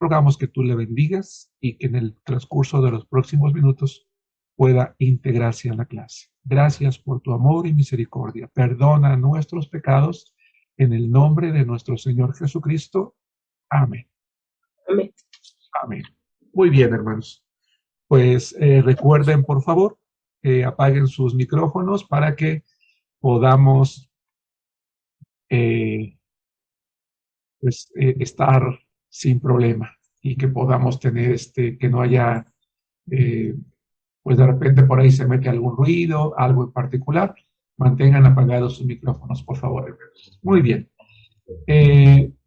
Rogamos que tú le bendigas y que en el transcurso de los próximos minutos pueda integrarse a la clase. Gracias por tu amor y misericordia. Perdona nuestros pecados en el nombre de nuestro Señor Jesucristo. Amén. Amén. Amén. Muy bien, hermanos. Pues recuerden, por favor, que apaguen sus micrófonos para que podamos estar sin problema y que podamos tener que no haya, pues de repente por ahí se mete algún ruido, algo en particular. Mantengan apagados sus micrófonos, por favor, hermanos. Muy bien.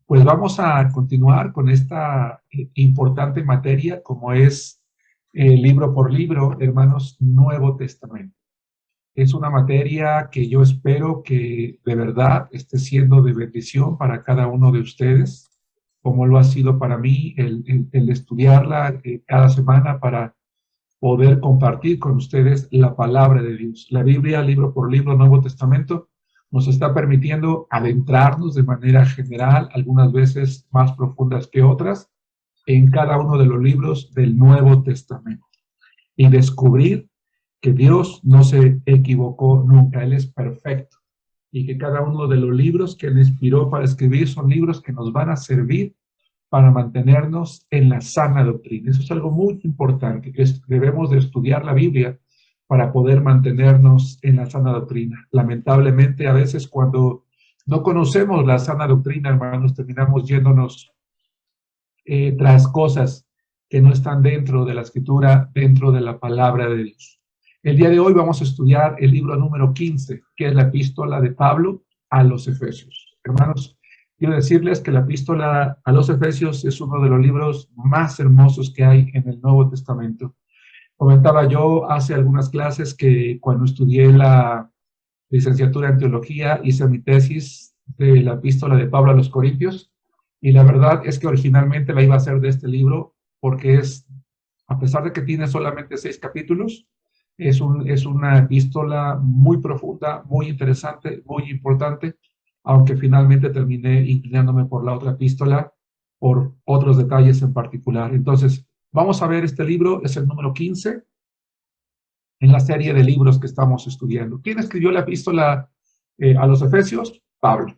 Pues vamos a continuar con esta importante materia, como es libro por libro, hermanos, Nuevo Testamento. Es una materia que yo espero que de verdad esté siendo de bendición para cada uno de ustedes, como lo ha sido para mí el estudiarla cada semana para poder compartir con ustedes la palabra de Dios. La Biblia, libro por libro, Nuevo Testamento, nos está permitiendo adentrarnos de manera general, algunas veces más profundas que otras, en cada uno de los libros del Nuevo Testamento y descubrir que Dios no se equivocó nunca, Él es perfecto y que cada uno de los libros que Él inspiró para escribir son libros que nos van a servir para mantenernos en la sana doctrina. Eso es algo muy importante, que debemos de estudiar la Biblia para poder mantenernos en la sana doctrina. Lamentablemente, a veces cuando no conocemos la sana doctrina, hermanos, terminamos yéndonos tras cosas que no están dentro de la Escritura, dentro de la palabra de Dios. El día de hoy vamos a estudiar el libro número 15, que es la epístola de Pablo a los Efesios. Hermanos, quiero decirles que la epístola a los Efesios es uno de los libros más hermosos que hay en el Nuevo Testamento. Comentaba yo hace algunas clases que cuando estudié la licenciatura en teología hice mi tesis de la epístola de Pablo a los Corintios, y la verdad es que originalmente la iba a hacer de este libro porque es, a pesar de que tiene solamente 6 capítulos, es una epístola muy profunda, muy interesante, muy importante, aunque finalmente terminé inclinándome por la otra epístola por otros detalles en particular. Entonces, vamos a ver este libro, es el número 15 en la serie de libros que estamos estudiando. ¿Quién escribió la epístola a los Efesios? Pablo.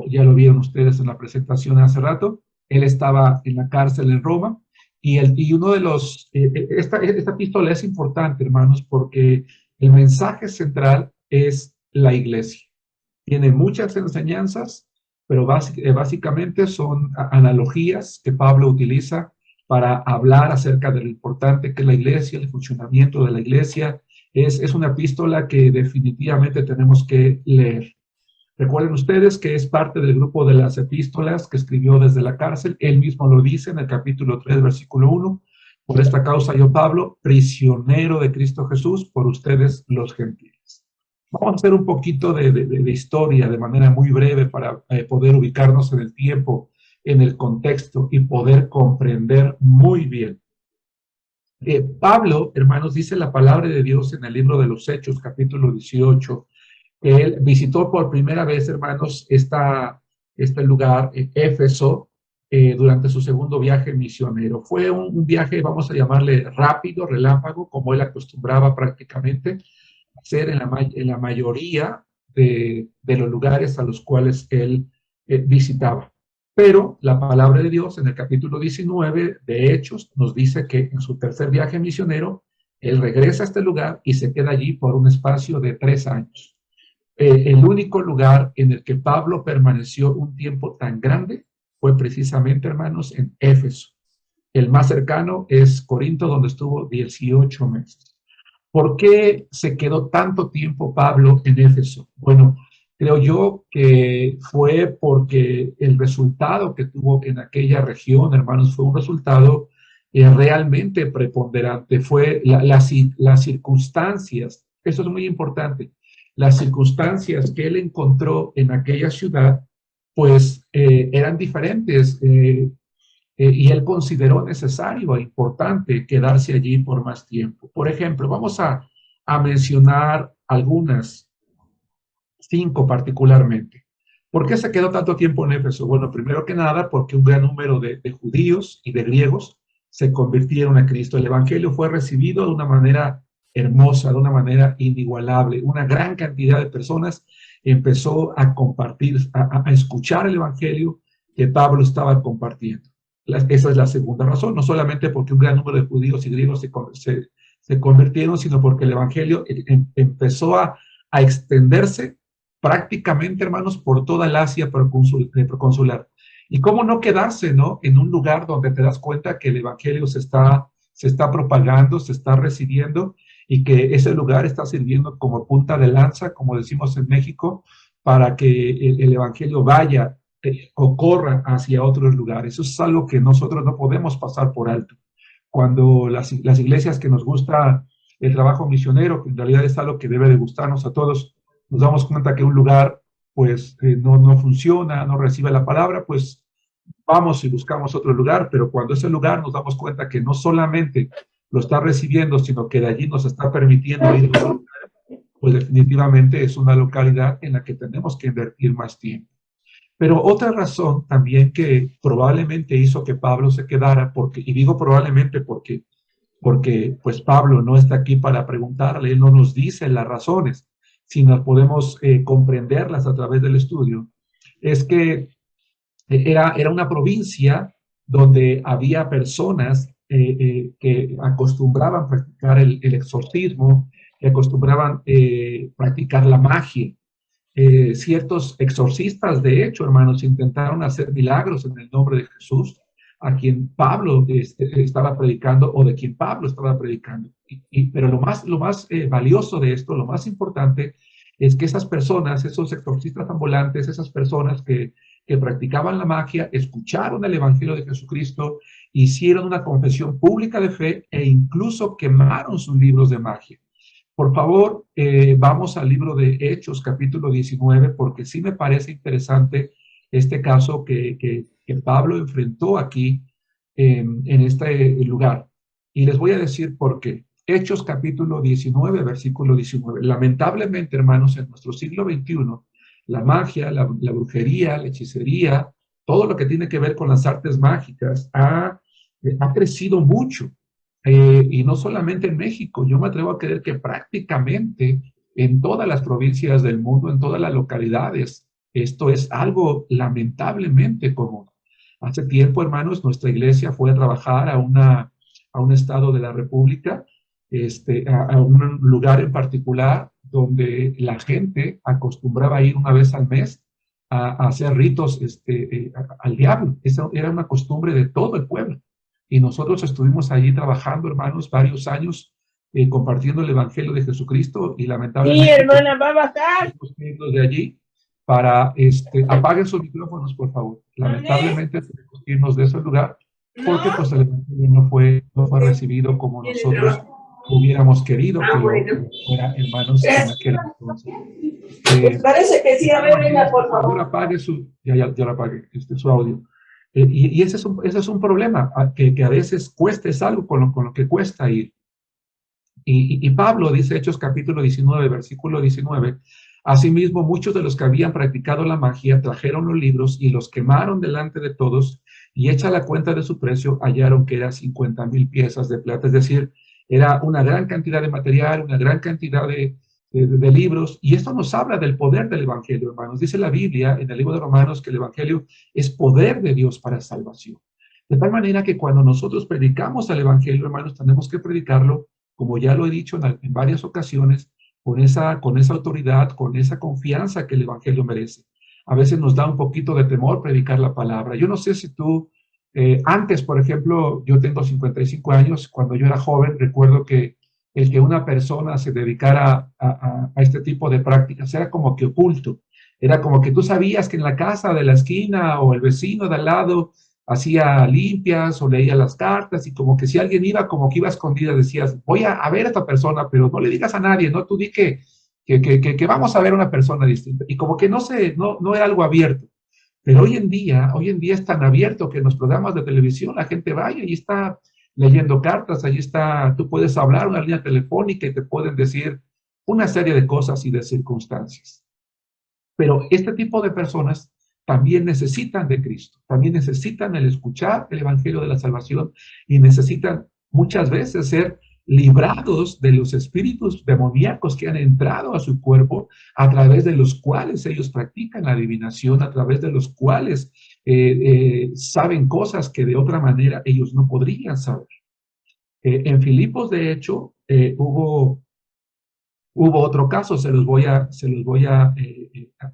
Ya lo vieron ustedes en la presentación hace rato. Él estaba en la cárcel en Roma y uno de los... esta epístola es importante, hermanos, porque el mensaje central es la iglesia. Tiene muchas enseñanzas, pero básicamente son analogías que Pablo utiliza para hablar acerca de lo importante que es la iglesia, el funcionamiento de la iglesia. Es una epístola que definitivamente tenemos que leer. Recuerden ustedes que es parte del grupo de las epístolas que escribió desde la cárcel. Él mismo lo dice en el capítulo 3, versículo 1. Por esta causa yo, Pablo, prisionero de Cristo Jesús, por ustedes los gentiles. Vamos a hacer un poquito de historia de manera muy breve para poder ubicarnos en el tiempo, en el contexto y poder comprender muy bien. Pablo, hermanos, dice la palabra de Dios en el libro de los Hechos, capítulo 18, que él visitó por primera vez, hermanos, este lugar, Éfeso, durante su segundo viaje misionero. Fue un viaje, vamos a llamarle rápido, relámpago, como él acostumbraba prácticamente hacer en la mayoría de los lugares a los cuales él visitaba. Pero la palabra de Dios en el capítulo 19 de Hechos nos dice que en su tercer viaje misionero, él regresa a este lugar y se queda allí por un espacio de 3 años. El único lugar en el que Pablo permaneció un tiempo tan grande fue precisamente, hermanos, en Éfeso. El más cercano es Corinto, donde estuvo 18 meses. ¿Por qué se quedó tanto tiempo Pablo en Éfeso? Bueno, creo yo que fue porque el resultado que tuvo en aquella región, hermanos, fue un resultado realmente preponderante. Fue las circunstancias, eso es muy importante, las circunstancias que él encontró en aquella ciudad, pues eran diferentes. Y él consideró necesario e importante quedarse allí por más tiempo. Por ejemplo, vamos a mencionar algunas, 5 particularmente. ¿Por qué se quedó tanto tiempo en Éfeso? Bueno, primero que nada, porque un gran número de judíos y de griegos se convirtieron a Cristo. El Evangelio fue recibido de una manera hermosa, de una manera inigualable. Una gran cantidad de personas empezó a compartir, a escuchar el Evangelio que Pablo estaba compartiendo. Esa es la segunda razón, no solamente porque un gran número de judíos y griegos se convirtieron, sino porque el Evangelio empezó a extenderse prácticamente, hermanos, por toda el Asia proconsular. Y cómo no quedarse, ¿no? En un lugar donde te das cuenta que el Evangelio se está propagando, se está recibiendo y que ese lugar está sirviendo como punta de lanza, como decimos en México, para que el Evangelio vaya o corra hacia otros lugares. Eso es algo que nosotros no podemos pasar por alto. Cuando las iglesias que nos gusta el trabajo misionero, que en realidad es algo que debe de gustarnos a todos, nos damos cuenta que un lugar pues no funciona, no recibe la palabra, pues vamos y buscamos otro lugar, pero cuando ese lugar nos damos cuenta que no solamente lo está recibiendo, sino que de allí nos está permitiendo ir, pues definitivamente es una localidad en la que tenemos que invertir más tiempo. Pero otra razón también que probablemente hizo que Pablo se quedara, porque, y digo probablemente porque pues Pablo no está aquí para preguntarle, él no nos dice las razones, sino podemos comprenderlas a través del estudio, es que era una provincia donde había personas que acostumbraban practicar el exorcismo, que acostumbraban practicar la magia. Ciertos exorcistas, de hecho, hermanos, intentaron hacer milagros en el nombre de Jesús, a quien Pablo estaba predicando o de quien Pablo estaba predicando. Pero lo más valioso de esto, lo más importante, es que esas personas, esos exorcistas ambulantes, esas personas que practicaban la magia, escucharon el Evangelio de Jesucristo, hicieron una confesión pública de fe e incluso quemaron sus libros de magia. Por favor, vamos al libro de Hechos, capítulo 19, porque sí me parece interesante este caso que Pablo enfrentó aquí en este lugar. Y les voy a decir por qué. Hechos, capítulo 19, versículo 19. Lamentablemente, hermanos, en nuestro siglo XXI, la magia, la brujería, la hechicería, todo lo que tiene que ver con las artes mágicas ha crecido mucho. Y no solamente en México, yo me atrevo a creer que prácticamente en todas las provincias del mundo, en todas las localidades, esto es algo lamentablemente común. Hace tiempo, hermanos, nuestra iglesia fue a trabajar a un estado de la República, a un lugar en particular donde la gente acostumbraba ir una vez al mes a hacer ritos al diablo. Esa era una costumbre de todo el pueblo. Y nosotros estuvimos allí trabajando, hermanos, varios años compartiendo el Evangelio de Jesucristo y lamentablemente... Sí, hermana, va a bajar. De allí para, apaguen sus micrófonos, por favor. Lamentablemente tenemos que irnos de ese lugar porque pues el Evangelio no fue recibido como nosotros hubiéramos querido que fuera, hermanos, en aquel entonces. Parece que sí, a ver, venga, por favor. Apague ya lo apague, su audio. Y ese es un problema, que a veces cuesta, es algo con lo que cuesta ir. Y Pablo dice, Hechos capítulo 19, versículo 19, asimismo muchos de los que habían practicado la magia trajeron los libros y los quemaron delante de todos y hecha la cuenta de su precio hallaron que era 50,000 piezas de plata, es decir, era una gran cantidad de material, una gran cantidad de libros, y esto nos habla del poder del Evangelio, hermanos. Dice la Biblia en el libro de Romanos que el Evangelio es poder de Dios para salvación. De tal manera que cuando nosotros predicamos el Evangelio, hermanos, tenemos que predicarlo, como ya lo he dicho en varias ocasiones, con esa autoridad, con esa confianza que el Evangelio merece. A veces nos da un poquito de temor predicar la palabra. Yo no sé si tú, antes, por ejemplo, yo tengo 55 años, cuando yo era joven, recuerdo que el que una persona se dedicara a este tipo de prácticas era como que oculto. Era como que tú sabías que en la casa de la esquina o el vecino de al lado hacía limpias o leía las cartas y como que si alguien iba, como que iba escondida, decías, voy a ver a esta persona, pero no le digas a nadie, ¿no? Tú di que vamos a ver a una persona distinta. Y como que no era algo abierto. Pero hoy en día es tan abierto que en los programas de televisión la gente vaya y está leyendo cartas, allí está, tú puedes hablar una línea telefónica y te pueden decir una serie de cosas y de circunstancias. Pero este tipo de personas también necesitan de Cristo, también necesitan el escuchar el Evangelio de la salvación y necesitan muchas veces ser librados de los espíritus demoníacos que han entrado a su cuerpo, a través de los cuales ellos practican la adivinación, a través de los cuales saben cosas que de otra manera ellos no podrían saber. En Filipos, de hecho, hubo otro caso, se los voy a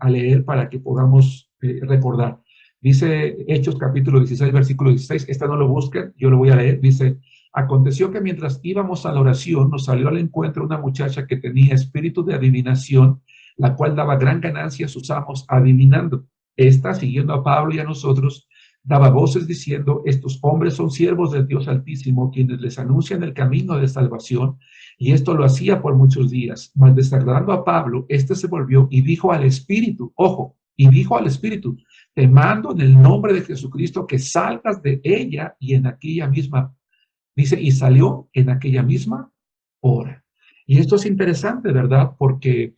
leer para que podamos recordar. Dice Hechos capítulo 16, versículo 16, esta no lo busquen, yo lo voy a leer. Dice: aconteció que mientras íbamos a la oración, nos salió al encuentro una muchacha que tenía espíritu de adivinación, la cual daba gran ganancia a sus amos adivinando. Esta, siguiendo a Pablo y a nosotros, daba voces diciendo: estos hombres son siervos del Dios Altísimo, quienes les anuncian el camino de salvación. Y esto lo hacía por muchos días. Mas desagradando a Pablo, este se volvió y dijo al espíritu, ojo, y dijo al espíritu: te mando en el nombre de Jesucristo que salgas de ella. Y en aquella misma, dice, y salió en aquella misma hora. Y esto es interesante, ¿verdad? Porque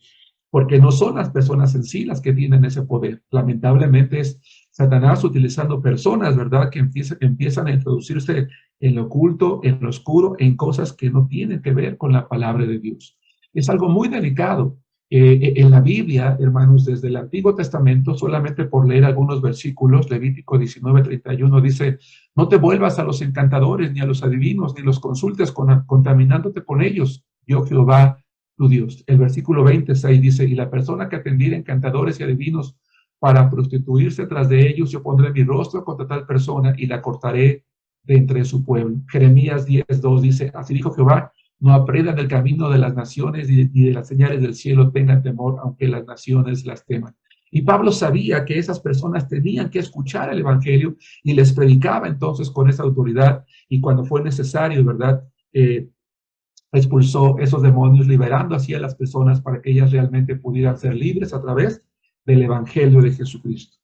no son las personas en sí las que tienen ese poder. Lamentablemente es Satanás utilizando personas, ¿verdad?, que empiezan a introducirse en lo oculto, en lo oscuro, en cosas que no tienen que ver con la palabra de Dios. Es algo muy delicado. En la Biblia, hermanos, desde el Antiguo Testamento, solamente por leer algunos versículos, Levítico 19:31 dice: no te vuelvas a los encantadores, ni a los adivinos, ni los consultes contaminándote con ellos. Yo, Jehová, tu Dios. El versículo 26 dice: y la persona que atendiera encantadores y adivinos para prostituirse tras de ellos, yo pondré mi rostro contra tal persona y la cortaré de entre su pueblo. Jeremías 10:2 dice: así dijo Jehová, no aprendan el camino de las naciones y de las señales del cielo tengan temor, aunque las naciones las teman. Y Pablo sabía que esas personas tenían que escuchar el evangelio y les predicaba entonces con esa autoridad, y cuando fue necesario, ¿verdad?, expulsó esos demonios, liberando así a las personas para que ellas realmente pudieran ser libres a través del evangelio de Jesucristo.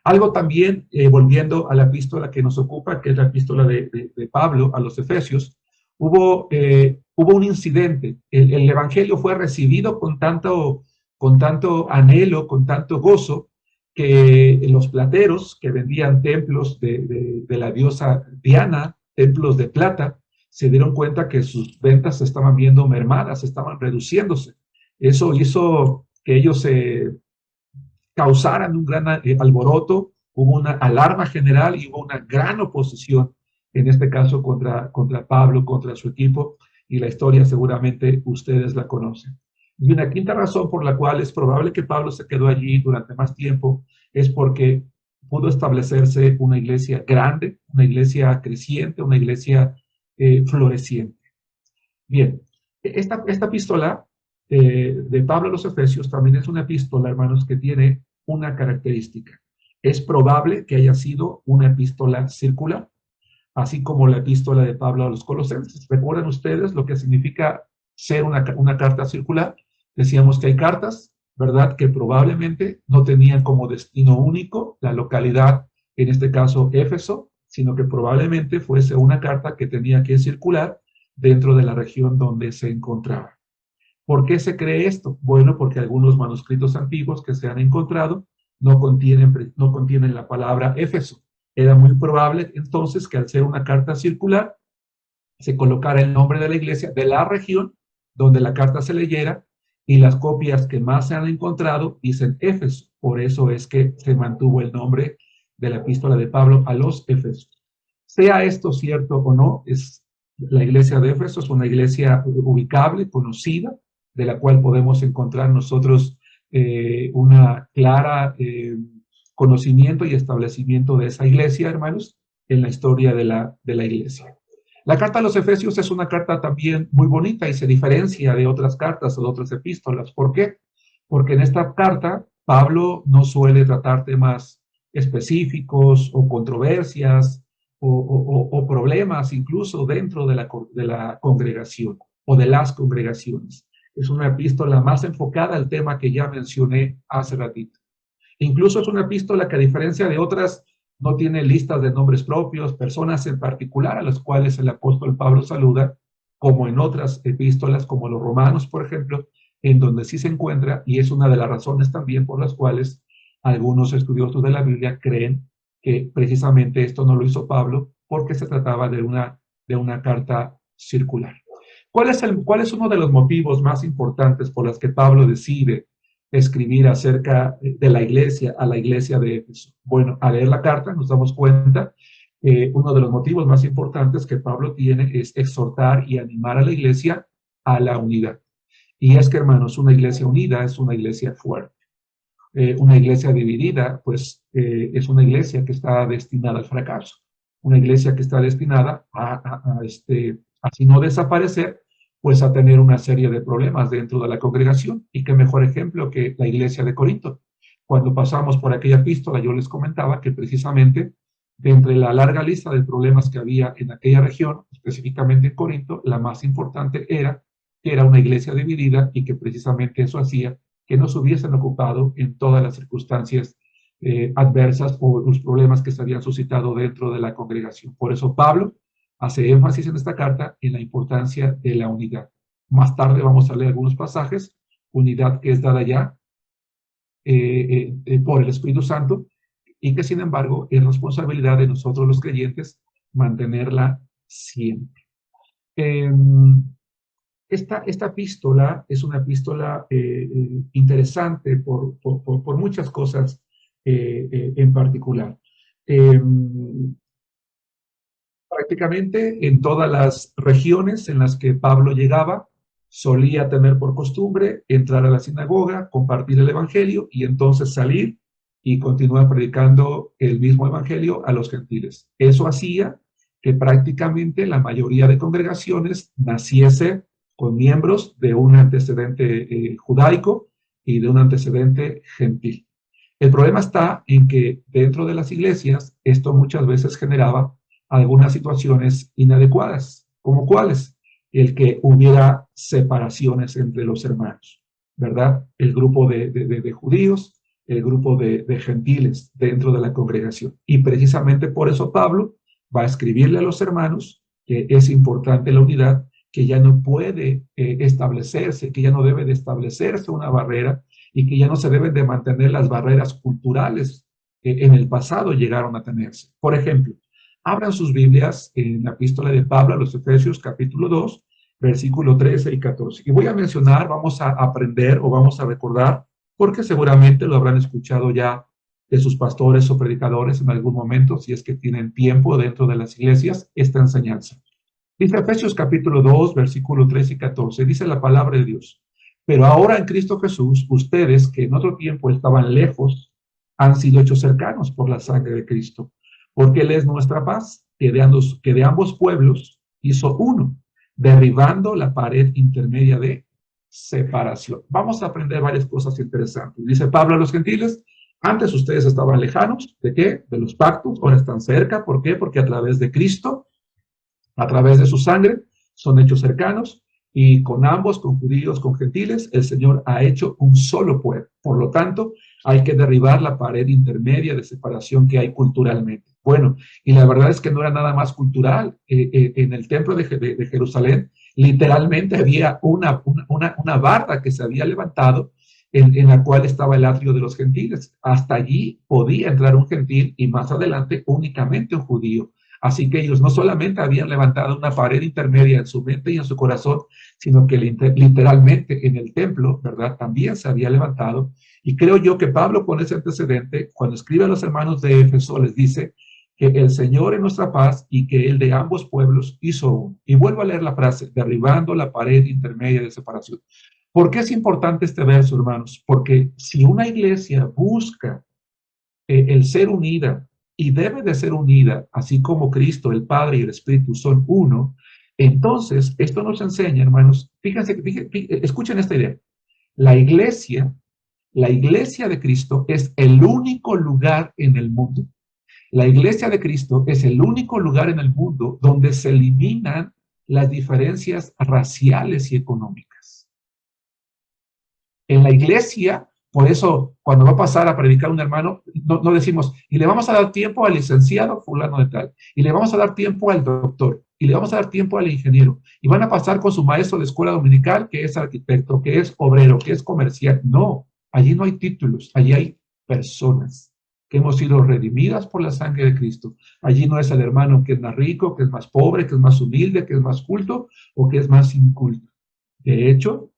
Algo también, volviendo a la epístola que nos ocupa, que es la epístola de Pablo a los Efesios, hubo un incidente. El evangelio fue recibido con tanto anhelo, con tanto gozo, que los plateros que vendían templos de la diosa Diana, templos de plata, se dieron cuenta que sus ventas se estaban viendo mermadas, estaban reduciéndose. Eso hizo que ellos causaran un gran alboroto, hubo una alarma general y hubo una gran oposición, en este caso contra Pablo, contra su equipo, y la historia seguramente ustedes la conocen. Y una quinta razón por la cual es probable que Pablo se quedó allí durante más tiempo es porque pudo establecerse una iglesia grande, una iglesia creciente, una iglesia floreciente. Bien, esta epístola de Pablo a los Efesios también es una epístola, hermanos, que tiene una característica. Es probable que haya sido una epístola circular, así como la epístola de Pablo a los Colosenses. ¿Recuerdan ustedes lo que significa ser una carta circular? Decíamos que hay cartas, ¿verdad?, que probablemente no tenían como destino único la localidad, en este caso Éfeso, sino que probablemente fuese una carta que tenía que circular dentro de la región donde se encontraba. ¿Por qué se cree esto? Bueno, porque algunos manuscritos antiguos que se han encontrado no contienen la palabra Éfeso. Era muy probable entonces que al ser una carta circular se colocara el nombre de la iglesia de la región donde la carta se leyera, y las copias que más se han encontrado dicen Éfeso. Por eso es que se mantuvo el nombre de la epístola de Pablo a los Efesios. Sea esto cierto o no, la iglesia de Éfeso es una iglesia ubicable, conocida, de la cual podemos encontrar nosotros una clara conocimiento y establecimiento de esa iglesia, hermanos, en la historia de la iglesia. La carta a los Efesios es una carta también muy bonita y se diferencia de otras cartas o de otras epístolas. ¿Por qué? Porque en esta carta Pablo no suele tratar temas específicos o controversias o problemas incluso dentro de la congregación o de las congregaciones. Es una epístola más enfocada al tema que ya mencioné hace ratito. Incluso es una epístola que, a diferencia de otras, no tiene listas de nombres propios, personas en particular a las cuales el apóstol Pablo saluda, como en otras epístolas, como los Romanos, por ejemplo, en donde sí se encuentra, y es una de las razones también por las cuales algunos estudiosos de la Biblia creen que precisamente esto no lo hizo Pablo, porque se trataba de una carta circular. ¿Cuál es uno de los motivos más importantes por los que Pablo decide escribir acerca de la iglesia a la iglesia de Éfeso? Bueno, al leer la carta nos damos cuenta que uno de los motivos más importantes que Pablo tiene es exhortar y animar a la iglesia a la unidad. Y es que, hermanos, una iglesia unida es una iglesia fuerte. Una iglesia dividida, pues, es una iglesia que está destinada al fracaso. Una iglesia que está destinada a si no desaparecer, pues a tener una serie de problemas dentro de la congregación. Y qué mejor ejemplo que la iglesia de Corinto. Cuando pasamos por aquella epístola, yo les comentaba que precisamente de entre la larga lista de problemas que había en aquella región, específicamente en Corinto, la más importante era que era una iglesia dividida y que precisamente eso hacía que no se hubiesen ocupado en todas las circunstancias adversas o los problemas que se habían suscitado dentro de la congregación. Por eso Pablo hace énfasis en esta carta en la importancia de la unidad. Más tarde vamos a leer algunos pasajes, unidad que es dada ya por el Espíritu Santo y que sin embargo es responsabilidad de nosotros los creyentes mantenerla siempre. Esta epístola es una epístola interesante por muchas cosas en particular. Prácticamente en todas las regiones en las que Pablo llegaba, solía tener por costumbre entrar a la sinagoga, compartir el evangelio y entonces salir y continuar predicando el mismo evangelio a los gentiles. Eso hacía que prácticamente la mayoría de congregaciones naciese con miembros de un antecedente judaico y de un antecedente gentil. El problema está en que dentro de las iglesias esto muchas veces generaba algunas situaciones inadecuadas, como cuáles, el que hubiera separaciones entre los hermanos, ¿verdad? El grupo de judíos, el grupo de gentiles dentro de la congregación. Y precisamente por eso Pablo va a escribirle a los hermanos que es importante la unidad, que ya no puede establecerse, que ya no debe de establecerse una barrera y que ya no se deben de mantener las barreras culturales que en el pasado llegaron a tenerse. Por ejemplo, abran sus Biblias en la epístola de Pablo a los Efesios, capítulo 2, versículo 13 y 14. Y voy a mencionar, vamos a aprender o vamos a recordar, porque seguramente lo habrán escuchado ya de sus pastores o predicadores en algún momento, si es que tienen tiempo dentro de las iglesias, esta enseñanza. Dice Efesios capítulo 2, versículo 13 y 14, dice la palabra de Dios. Pero ahora en Cristo Jesús, ustedes que en otro tiempo estaban lejos, han sido hechos cercanos por la sangre de Cristo, porque Él es nuestra paz, que de ambos pueblos hizo uno, derribando la pared intermedia de separación. Vamos a aprender varias cosas interesantes. Dice Pablo a los gentiles, antes ustedes estaban lejanos, ¿de qué? De los pactos, ahora están cerca, ¿por qué? Porque a través de Cristo, a través de su sangre, son hechos cercanos, y con ambos, con judíos, con gentiles, el Señor ha hecho un solo pueblo. Por lo tanto, hay que derribar la pared intermedia de separación que hay culturalmente. Bueno, y la verdad es que no era nada más cultural. En el templo de Jerusalén, literalmente había una barda que se había levantado en la cual estaba el atrio de los gentiles. Hasta allí podía entrar un gentil y más adelante únicamente un judío. Así que ellos no solamente habían levantado una pared intermedia en su mente y en su corazón, sino que literalmente en el templo, ¿verdad? También se había levantado. Y creo yo que Pablo con ese antecedente, cuando escribe a los hermanos de Éfeso, les dice que el Señor es nuestra paz y que Él de ambos pueblos hizo uno. Y vuelvo a leer la frase, derribando la pared intermedia de separación. ¿Por qué es importante este verso, hermanos? Porque si una iglesia busca el ser unida, y debe de ser unida, así como Cristo, el Padre y el Espíritu son uno, entonces esto nos enseña, hermanos, fíjense, escuchen esta idea. La iglesia de Cristo es el único lugar en el mundo. La iglesia de Cristo es el único lugar en el mundo donde se eliminan las diferencias raciales y económicas. En la iglesia, por eso, cuando va a pasar a predicar un hermano, no decimos, y le vamos a dar tiempo al licenciado fulano de tal, y le vamos a dar tiempo al doctor. y le vamos a dar tiempo al ingeniero, y van a pasar con su maestro de escuela dominical, que es arquitecto, que es obrero, que es comercial. No, allí no hay títulos, allí hay personas que hemos sido redimidas por la sangre de Cristo. Allí no es el hermano que es más rico, que es más pobre, que es más humilde, que es más culto o que es más inculto. De hecho,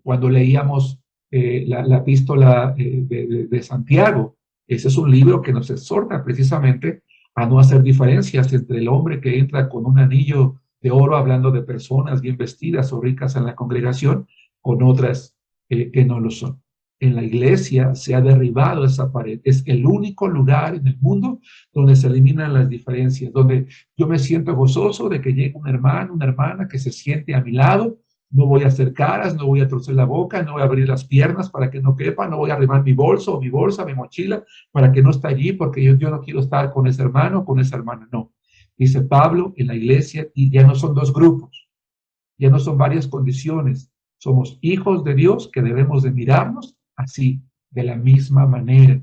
cuando leíamos la epístola de Santiago, ese es un libro que nos exhorta precisamente a no hacer diferencias entre el hombre que entra con un anillo de oro hablando de personas bien vestidas o ricas en la congregación, con otras que no lo son. En la iglesia se ha derribado esa pared. Es el único lugar en el mundo donde se eliminan las diferencias, donde yo me siento gozoso de que llegue un hermano, una hermana que se siente a mi lado. No voy a hacer caras, no voy a torcer la boca, no voy a abrir las piernas para que no quepa, no voy a arrimar mi bolso o mi bolsa, mi mochila, para que no esté allí, porque yo no quiero estar con ese hermano o con esa hermana. No. Dice Pablo, en la iglesia, y ya no son dos grupos, ya no son varias condiciones. Somos hijos de Dios que debemos de mirarnos así, de la misma manera.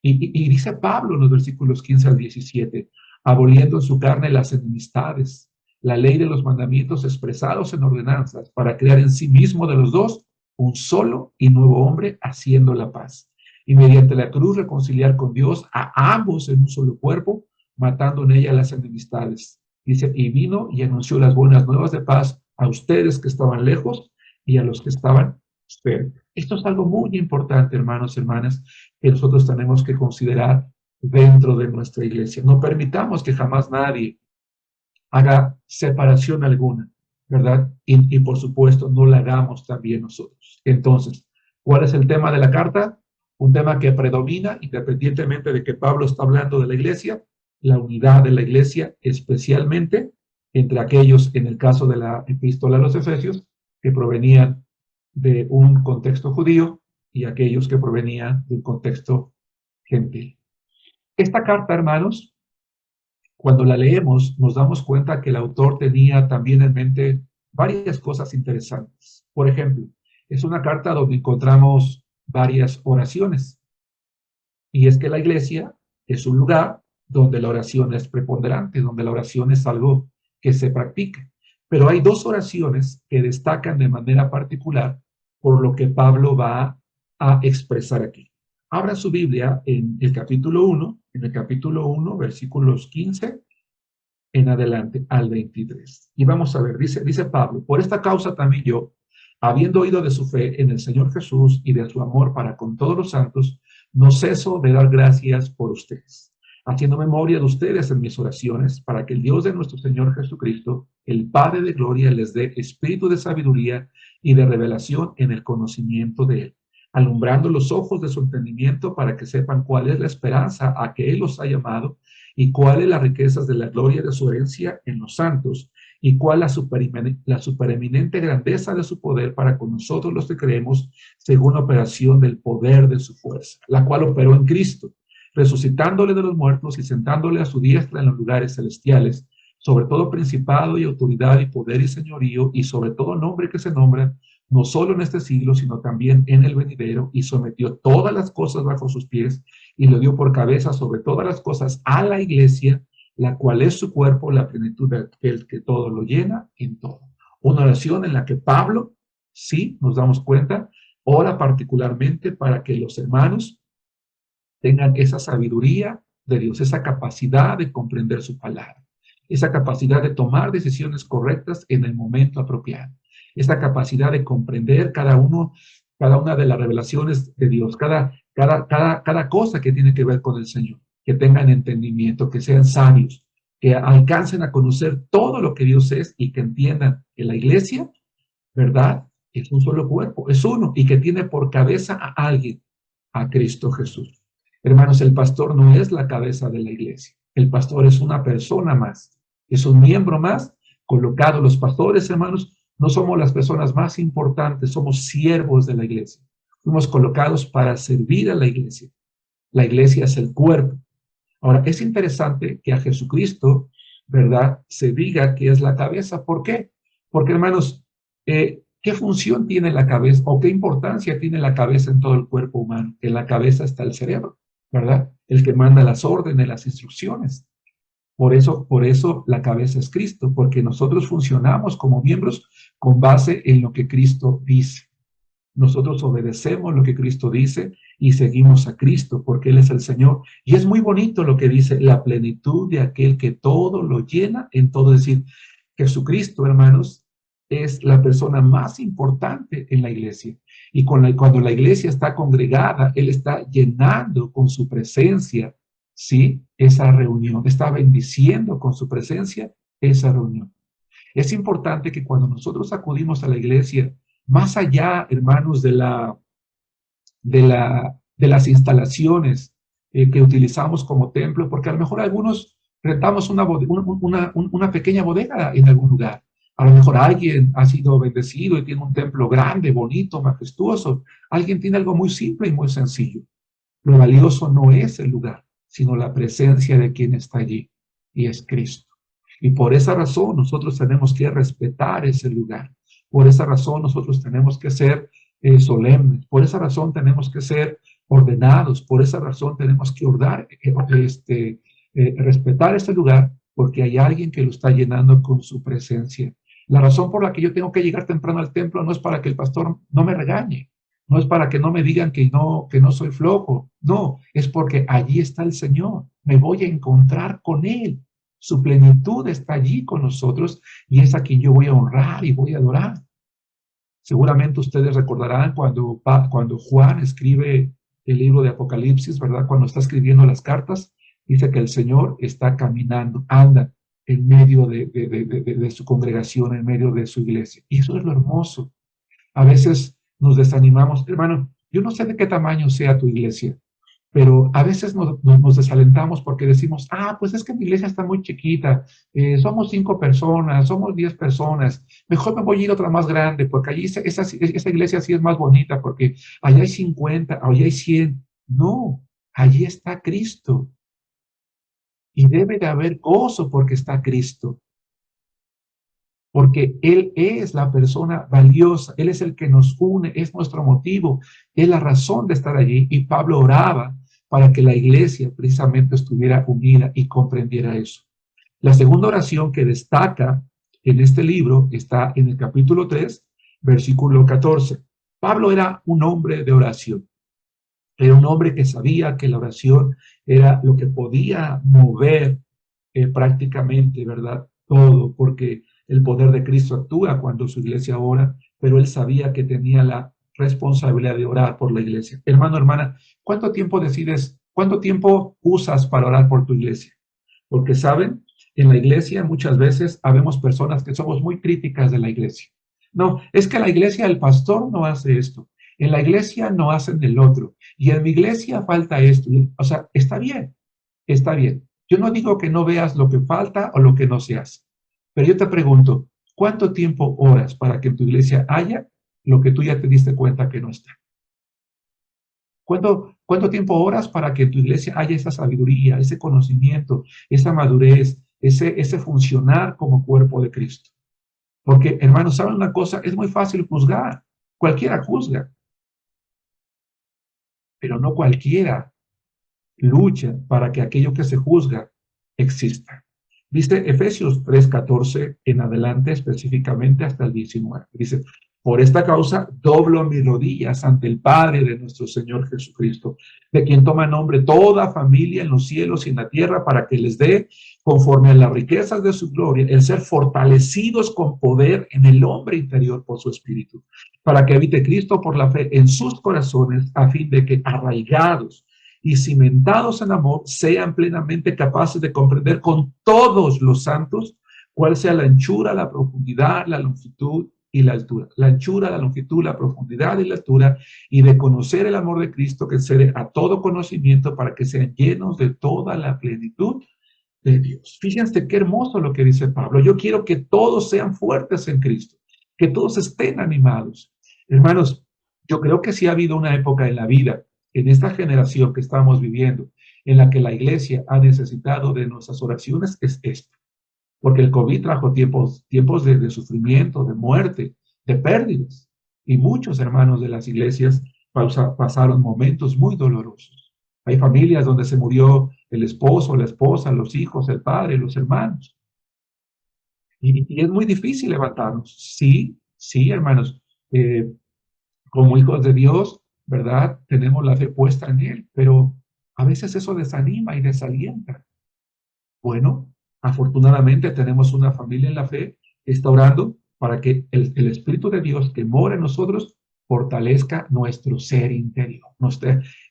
Y dice Pablo en los versículos 15 al 17, aboliendo en su carne las enemistades, la ley de los mandamientos expresados en ordenanzas, para crear en sí mismo de los dos un solo y nuevo hombre, haciendo la paz. Y mediante la cruz reconciliar con Dios a ambos en un solo cuerpo, matando en ella las enemistades. Dice, y vino y anunció las buenas nuevas de paz a ustedes que estaban lejos y a los que estaban cerca. Esto es algo muy importante, hermanos y hermanas, que nosotros tenemos que considerar dentro de nuestra iglesia. No permitamos que jamás nadie haga separación alguna, ¿verdad? Y por supuesto, no la hagamos también nosotros. Entonces, ¿cuál es el tema de la carta? Un tema que predomina, independientemente de que Pablo está hablando de la iglesia, la unidad de la iglesia, especialmente entre aquellos, en el caso de la epístola a los Efesios, que provenían de un contexto judío y aquellos que provenían de un contexto gentil. Esta carta, hermanos, cuando la leemos, nos damos cuenta que el autor tenía también en mente varias cosas interesantes. Por ejemplo, es una carta donde encontramos varias oraciones. Y es que la iglesia es un lugar donde la oración es preponderante, donde la oración es algo que se practica. Pero hay dos oraciones que destacan de manera particular por lo que Pablo va a expresar aquí. Abra su Biblia en el capítulo 1, versículos 15 en adelante al 23. Y vamos a ver, dice Pablo, por esta causa también yo, habiendo oído de su fe en el Señor Jesús y de su amor para con todos los santos, no ceso de dar gracias por ustedes, haciendo memoria de ustedes en mis oraciones, para que el Dios de nuestro Señor Jesucristo, el Padre de gloria, les dé espíritu de sabiduría y de revelación en el conocimiento de Él, alumbrando los ojos de su entendimiento para que sepan cuál es la esperanza a que Él los ha llamado y cuáles las riquezas de la gloria de su herencia en los santos y cuál la supereminente grandeza de su poder para con nosotros los que creemos, según la operación del poder de su fuerza, la cual operó en Cristo, resucitándole de los muertos y sentándole a su diestra en los lugares celestiales, sobre todo principado y autoridad y poder y señorío, y sobre todo nombre que se nombra, no solo en este siglo, sino también en el venidero, y sometió todas las cosas bajo sus pies, y lo dio por cabeza sobre todas las cosas a la iglesia, la cual es su cuerpo, la plenitud de aquel que todo lo llena en todo. Una oración en la que Pablo, sí, nos damos cuenta, ora particularmente para que los hermanos tengan esa sabiduría de Dios, esa capacidad de comprender su palabra, esa capacidad de tomar decisiones correctas en el momento apropiado, esa capacidad de comprender cada una de las revelaciones de Dios, cada cosa que tiene que ver con el Señor, que tengan entendimiento, que sean sabios, que alcancen a conocer todo lo que Dios es y que entiendan que la iglesia, ¿verdad?, es un solo cuerpo, es uno, y que tiene por cabeza a alguien, a Cristo Jesús. Hermanos, el pastor no es la cabeza de la iglesia. El pastor es una persona más, es un miembro más colocado. Los pastores, hermanos, no somos las personas más importantes, somos siervos de la iglesia. Fuimos colocados para servir a la iglesia. La iglesia es el cuerpo. Ahora, es interesante que a Jesucristo, ¿verdad?, se diga que es la cabeza. ¿Por qué? Porque, hermanos, ¿qué función tiene la cabeza o qué importancia tiene la cabeza en todo el cuerpo humano? En la cabeza está el cerebro, ¿verdad? El que manda las órdenes, las instrucciones. Por eso la cabeza es Cristo, porque nosotros funcionamos como miembros con base en lo que Cristo dice. Nosotros obedecemos lo que Cristo dice y seguimos a Cristo porque Él es el Señor. Y es muy bonito lo que dice, la plenitud de aquel que todo lo llena en todo. Es decir, Jesucristo, hermanos, es la persona más importante en la iglesia. Y cuando la iglesia está congregada, Él está llenando con su presencia, ¿sí? Esa reunión, está bendiciendo con su presencia esa reunión. Es importante que cuando nosotros acudimos a la iglesia, más allá, hermanos, de las instalaciones que utilizamos como templo, porque a lo mejor algunos rentamos una pequeña bodega en algún lugar. A lo mejor alguien ha sido bendecido y tiene un templo grande, bonito, majestuoso. Alguien tiene algo muy simple y muy sencillo. Lo valioso no es el lugar, sino la presencia de quien está allí, y es Cristo. Y por esa razón nosotros tenemos que respetar ese lugar. Por esa razón nosotros tenemos que ser solemnes. Por esa razón tenemos que ser ordenados. Por esa razón tenemos que respetar ese lugar, porque hay alguien que lo está llenando con su presencia. La razón por la que yo tengo que llegar temprano al templo no es para que el pastor no me regañe. No es para que no me digan que no soy flojo. No, es porque allí está el Señor. Me voy a encontrar con Él. Su plenitud está allí con nosotros y es a quien yo voy a honrar y voy a adorar. Seguramente ustedes recordarán cuando Juan escribe el libro de Apocalipsis, ¿verdad? Cuando está escribiendo las cartas, dice que el Señor está caminando, anda en medio de su congregación, en medio de su iglesia. Y eso es lo hermoso. A veces nos desanimamos. Hermano, yo no sé de qué tamaño sea tu iglesia, pero a veces nos desalentamos porque decimos, pues es que mi iglesia está muy chiquita, somos 5 personas, somos 10 personas, mejor me voy a ir a otra más grande, porque allí esa iglesia sí es más bonita, porque allá hay 50, allá hay 100. No, allí está Cristo. Y debe de haber gozo porque está Cristo. Porque Él es la persona valiosa, Él es el que nos une, es nuestro motivo, es la razón de estar allí. Y Pablo oraba para que la iglesia precisamente estuviera unida y comprendiera eso. La segunda oración que destaca en este libro está en el capítulo 3, versículo 14. Pablo era un hombre de oración. Era un hombre que sabía que la oración era lo que podía mover prácticamente, ¿verdad? Todo, porque el poder de Cristo actúa cuando su iglesia ora, pero él sabía que tenía la responsabilidad de orar por la iglesia. Hermano, hermana, cuánto tiempo usas para orar por tu iglesia? Porque, ¿saben? En la iglesia muchas veces habemos personas que somos muy críticas de la iglesia. No, es que la iglesia, el pastor no hace esto. En la iglesia no hacen el otro. Y en mi iglesia falta esto. O sea, está bien, está bien. Yo no digo que no veas lo que falta o lo que no se hace. Pero yo te pregunto, ¿cuánto tiempo oras para que en tu iglesia haya lo que tú ya te diste cuenta que no está? ¿Cuánto tiempo oras para que en tu iglesia haya esa sabiduría, ese conocimiento, esa madurez, ese funcionar como cuerpo de Cristo? Porque, hermanos, ¿saben una cosa? Es muy fácil juzgar. Cualquiera juzga. Pero no cualquiera lucha para que aquello que se juzga exista. Dice Efesios 3:14 en adelante, específicamente hasta el 19. Dice, por esta causa doblo mis rodillas ante el Padre de nuestro Señor Jesucristo, de quien toma nombre toda familia en los cielos y en la tierra, para que les dé, conforme a las riquezas de su gloria, el ser fortalecidos con poder en el hombre interior por su Espíritu, para que habite Cristo por la fe en sus corazones, a fin de que arraigados y cimentados en amor, sean plenamente capaces de comprender con todos los santos cuál sea la anchura, la profundidad, la longitud y la altura. La anchura, la longitud, la profundidad y la altura, y de conocer el amor de Cristo que excede a todo conocimiento, para que sean llenos de toda la plenitud de Dios. Fíjense qué hermoso lo que dice Pablo. Yo quiero que todos sean fuertes en Cristo, que todos estén animados. Hermanos, yo creo que sí ha habido una época en la vida, en esta generación que estamos viviendo, en la que la iglesia ha necesitado de nuestras oraciones, es esta. Porque el COVID trajo tiempos de sufrimiento, de muerte, de pérdidas. Y muchos hermanos de las iglesias pasaron momentos muy dolorosos. Hay familias donde se murió el esposo, la esposa, los hijos, el padre, los hermanos. Y es muy difícil levantarnos. Sí, sí, hermanos. Como hijos de Dios, ¿verdad? Tenemos la fe puesta en Él, pero a veces eso desanima y desalienta. Bueno, afortunadamente tenemos una familia en la fe que está orando para que el Espíritu de Dios que mora en nosotros fortalezca nuestro ser interior.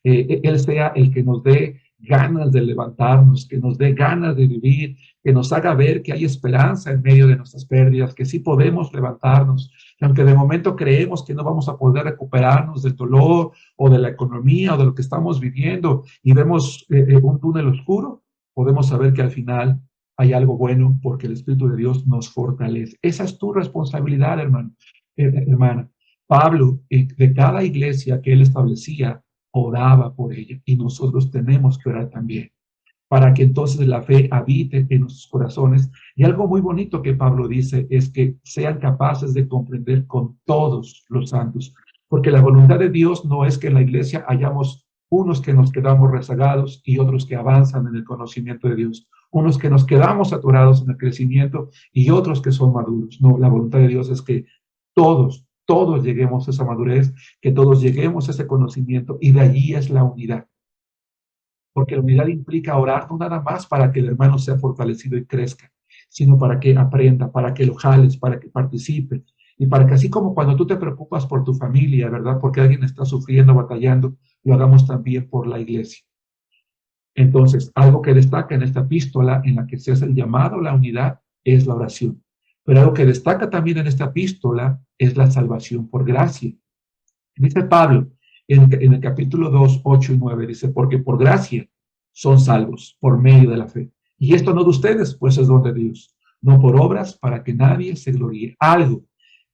Él sea el que nos dé ganas de levantarnos, que nos dé ganas de vivir, que nos haga ver que hay esperanza en medio de nuestras pérdidas, que sí podemos levantarnos, que aunque de momento creemos que no vamos a poder recuperarnos del dolor o de la economía o de lo que estamos viviendo y vemos un túnel oscuro, podemos saber que al final hay algo bueno porque el Espíritu de Dios nos fortalece. Esa es tu responsabilidad, hermano, hermana. Pablo, de cada iglesia que él establecía, oraba por ella y nosotros tenemos que orar también para que entonces la fe habite en nuestros corazones. Y algo muy bonito que Pablo dice es que sean capaces de comprender con todos los santos, porque la voluntad de Dios no es que en la iglesia hayamos unos que nos quedamos rezagados y otros que avanzan en el conocimiento de Dios, unos que nos quedamos atorados en el crecimiento y otros que son maduros. No, la voluntad de Dios es que todos lleguemos a esa madurez, que todos lleguemos a ese conocimiento y de allí es la unidad. Porque la unidad implica orar no nada más para que el hermano sea fortalecido y crezca, sino para que aprenda, para que lo jales, para que participe, y para que así como cuando tú te preocupas por tu familia, ¿verdad? Porque alguien está sufriendo, batallando, lo hagamos también por la iglesia. Entonces, algo que destaca en esta epístola, en la que se hace el llamado a la unidad, es la oración. Pero algo que destaca también en esta epístola es la salvación por gracia. Dice Pablo en el capítulo 2, 8 y 9, dice, porque por gracia son salvos por medio de la fe. Y esto no de ustedes, pues es don de Dios, no por obras para que nadie se gloríe. Algo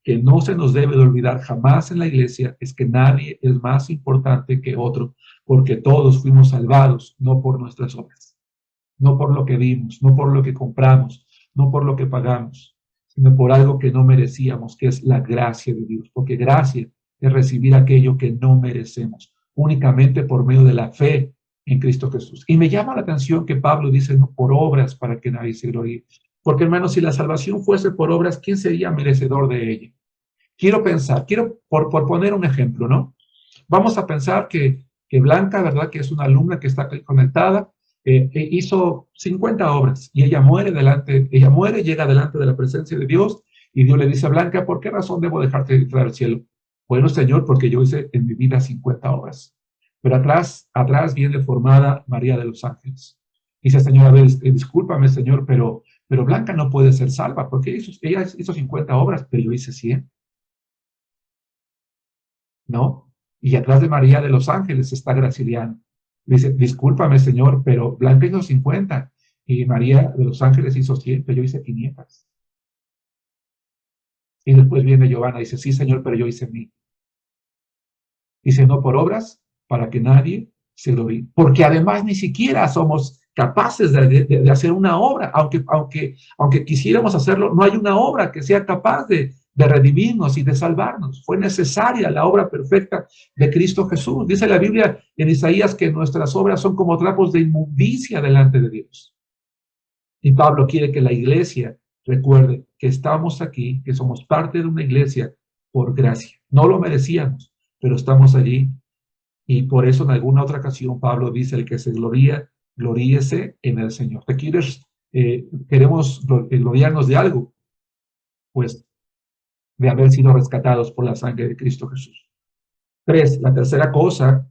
que no se nos debe de olvidar jamás en la iglesia es que nadie es más importante que otro, porque todos fuimos salvados, no por nuestras obras, no por lo que dimos, no por lo que compramos, no por lo que pagamos, sino por algo que no merecíamos, que es la gracia de Dios, porque gracia es recibir aquello que no merecemos, únicamente por medio de la fe en Cristo Jesús. Y me llama la atención que Pablo dice, no por obras para que nadie se gloríe. Porque, hermanos, si la salvación fuese por obras, ¿quién sería merecedor de ella? Quiero pensar, por poner un ejemplo, ¿no? Vamos a pensar que Blanca, ¿verdad? Que es una alumna que está conectada, hizo 50 obras y ella muere, llega delante de la presencia de Dios y Dios le dice a Blanca, ¿por qué razón debo dejarte entrar al cielo? Bueno, Señor, porque yo hice en mi vida 50 obras. Pero atrás viene formada María de los Ángeles. Dice, Señor, a ver, discúlpame, Señor, pero Blanca no puede ser salva porque ella hizo 50 obras, pero yo hice 100. ¿No? Y atrás de María de los Ángeles está Graciliano. Dice, discúlpame, Señor, pero Blanca hizo 50 y María de los Ángeles hizo 100, pero yo hice 500. Y después viene Giovanna y dice, sí, Señor, pero yo hice 1000. Dice, no por obras, para que nadie se gloríe. Porque además ni siquiera somos capaces de hacer una obra, aunque quisiéramos hacerlo, no hay una obra que sea capaz de redimirnos y de salvarnos. Fue necesaria la obra perfecta de Cristo Jesús. Dice la Biblia en Isaías que nuestras obras son como trapos de inmundicia delante de Dios. Y Pablo quiere que la iglesia recuerde que estamos aquí, que somos parte de una iglesia por gracia. No lo merecíamos, pero estamos allí. Y por eso en alguna otra ocasión Pablo dice, el que se gloría, gloríese en el Señor. Queremos gloriarnos de algo, pues de haber sido rescatados por la sangre de Cristo Jesús. 3, la tercera cosa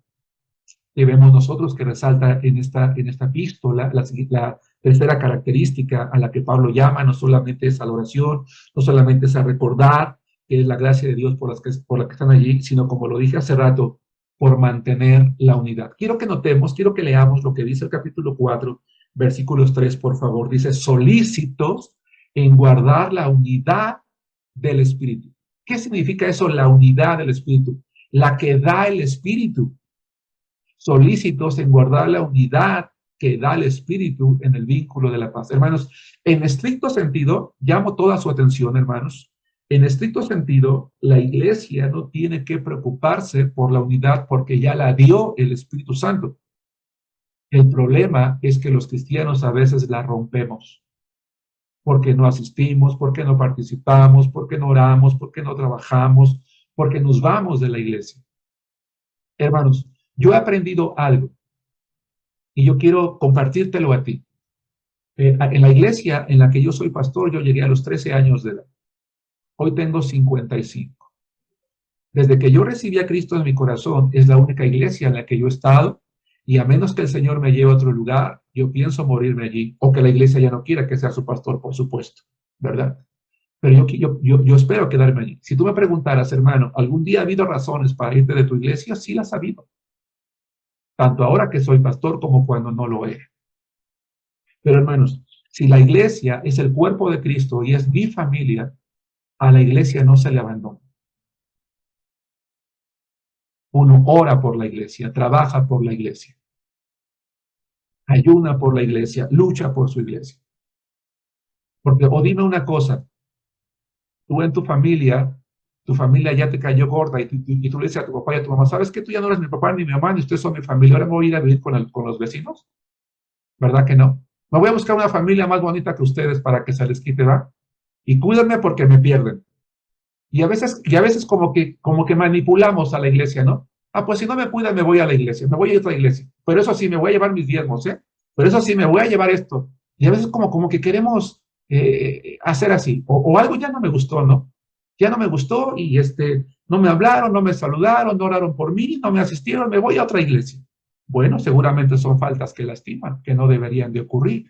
que vemos nosotros que resalta en esta epístola, la tercera característica a la que Pablo llama, no solamente es a la oración, no solamente es a recordar que es la gracia de Dios por la que están allí, sino como lo dije hace rato, por mantener la unidad. Quiero que leamos lo que dice el capítulo 4, versículos 3, por favor. Dice, solícitos en guardar la unidad del Espíritu. ¿Qué significa eso, la unidad del Espíritu? La que da el Espíritu. Solícitos en guardar la unidad que da el Espíritu en el vínculo de la paz. Hermanos, en estricto sentido, llamo toda su atención, hermanos, en estricto sentido, la iglesia no tiene que preocuparse por la unidad porque ya la dio el Espíritu Santo. El problema es que los cristianos a veces la rompemos porque no asistimos, porque no participamos, porque no oramos, porque no trabajamos, porque nos vamos de la iglesia. Hermanos, yo he aprendido algo y yo quiero compartírtelo a ti. En la iglesia en la que yo soy pastor, yo llegué a los 13 años de edad. Hoy tengo 55. Desde que yo recibí a Cristo en mi corazón, es la única iglesia en la que yo he estado, y a menos que el Señor me lleve a otro lugar, yo pienso morirme allí, o que la iglesia ya no quiera que sea su pastor, por supuesto, ¿verdad? Pero yo espero quedarme allí. Si tú me preguntaras, hermano, ¿algún día ha habido razones para irte de tu iglesia? Sí las ha habido. Tanto ahora que soy pastor como cuando no lo era. Pero hermanos, si la iglesia es el cuerpo de Cristo y es mi familia, a la iglesia no se le abandona. Uno ora por la iglesia, trabaja por la iglesia, ayuna por la iglesia, lucha por su iglesia. Porque, o dime una cosa, tú en tu familia ya te cayó gorda y tú le dices a tu papá y a tu mamá, ¿sabes qué? Tú ya no eres mi papá ni mi mamá, ni ustedes son mi familia, ahora me voy a ir a vivir con los vecinos. ¿Verdad que no? Me voy a buscar una familia más bonita que ustedes para que se les quite, ¿va? Y cuídenme porque me pierden. Y a veces como que manipulamos a la iglesia, ¿no? Ah, pues si no me cuidan, me voy a la iglesia, me voy a otra iglesia. Pero eso sí, me voy a llevar mis diezmos, ¿eh? Pero eso sí, me voy a llevar esto. Y a veces como que queremos hacer así. O algo ya no me gustó, ¿no? Ya no me gustó y no me hablaron, no me saludaron, no oraron por mí, no me asistieron, me voy a otra iglesia. Bueno, seguramente son faltas que lastiman, que no deberían de ocurrir.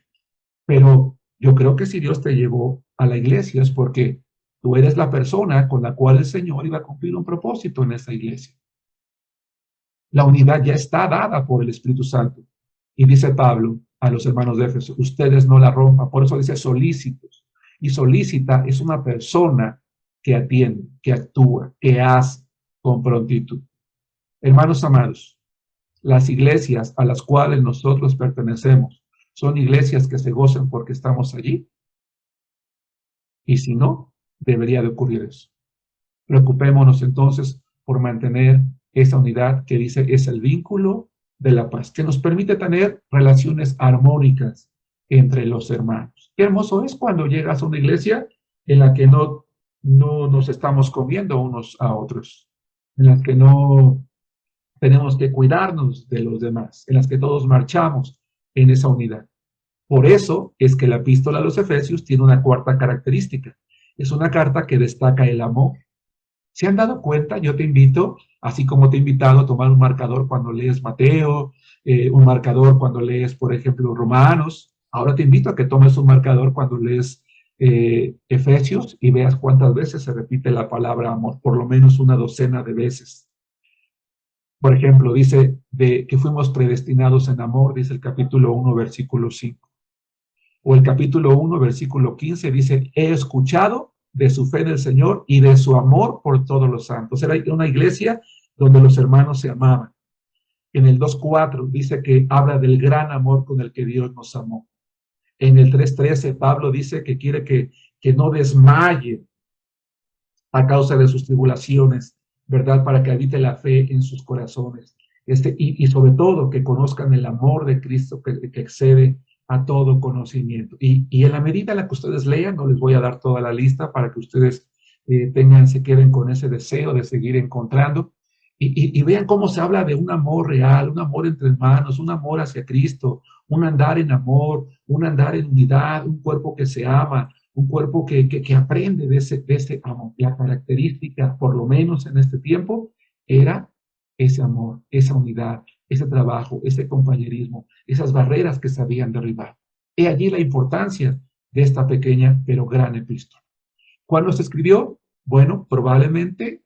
Pero yo creo que si Dios te llevó a la iglesia es porque tú eres la persona con la cual el Señor iba a cumplir un propósito en esa iglesia. La unidad ya está dada por el Espíritu Santo. Y dice Pablo a los hermanos de Éfeso, ustedes no la rompan. Por eso dice solícitos. Y solícita es una persona que atiende, que actúa, que hace con prontitud. Hermanos amados, las iglesias a las cuales nosotros pertenecemos son iglesias que se gozan porque estamos allí. Y si no, debería de ocurrir eso. Preocupémonos entonces por mantener esa unidad que dice es el vínculo de la paz, que nos permite tener relaciones armónicas entre los hermanos. Qué hermoso es cuando llegas a una iglesia en la que no nos estamos comiendo unos a otros, en la que no tenemos que cuidarnos de los demás, en las que todos marchamos en esa unidad. Por eso es que la epístola a los Efesios tiene una cuarta característica. Es una carta que destaca el amor. ¿Se han dado cuenta? Yo te invito, así como te he invitado a tomar un marcador cuando lees Mateo, un marcador cuando lees, por ejemplo, Romanos. Ahora te invito a que tomes un marcador cuando lees Efesios y veas cuántas veces se repite la palabra amor, por lo menos una docena de veces. Por ejemplo, dice de que fuimos predestinados en amor, dice el capítulo 1, versículo 5. O el capítulo 1, versículo 15, dice, he escuchado de su fe en el Señor y de su amor por todos los santos. Era una iglesia donde los hermanos se amaban. En el 2:4 dice que habla del gran amor con el que Dios nos amó. En el 3:13 Pablo dice que quiere que no desmaye a causa de sus tribulaciones, ¿verdad? Para que habite la fe en sus corazones. Y sobre todo que conozcan el amor de Cristo que excede a todo conocimiento. Y en la medida en la que ustedes lean, no les voy a dar toda la lista para que ustedes se queden con ese deseo de seguir encontrando. Y vean cómo se habla de un amor real, un amor entre hermanos, un amor hacia Cristo, un andar en amor, un andar en unidad, un cuerpo que se ama, un cuerpo que aprende de ese amor. La característica, por lo menos en este tiempo, era ese amor, esa unidad, ese trabajo, ese compañerismo, esas barreras que se habían derribado. He allí la importancia de esta pequeña pero gran epístola. ¿Cuándo se escribió? Bueno, probablemente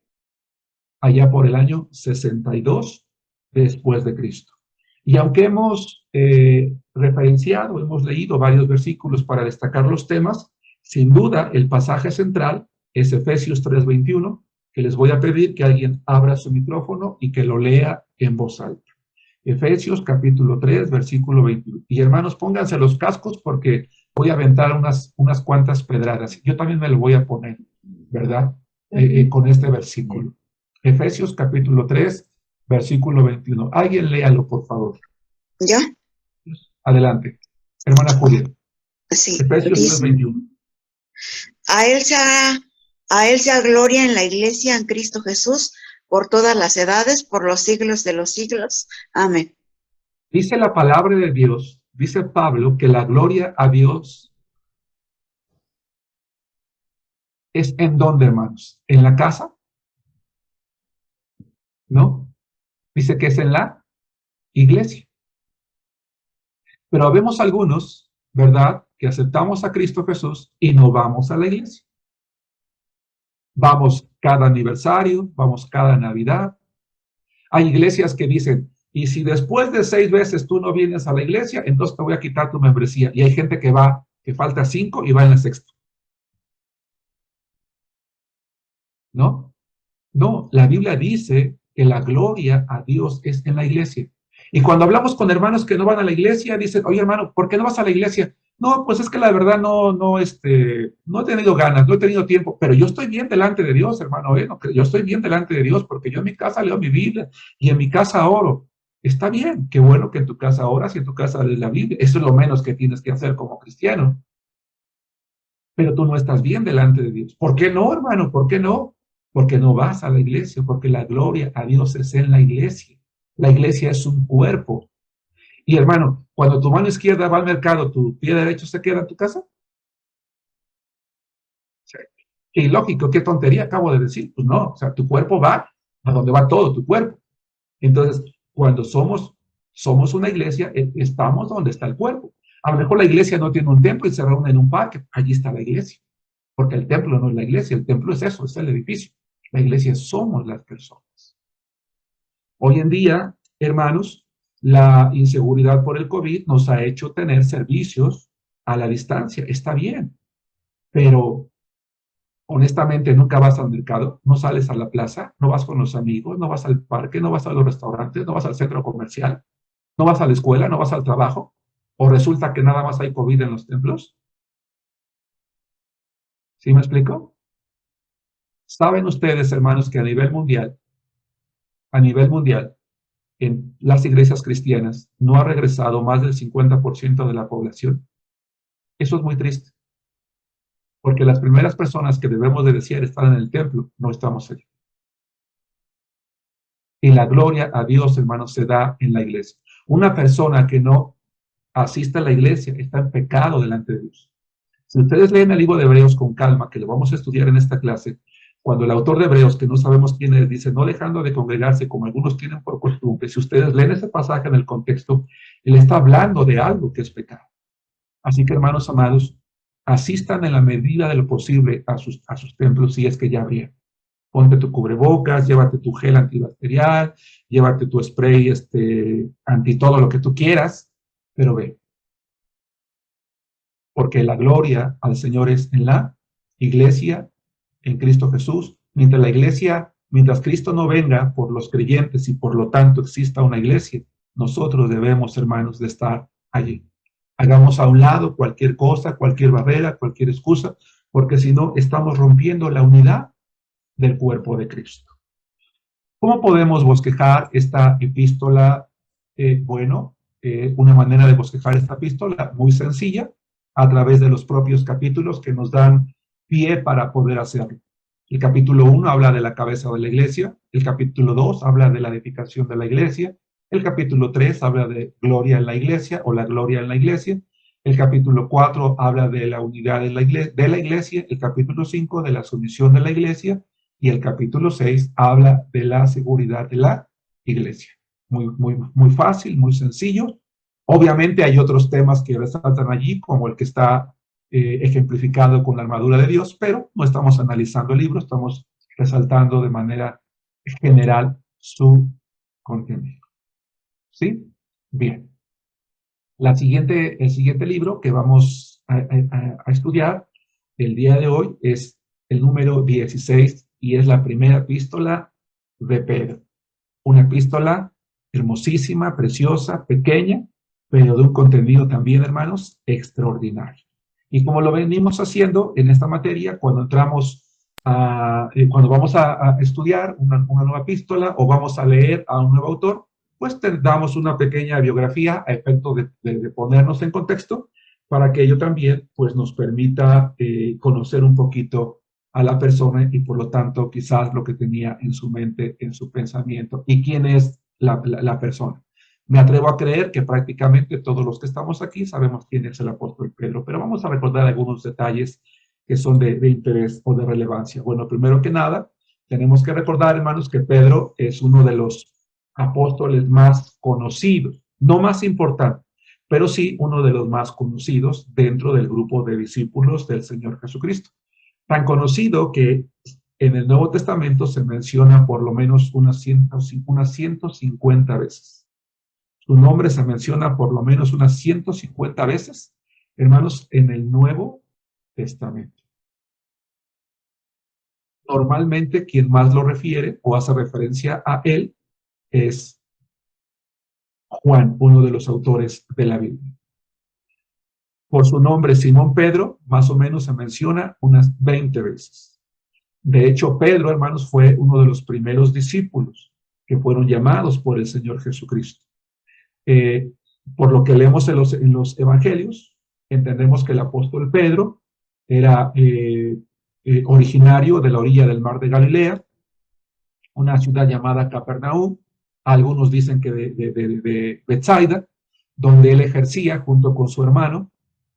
allá por el año 62 después de Cristo. Y aunque hemos referenciado, hemos leído varios versículos para destacar los temas, sin duda el pasaje central es Efesios 3:21, que les voy a pedir que alguien abra su micrófono y que lo lea en voz alta. Efesios capítulo 3, versículo 21. Y hermanos, pónganse los cascos porque voy a aventar unas cuantas pedradas. Yo también me lo voy a poner, ¿verdad? Con este versículo. Efesios capítulo 3, versículo 21. Alguien léalo, por favor. ¿Ya? Adelante. Hermana Julia. Sí, Efesios dice, 3:21. a él sea gloria en la iglesia, en Cristo Jesús, por todas las edades, por los siglos de los siglos. Amén. Dice la palabra de Dios, dice Pablo, que la gloria a Dios es ¿en dónde, hermanos? ¿En la casa? ¿No? Dice que es en la iglesia. Pero habemos algunos, ¿verdad?, que aceptamos a Cristo Jesús y no vamos a la iglesia. Vamos cada aniversario, vamos cada Navidad. Hay iglesias que dicen, y si después de 6 veces tú no vienes a la iglesia, entonces te voy a quitar tu membresía. Y hay gente que va, que falta 5 y va en la 6ª. ¿No? No, la Biblia dice que la gloria a Dios es en la iglesia. Y cuando hablamos con hermanos que no van a la iglesia, dicen, oye hermano, ¿por qué no vas a la iglesia? No, pues es que la verdad no he tenido ganas, no he tenido tiempo, pero yo estoy bien delante de Dios, hermano, no, yo estoy bien delante de Dios porque yo en mi casa leo mi Biblia y en mi casa oro. Está bien, qué bueno que en tu casa oras y en tu casa lees la Biblia. Eso es lo menos que tienes que hacer como cristiano. Pero tú no estás bien delante de Dios. ¿Por qué no, hermano? ¿Por qué no? Porque no vas a la iglesia, porque la gloria a Dios es en la iglesia. La iglesia es un cuerpo. Y hermano, cuando tu mano izquierda va al mercado, ¿tu pie derecho se queda en tu casa? Sí. Qué ilógico, qué tontería acabo de decir. Pues no, o sea, tu cuerpo va a donde va todo tu cuerpo. Entonces, cuando somos una iglesia, estamos donde está el cuerpo. A lo mejor la iglesia no tiene un templo y se reúne en un parque, allí está la iglesia. Porque el templo no es la iglesia, el templo es eso, es el edificio. La iglesia somos las personas. Hoy en día, hermanos, la inseguridad por el COVID nos ha hecho tener servicios a la distancia. Está bien, pero honestamente nunca vas al mercado, no sales a la plaza, no vas con los amigos, no vas al parque, no vas a los restaurantes, no vas al centro comercial, no vas a la escuela, no vas al trabajo, o resulta que nada más hay COVID en los templos. ¿Sí me explico? ¿Saben ustedes, hermanos, que a nivel mundial, en las iglesias cristianas no ha regresado más del 50% de la población? Eso es muy triste, porque las primeras personas que debemos de desear estar en el templo, no estamos allí. Y la gloria a Dios, hermanos, se da en la iglesia. Una persona que no asiste a la iglesia está en pecado delante de Dios. Si ustedes leen el libro de Hebreos con calma, que lo vamos a estudiar en esta clase, cuando el autor de Hebreos, que no sabemos quién es, dice, no dejando de congregarse como algunos tienen por costumbre, si ustedes leen ese pasaje en el contexto, él está hablando de algo que es pecado. Así que, hermanos amados, asistan en la medida de lo posible a sus templos si es que ya habría. Ponte tu cubrebocas, llévate tu gel antibacterial, llévate tu spray anti todo lo que tú quieras, pero ve. Porque la gloria al Señor es en la iglesia, en Cristo Jesús. Mientras Cristo no venga por los creyentes y por lo tanto exista una iglesia, nosotros debemos, hermanos, de estar allí. Hagamos a un lado cualquier cosa, cualquier barrera, cualquier excusa, porque si no, estamos rompiendo la unidad del cuerpo de Cristo. ¿Cómo podemos bosquejar esta epístola? Una manera de bosquejar esta epístola muy sencilla, a través de los propios capítulos que nos dan pie para poder hacerlo. El capítulo 1 habla de la cabeza de la iglesia, el capítulo 2 habla de la edificación de la iglesia, el capítulo 3 habla de gloria en la iglesia o la gloria en la iglesia, el capítulo 4 habla de la unidad de la iglesia, el capítulo 5 de la sumisión de la iglesia y el capítulo 6 habla de la seguridad de la iglesia. Muy fácil, muy sencillo. Obviamente hay otros temas que resaltan allí, como el que está ejemplificado con la armadura de Dios, pero no estamos analizando el libro, estamos resaltando de manera general su contenido. ¿Sí? Bien. El siguiente libro que vamos a estudiar el día de hoy es el número 16 y es la primera epístola de Pedro. Una epístola hermosísima, preciosa, pequeña, pero de un contenido también, hermanos, extraordinario. Y como lo venimos haciendo en esta materia, cuando vamos a estudiar una nueva epístola o vamos a leer a un nuevo autor, pues te damos una pequeña biografía a efecto de ponernos en contexto para que ello también pues nos permita conocer un poquito a la persona y por lo tanto quizás lo que tenía en su mente, en su pensamiento y quién es la persona. Me atrevo a creer que prácticamente todos los que estamos aquí sabemos quién es el apóstol Pedro, pero vamos a recordar algunos detalles que son de interés o de relevancia. Bueno, primero que nada, tenemos que recordar, hermanos, que Pedro es uno de los apóstoles más conocidos, no más importante, pero sí uno de los más conocidos dentro del grupo de discípulos del Señor Jesucristo. Tan conocido que en el Nuevo Testamento se menciona por lo menos unas 150 veces. Su nombre se menciona por lo menos unas 150 veces, hermanos, en el Nuevo Testamento. Normalmente quien más lo refiere o hace referencia a él es Juan, uno de los autores de la Biblia. Por su nombre, Simón Pedro, más o menos se menciona unas 20 veces. De hecho, Pedro, hermanos, fue uno de los primeros discípulos que fueron llamados por el Señor Jesucristo. Por lo que leemos en los evangelios, entendemos que el apóstol Pedro era originario de la orilla del mar de Galilea, una ciudad llamada Capernaum, algunos dicen que de Betsaida, donde él ejercía junto con su hermano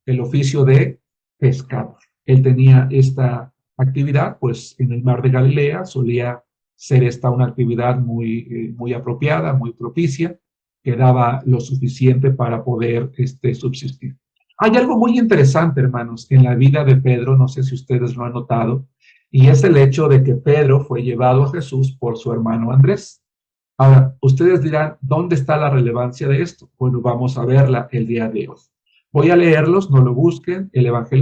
el oficio de pescador. Él tenía esta actividad, pues en el mar de Galilea solía ser esta una actividad muy apropiada, muy propicia, que daba lo suficiente para poder subsistir. Hay algo muy interesante, hermanos, en la vida de Pedro, no sé si ustedes lo han notado, y es el hecho de que Pedro fue llevado a Jesús por su hermano Andrés. Ahora, ustedes dirán, ¿dónde está la relevancia de esto? Bueno, vamos a verla el día de hoy. Voy a leerlos, no lo busquen,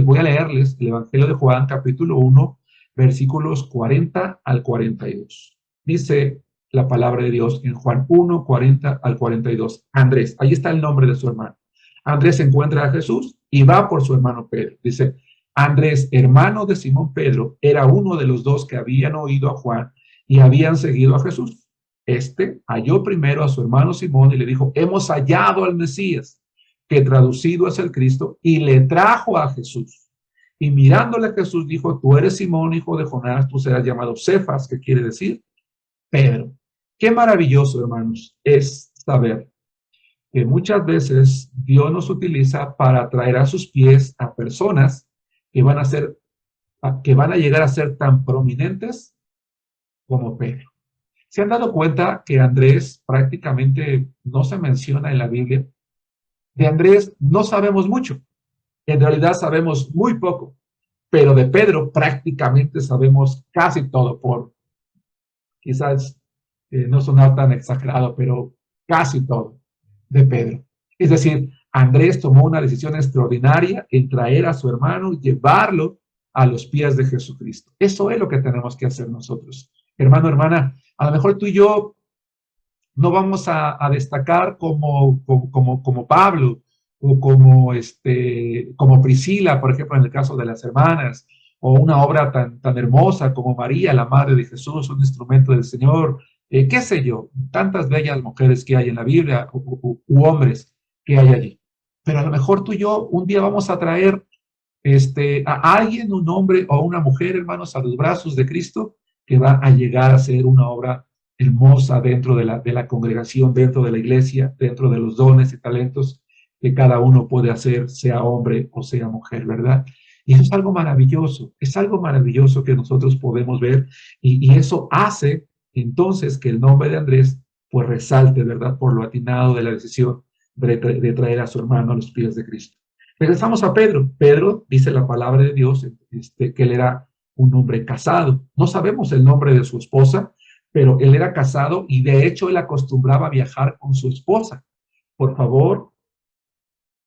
voy a leerles el Evangelio de Juan, capítulo 1, versículos 40 al 42. Dice la palabra de Dios en Juan 1, 40 al 42. Andrés, ahí está el nombre de su hermano. Andrés encuentra a Jesús y va por su hermano Pedro. Dice, Andrés, hermano de Simón Pedro, era uno de los dos que habían oído a Juan y habían seguido a Jesús. Halló primero a su hermano Simón y le dijo, hemos hallado al Mesías, que traducido es el Cristo, y le trajo a Jesús. Y mirándole a Jesús dijo, tú eres Simón, hijo de Jonás, tú serás llamado Cefas, que quiere decir Pedro. Qué maravilloso, hermanos, es saber que muchas veces Dios nos utiliza para traer a sus pies a personas que van a llegar a ser tan prominentes como Pedro. ¿Se han dado cuenta que Andrés prácticamente no se menciona en la Biblia? De Andrés no sabemos mucho. En realidad sabemos muy poco. Pero de Pedro prácticamente sabemos casi todo, por quizás no sonar tan exagerado, pero casi todo de Pedro. Es decir, Andrés tomó una decisión extraordinaria en traer a su hermano y llevarlo a los pies de Jesucristo. Eso es lo que tenemos que hacer nosotros. Hermano, hermana, a lo mejor tú y yo no vamos a destacar como Pablo o como Priscila, por ejemplo, en el caso de las hermanas, o una obra tan hermosa como María, la madre de Jesús, un instrumento del Señor, qué sé yo, tantas bellas mujeres que hay en la Biblia u hombres que hay allí. Pero a lo mejor tú y yo un día vamos a traer a alguien, un hombre o una mujer, hermanos, a los brazos de Cristo, que va a llegar a ser una obra hermosa dentro de la congregación, dentro de la iglesia, dentro de los dones y talentos que cada uno puede hacer, sea hombre o sea mujer, ¿verdad? Y eso es algo maravilloso que nosotros podemos ver y eso hace entonces que el nombre de Andrés pues resalte, ¿verdad? Por lo atinado de la decisión de traer a su hermano a los pies de Cristo. Regresamos a Pedro. Pedro, dice la palabra de Dios, que él era un hombre casado. No sabemos el nombre de su esposa, pero él era casado y de hecho él acostumbraba a viajar con su esposa. Por favor,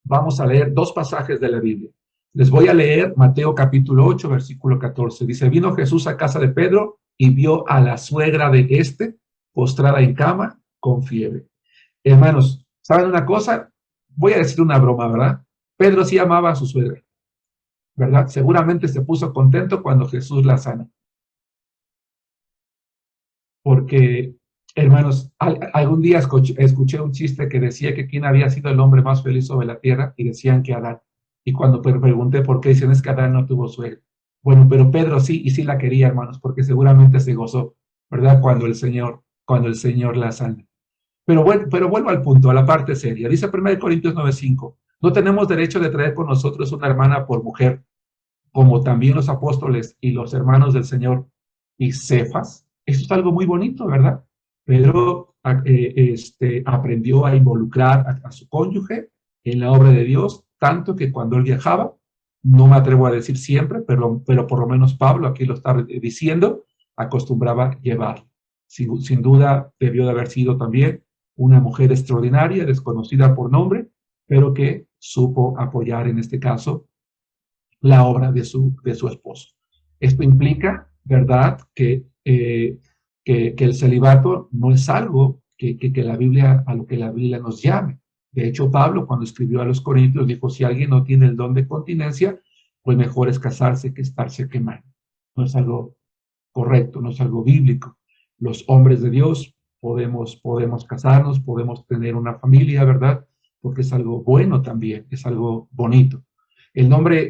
vamos a leer dos pasajes de la Biblia. Les voy a leer Mateo capítulo 8, versículo 14. Dice, vino Jesús a casa de Pedro y vio a la suegra de postrada en cama con fiebre. Hermanos, ¿saben una cosa? Voy a decir una broma, ¿verdad? Pedro sí amaba a su suegra, ¿verdad? Seguramente se puso contento cuando Jesús la sana. Porque Hermanos, algún día escuché un chiste que decía que quién había sido el hombre más feliz sobre la tierra y decían que Adán. Y cuando pregunté por qué, dicen es que Adán no tuvo suegra. Bueno, pero Pedro sí, y sí la quería, hermanos, porque seguramente se gozó, ¿verdad? Cuando el Señor la sana. Pero vuelvo al punto, a la parte seria. Dice 1 Corintios 9:5, no tenemos derecho de traer con nosotros una hermana por mujer, como también los apóstoles y los hermanos del Señor y Cefas. Eso es algo muy bonito, ¿verdad? Pedro aprendió a involucrar a su cónyuge en la obra de Dios, tanto que cuando él viajaba, no me atrevo a decir siempre, pero por lo menos Pablo aquí lo está diciendo, acostumbraba llevar. Sin duda debió de haber sido también una mujer extraordinaria, desconocida por nombre, pero que supo apoyar en este caso la obra de su esposo. Esto implica, ¿verdad?, que el celibato no es algo la Biblia, a lo que la Biblia nos llame. De hecho, Pablo, cuando escribió a los Corintios, dijo, si alguien no tiene el don de continencia, pues mejor es casarse que estarse quemando. No es algo correcto, no es algo bíblico. Los hombres de Dios podemos casarnos, podemos tener una familia, ¿verdad? Porque es algo bueno también, es algo bonito. El nombre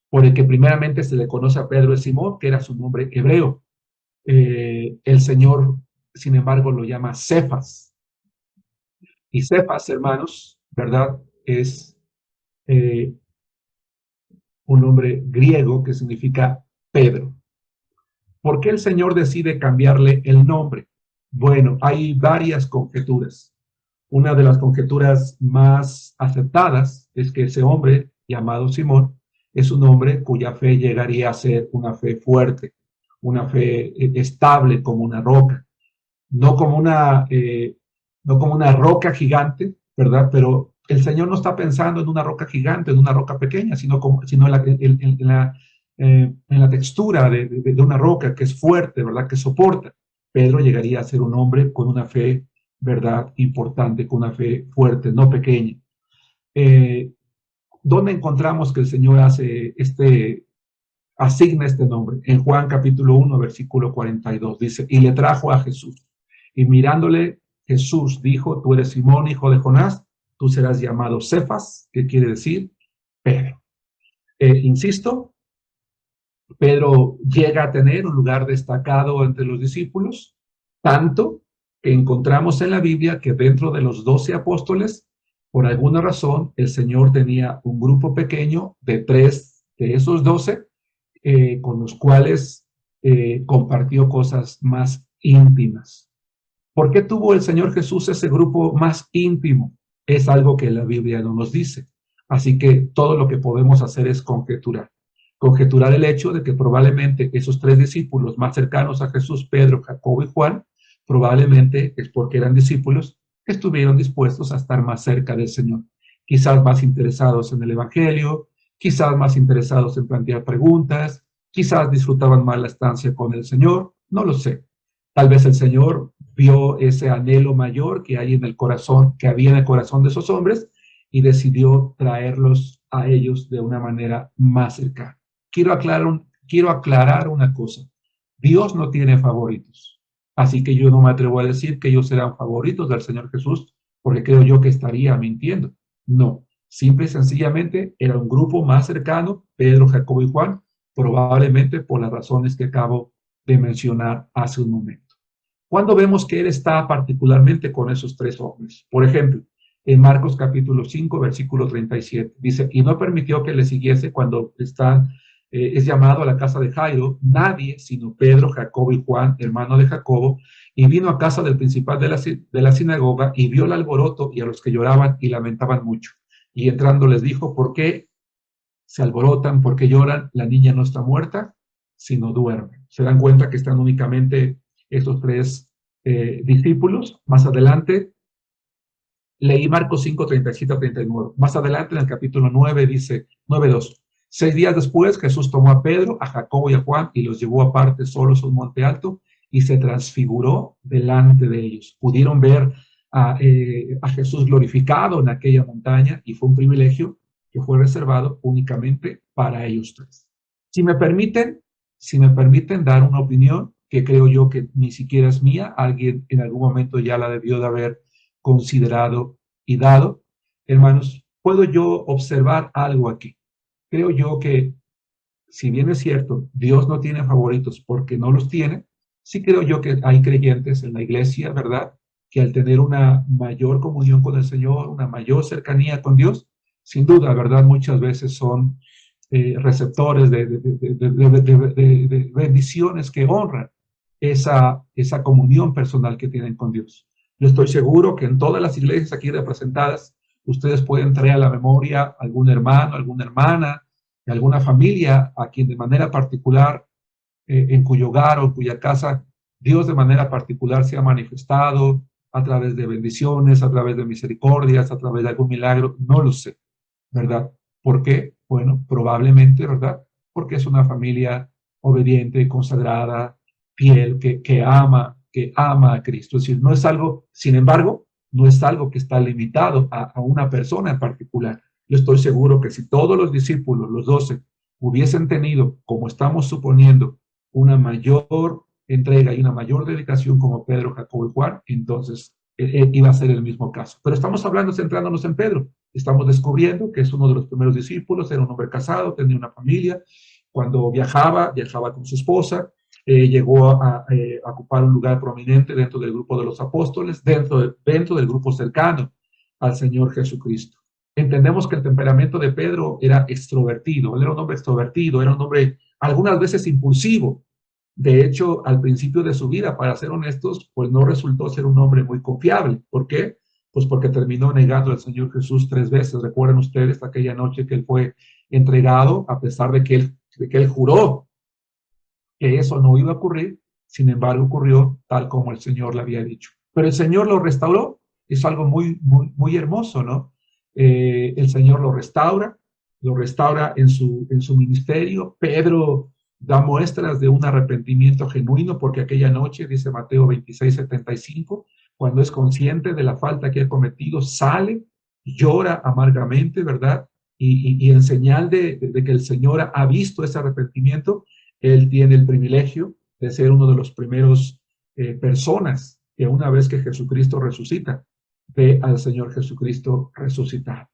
por el que primeramente se le conoce a Pedro es Simón, que era su nombre hebreo. El Señor, sin embargo, lo llama Cefas. Y Cefas, hermanos, ¿verdad? Es un nombre griego que significa Pedro. ¿Por qué el Señor decide cambiarle el nombre? Bueno, hay varias conjeturas. Una de las conjeturas más aceptadas es que ese hombre, llamado Simón, es un hombre cuya fe llegaría a ser una fe fuerte, una fe estable como una roca, no como una roca gigante, ¿verdad? Pero el Señor no está pensando en una roca gigante, en una roca pequeña, sino en la textura de una roca que es fuerte, ¿verdad? Que soporta. Pedro llegaría a ser un hombre con una fe, ¿verdad?, importante, con una fe fuerte, no pequeña. ¿Dónde encontramos que el Señor asigna este nombre? En Juan capítulo 1, versículo 42, dice, y le trajo a Jesús, y mirándole Jesús dijo, tú eres Simón, hijo de Jonás, tú serás llamado Cefas, que quiere decir Pedro. Insisto, Pedro llega a tener un lugar destacado entre los discípulos, tanto que encontramos en la Biblia que dentro de los 12 apóstoles, por alguna razón, el Señor tenía un grupo pequeño de 3 de esos 12, con los cuales compartió cosas más íntimas. ¿Por qué tuvo el Señor Jesús ese grupo más íntimo? Es algo que la Biblia no nos dice. Así que todo lo que podemos hacer es conjeturar. Conjeturar el hecho de que probablemente esos 3 discípulos más cercanos a Jesús, Pedro, Jacobo y Juan, probablemente es porque eran discípulos que estuvieron dispuestos a estar más cerca del Señor. Quizás más interesados en el Evangelio, quizás más interesados en plantear preguntas, quizás disfrutaban más la estancia con el Señor, no lo sé. Tal vez el Señor vio ese anhelo mayor que hay en el corazón, que había en el corazón de esos hombres, y decidió traerlos a ellos de una manera más cercana. Quiero aclarar una cosa. Dios no tiene favoritos. Así que yo no me atrevo a decir que ellos serán favoritos del Señor Jesús, porque creo yo que estaría mintiendo. No, simple y sencillamente era un grupo más cercano, Pedro, Jacobo y Juan, probablemente por las razones que acabo de mencionar hace un momento. ¿Cuándo vemos que él está particularmente con esos 3 hombres? Por ejemplo, en Marcos capítulo 5, versículo 37, dice, y no permitió que le siguiese cuando es llamado a la casa de Jairo, nadie sino Pedro, Jacobo y Juan, hermano de Jacobo, y vino a casa del principal de la sinagoga y vio el alboroto y a los que lloraban y lamentaban mucho. Y entrando les dijo, ¿por qué se alborotan? ¿Por qué lloran? La niña no está muerta, sino duerme. Se dan cuenta que están únicamente estos 3 discípulos. Más adelante, leí Marcos 5, 37 a 39. Más adelante, en el capítulo 9, dice, 9:2. 6 días después, Jesús tomó a Pedro, a Jacobo y a Juan y los llevó aparte solos a un monte alto y se transfiguró delante de ellos. Pudieron ver a Jesús glorificado en aquella montaña y fue un privilegio que fue reservado únicamente para ellos 3. Si me permiten dar una opinión, que creo yo que ni siquiera es mía, alguien en algún momento ya la debió de haber considerado y dado. Hermanos, puedo yo observar algo aquí. Creo yo que, si bien es cierto, Dios no tiene favoritos porque no los tiene, sí creo yo que hay creyentes en la iglesia, ¿verdad?, que al tener una mayor comunión con el Señor, una mayor cercanía con Dios, sin duda, ¿verdad?, muchas veces son receptores de bendiciones que honran esa comunión personal que tienen con Dios. Yo estoy seguro que en todas las iglesias aquí representadas, ustedes pueden traer a la memoria algún hermano, alguna hermana, de alguna familia a quien de manera particular, en cuyo hogar o en cuya casa, Dios de manera particular se ha manifestado a través de bendiciones, a través de misericordias, a través de algún milagro, no lo sé, ¿verdad? ¿Por qué? Bueno, probablemente, ¿verdad? Porque es una familia obediente, consagrada, fiel, que ama a Cristo. Es decir, no es algo, sin embargo, no es algo que está limitado a una persona en particular. Yo estoy seguro que si todos los discípulos, los 12, hubiesen tenido, como estamos suponiendo, una mayor entrega y una mayor dedicación como Pedro, Jacobo y Juan, entonces iba a ser el mismo caso. Pero estamos hablando, centrándonos en Pedro. Estamos descubriendo que es uno de los primeros discípulos, era un hombre casado, tenía una familia. Cuando viajaba con su esposa, llegó a ocupar un lugar prominente dentro del grupo de los apóstoles, dentro del grupo cercano al Señor Jesucristo. Entendemos que el temperamento de Pedro era extrovertido, él era un hombre extrovertido, era un hombre algunas veces impulsivo. De hecho, al principio de su vida, para ser honestos, pues no resultó ser un hombre muy confiable. ¿Por qué? Pues porque terminó negando al Señor Jesús 3 veces. Recuerden ustedes aquella noche que él fue entregado, a pesar de que él juró que eso no iba a ocurrir. Sin embargo, ocurrió tal como el Señor le había dicho. Pero el Señor lo restauró. Es algo muy, muy, muy hermoso, ¿no? El Señor lo restaura en su ministerio. Pedro da muestras de un arrepentimiento genuino, porque aquella noche, dice Mateo 26:75, cuando es consciente de la falta que ha cometido, sale, llora amargamente, ¿verdad? Y en señal de que el Señor ha visto ese arrepentimiento, él tiene el privilegio de ser uno de los primeros personas que, una vez que Jesucristo resucita, ve al Señor Jesucristo resucitado.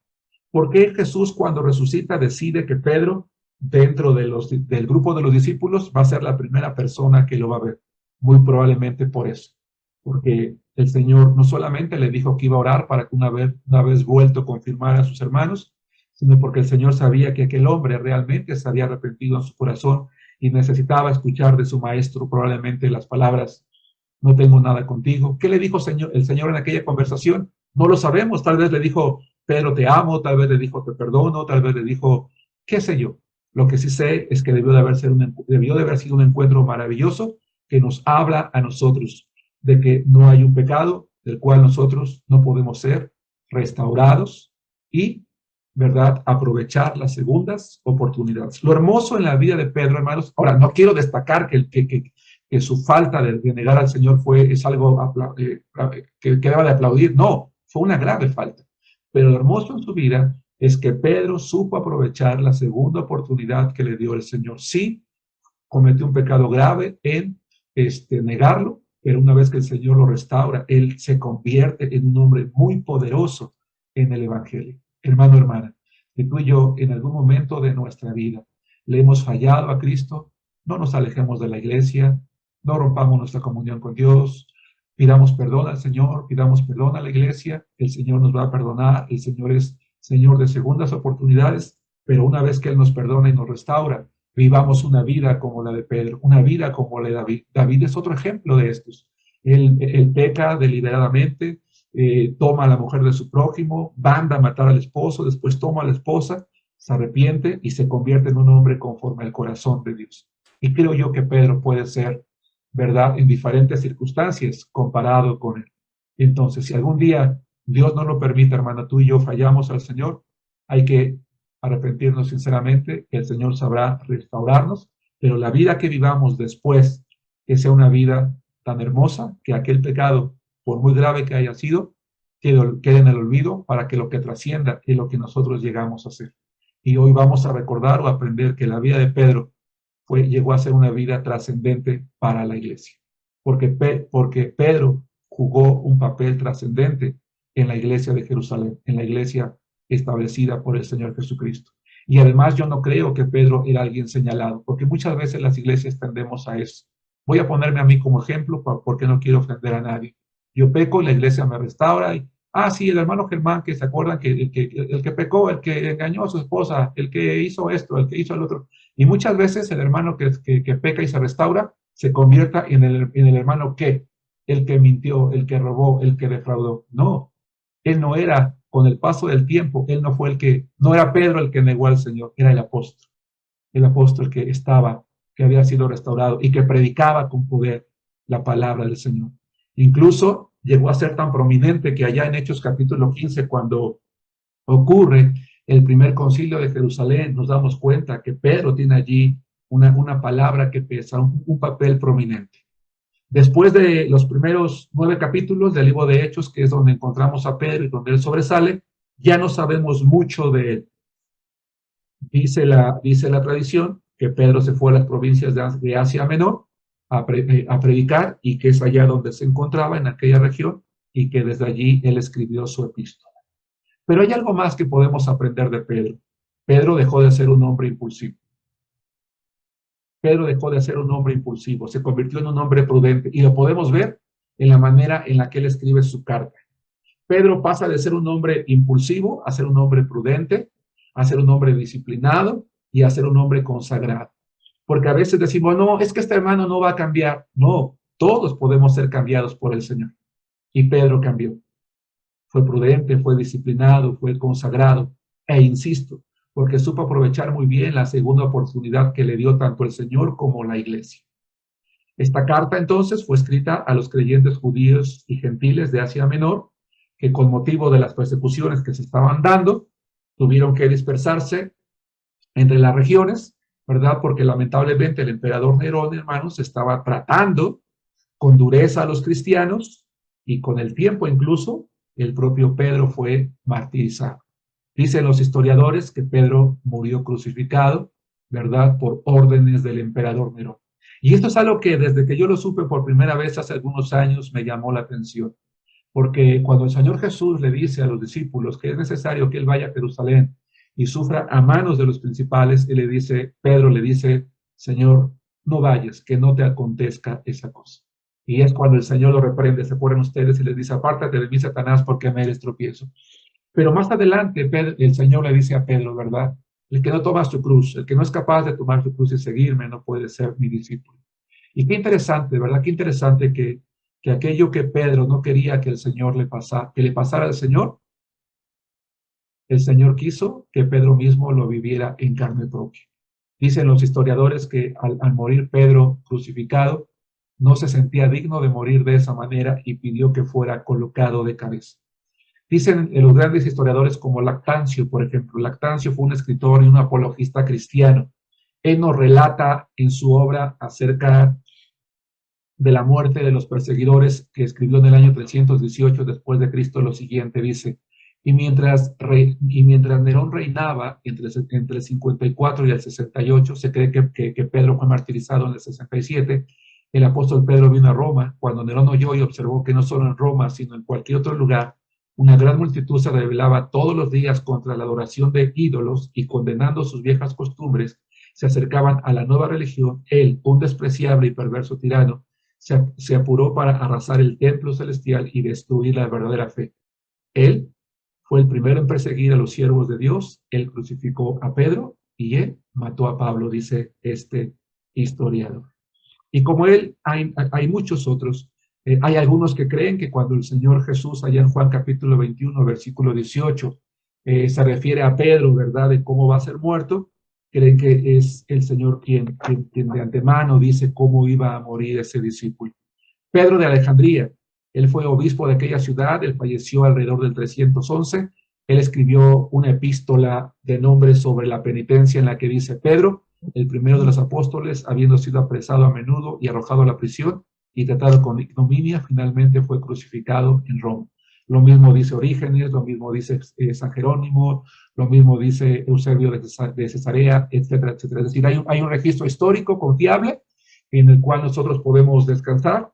¿Por qué Jesús, cuando resucita, decide que Pedro, dentro del grupo de los discípulos, va a ser la primera persona que lo va a ver? Muy probablemente por eso. Porque el Señor no solamente le dijo que iba a orar para que una vez vuelto confirmara a sus hermanos, sino porque el Señor sabía que aquel hombre realmente se había arrepentido en su corazón y necesitaba escuchar de su maestro probablemente las palabras: no tengo nada contigo. ¿Qué le dijo el Señor en aquella conversación? No lo sabemos. Tal vez le dijo: Pedro, te amo. Tal vez le dijo: te perdono. Tal vez le dijo, qué sé yo. Lo que sí sé es que debió de haber sido un encuentro maravilloso que nos habla a nosotros de que no hay un pecado del cual nosotros no podemos ser restaurados y, ¿verdad?, aprovechar las segundas oportunidades. Lo hermoso en la vida de Pedro, hermanos, ahora no quiero destacar que su falta de negar al Señor es algo que deba de aplaudir. No, fue una grave falta. Pero lo hermoso en su vida es que Pedro supo aprovechar la segunda oportunidad que le dio el Señor. Sí, cometió un pecado grave en negarlo, pero una vez que el Señor lo restaura, él se convierte en un hombre muy poderoso en el Evangelio. Hermano, hermana, que tú y yo en algún momento de nuestra vida le hemos fallado a Cristo, no nos alejemos de la iglesia, no rompamos nuestra comunión con Dios, pidamos perdón al Señor, pidamos perdón a la iglesia, el Señor nos va a perdonar, el Señor es Señor de segundas oportunidades, pero una vez que Él nos perdona y nos restaura, vivamos una vida como la de Pedro, una vida como la de David. David es otro ejemplo de estos. Él peca deliberadamente, toma a la mujer de su prójimo, manda a matar al esposo, después toma a la esposa, se arrepiente y se convierte en un hombre conforme al corazón de Dios. Y creo yo que Pedro puede ser, ¿verdad?, en diferentes circunstancias comparado con él. Entonces, si algún día Dios no lo permite, hermana, tú y yo fallamos al Señor, hay que arrepentirnos sinceramente, el Señor sabrá restaurarnos, pero la vida que vivamos después, que sea una vida tan hermosa, que aquel pecado, por muy grave que haya sido, quede en el olvido, para que lo que trascienda es lo que nosotros llegamos a hacer. Y hoy vamos a recordar o aprender que la vida de Pedro llegó a ser una vida trascendente para la iglesia, porque Pedro jugó un papel trascendente en la iglesia de Jerusalén, en la iglesia establecida por el Señor Jesucristo. Y además yo no creo que Pedro era alguien señalado, porque muchas veces las iglesias tendemos a eso. Voy a ponerme a mí como ejemplo porque no quiero ofender a nadie. Yo peco y la iglesia me restaura. Y, sí, el hermano Germán, que se acuerdan que el que pecó, el que engañó a su esposa, el que hizo esto, el que hizo el otro. Y muchas veces el hermano que peca y se restaura se convierta en el hermano el que mintió, el que robó, el que defraudó. No, él no era, con el paso del tiempo, él no fue no era Pedro el que negó al Señor, era el apóstol que había sido restaurado y que predicaba con poder la palabra del Señor. Incluso llegó a ser tan prominente que allá en Hechos capítulo 15, cuando ocurre el primer concilio de Jerusalén, nos damos cuenta que Pedro tiene allí una palabra que pesa, un papel prominente. Después de los primeros 9 capítulos del libro de Hechos, que es donde encontramos a Pedro y donde él sobresale, ya no sabemos mucho de él. Dice la tradición que Pedro se fue a las provincias de Asia Menor a predicar, y que es allá donde se encontraba, en aquella región, y que desde allí él escribió su epístola. Pero hay algo más que podemos aprender de Pedro. Pedro dejó de ser un hombre impulsivo. Pedro dejó de ser un hombre impulsivo, se convirtió en un hombre prudente, y lo podemos ver en la manera en la que él escribe su carta. Pedro pasa de ser un hombre impulsivo a ser un hombre prudente, a ser un hombre disciplinado y a ser un hombre consagrado. Porque a veces decimos, no, es que este hermano no va a cambiar. No, todos podemos ser cambiados por el Señor. Y Pedro cambió. Fue prudente, fue disciplinado, fue consagrado. E insisto, porque supo aprovechar muy bien la segunda oportunidad que le dio tanto el Señor como la iglesia. Esta carta entonces fue escrita a los creyentes judíos y gentiles de Asia Menor, que con motivo de las persecuciones que se estaban dando, tuvieron que dispersarse entre las regiones, ¿verdad? Porque lamentablemente el emperador Nerón, hermanos, estaba tratando con dureza a los cristianos, y con el tiempo incluso el propio Pedro fue martirizado. Dicen los historiadores que Pedro murió crucificado, ¿verdad? Por órdenes del emperador Nerón. Y esto es algo que desde que yo lo supe por primera vez hace algunos años me llamó la atención. Porque cuando el Señor Jesús le dice a los discípulos que es necesario que él vaya a Jerusalén y sufra a manos de los principales, Pedro le dice, Señor, no vayas, que no te acontezca esa cosa. Y es cuando el Señor lo reprende, se acuerdan ustedes, y les dice, apártate de mí, Satanás, porque me eres tropiezo. Pero más adelante el Señor le dice a Pedro, ¿verdad? El que no toma su cruz, el que no es capaz de tomar su cruz y seguirme, no puede ser mi discípulo. Y qué interesante, ¿verdad? Qué interesante que aquello que Pedro no quería que el Señor que le pasara al Señor, el Señor quiso que Pedro mismo lo viviera en carne propia. Dicen los historiadores que al morir Pedro crucificado, no se sentía digno de morir de esa manera y pidió que fuera colocado de cabeza. Dicen los grandes historiadores como Lactancio, por ejemplo. Lactancio fue un escritor y un apologista cristiano. Él nos relata en su obra acerca de la muerte de los perseguidores, que escribió en el año 318 después de Cristo, lo siguiente, dice, y mientras Nerón reinaba entre el 54 y el 68, se cree que Pedro fue martirizado en el 67, el apóstol Pedro vino a Roma. Cuando Nerón oyó y observó que no solo en Roma, sino en cualquier otro lugar, una gran multitud se rebelaba todos los días contra la adoración de ídolos y condenando sus viejas costumbres, se acercaban a la nueva religión, él, un despreciable y perverso tirano, se apuró para arrasar el templo celestial y destruir la verdadera fe. Él fue el primero en perseguir a los siervos de Dios, él crucificó a Pedro y él mató a Pablo, dice este historiador. Y como él, hay muchos otros. Hay algunos que creen que cuando el Señor Jesús, allá en Juan capítulo 21, versículo 18, se refiere a Pedro, ¿verdad?, de cómo va a ser muerto, creen que es el Señor quien de antemano dice cómo iba a morir ese discípulo. Pedro de Alejandría, él fue obispo de aquella ciudad, él falleció alrededor del 311, él escribió una epístola de nombre sobre la penitencia en la que dice, Pedro, el primero de los apóstoles, habiendo sido apresado a menudo y arrojado a la prisión y tratado con ignominia, finalmente fue crucificado en Roma. Lo mismo dice Orígenes, lo mismo dice San Jerónimo, lo mismo dice Eusebio de Cesarea, etcétera, etcétera. Es decir, hay un registro histórico confiable en el cual nosotros podemos descansar,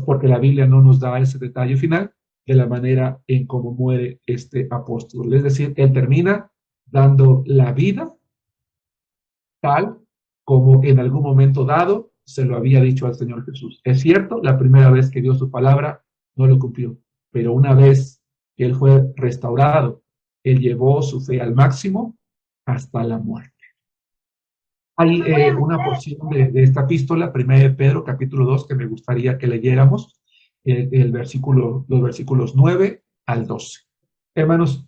porque la Biblia no nos da ese detalle final de la manera en cómo muere este apóstol. Es decir, él termina dando la vida tal como en algún momento dado se lo había dicho al Señor Jesús. Es cierto, la primera vez que dio su palabra no lo cumplió, pero una vez que él fue restaurado, él llevó su fe al máximo hasta la muerte. Hay una porción de esta epístola, 1 de Pedro, capítulo 2, que me gustaría que leyéramos, los versículos 9 al 12. Hermanos,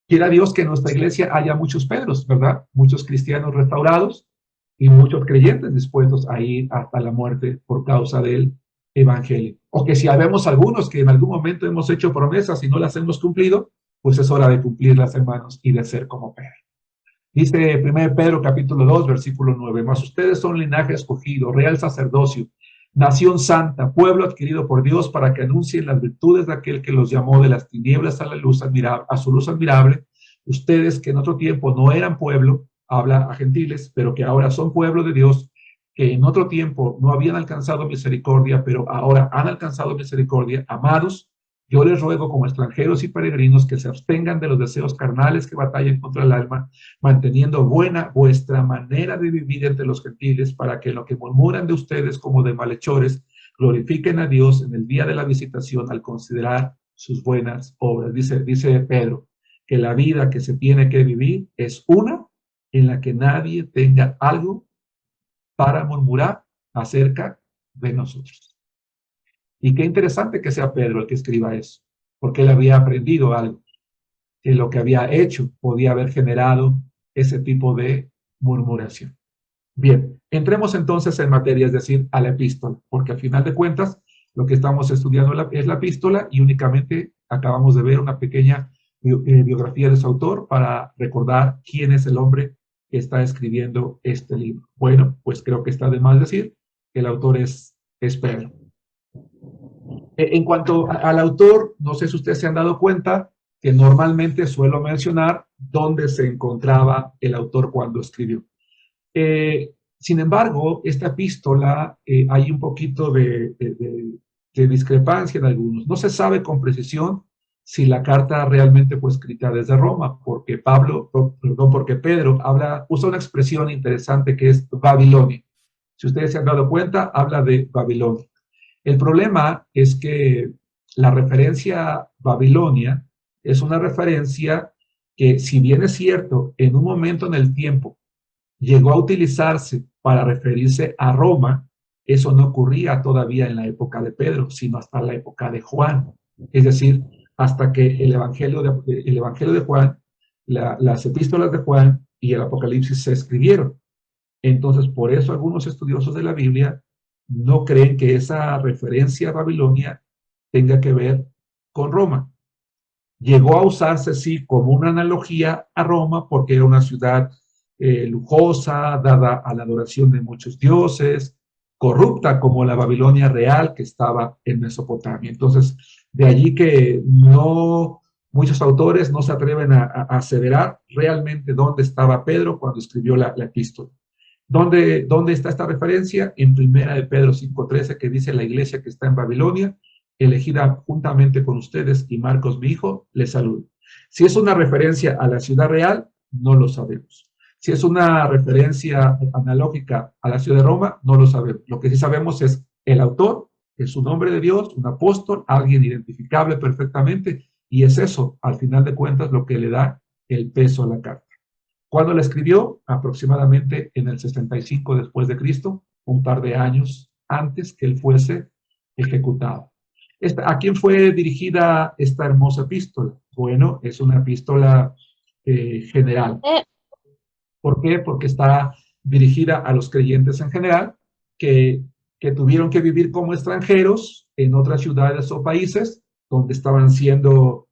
quiera Dios que en nuestra iglesia haya muchos Pedros, ¿verdad? Muchos cristianos restaurados y muchos creyentes dispuestos a ir hasta la muerte por causa del evangelio. O que si habemos algunos que en algún momento hemos hecho promesas y no las hemos cumplido, pues es hora de cumplirlas, hermanos, y de ser como Pedro. Dice 1 Pedro capítulo 2, versículo 9, mas ustedes son linaje escogido, real sacerdocio, nación santa, pueblo adquirido por Dios para que anuncien las virtudes de aquel que los llamó de las tinieblas a la luz admirable, a su luz admirable. Ustedes que en otro tiempo no eran pueblo, habla a gentiles, pero que ahora son pueblo de Dios, que en otro tiempo no habían alcanzado misericordia, pero ahora han alcanzado misericordia. Amados, yo les ruego como extranjeros y peregrinos que se abstengan de los deseos carnales que batallan contra el alma, manteniendo buena vuestra manera de vivir entre los gentiles, para que lo que murmuran de ustedes como de malhechores, glorifiquen a Dios en el día de la visitación al considerar sus buenas obras. Dice Pedro, que la vida que se tiene que vivir es una en la que nadie tenga algo para murmurar acerca de nosotros. Y qué interesante que sea Pedro el que escriba eso, porque él había aprendido algo, que lo que había hecho podía haber generado ese tipo de murmuración. Bien, entremos entonces en materia, es decir, a la epístola, porque al final de cuentas lo que estamos estudiando es la epístola y únicamente acabamos de ver una pequeña biografía de su autor para recordar quién es el hombre que está escribiendo este libro. Bueno, pues creo que está de más decir que el autor es Pedro. En cuanto al autor, no sé si ustedes se han dado cuenta que normalmente suelo mencionar dónde se encontraba el autor cuando escribió. Sin embargo, esta epístola hay un poquito de discrepancia en algunos. No se sabe con precisión si la carta realmente fue escrita desde Roma, porque Pedro usa una expresión interesante que es Babilonia. Si ustedes se han dado cuenta, habla de Babilonia. El problema es que la referencia Babilonia es una referencia que, si bien es cierto, en un momento en el tiempo llegó a utilizarse para referirse a Roma, eso no ocurría todavía en la época de Pedro, sino hasta la época de Juan. Es decir, hasta que el Evangelio de Juan, las epístolas de Juan y el Apocalipsis se escribieron. Entonces, por eso algunos estudiosos de la Biblia no creen que esa referencia a Babilonia tenga que ver con Roma. Llegó a usarse, sí, como una analogía a Roma, porque era una ciudad lujosa, dada a la adoración de muchos dioses, corrupta como la Babilonia real que estaba en Mesopotamia. Entonces, de allí que muchos autores no se atreven a aseverar realmente dónde estaba Pedro cuando escribió la epístola. ¿Dónde está esta referencia? En 1 de Pedro 5:13, que dice: la iglesia que está en Babilonia, elegida juntamente con ustedes, y Marcos, mi hijo, les saluda. Si es una referencia a la ciudad real, no lo sabemos. Si es una referencia analógica a la ciudad de Roma, no lo sabemos. Lo que sí sabemos es el autor, es un hombre de Dios, un apóstol, alguien identificable perfectamente, y es eso, al final de cuentas, lo que le da el peso a la carta. ¿Cuándo la escribió? Aproximadamente en el 65 después de Cristo, un par de años antes que él fuese ejecutado. ¿A quién fue dirigida esta hermosa epístola? Bueno, es una epístola general. ¿Por qué? Porque está dirigida a los creyentes en general que tuvieron que vivir como extranjeros en otras ciudades o países donde estaban siendo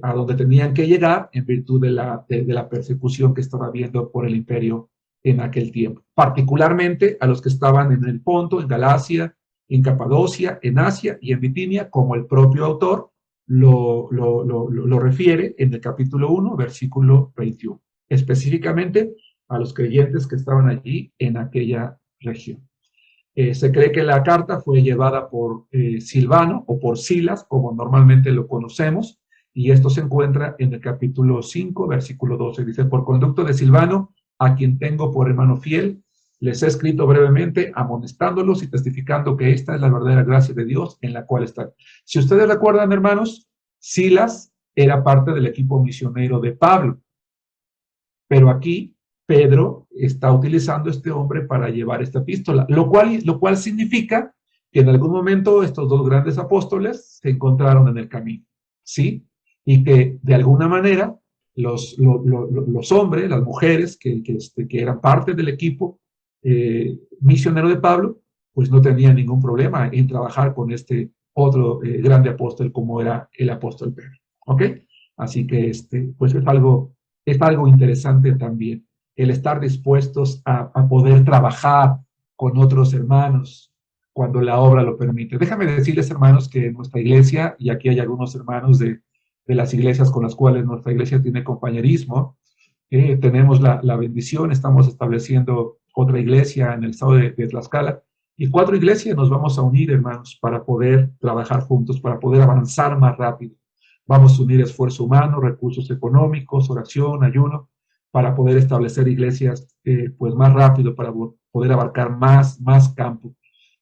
a donde tenían que llegar en virtud de la persecución que estaba habiendo por el imperio en aquel tiempo. Particularmente a los que estaban en el Ponto, en Galacia, en Capadocia, en Asia y en Bitinia, como el propio autor, lo refiere en el capítulo 1, versículo 21, específicamente a los creyentes que estaban allí en aquella región. Se cree que la carta fue llevada por Silvano o por Silas, como normalmente lo conocemos, y esto se encuentra en el capítulo 5, versículo 12. Dice, por conducto de Silvano, a quien tengo por hermano fiel, les he escrito brevemente, amonestándolos y testificando que esta es la verdadera gracia de Dios en la cual están. Si ustedes recuerdan, hermanos, Silas era parte del equipo misionero de Pablo, pero aquí Pedro está utilizando a este hombre para llevar esta epístola, lo cual significa que en algún momento estos dos grandes apóstoles se encontraron en el camino, ¿sí? Y que de alguna manera los hombres, las mujeres que eran parte del equipo misionero de Pablo, pues no tenían ningún problema en trabajar con este otro grande apóstol como era el apóstol Pedro, ¿ok? Así que pues es algo interesante también, el estar dispuestos a poder trabajar con otros hermanos cuando la obra lo permite. Déjame decirles, hermanos, que en nuestra iglesia, y aquí hay algunos hermanos de las iglesias con las cuales nuestra iglesia tiene compañerismo, tenemos la bendición, estamos estableciendo otra iglesia en el estado de Tlaxcala, y 4 iglesias nos vamos a unir, hermanos, para poder trabajar juntos, para poder avanzar más rápido. Vamos a unir esfuerzo humano, recursos económicos, oración, ayuno, para poder establecer iglesias pues más rápido, para poder abarcar más campo.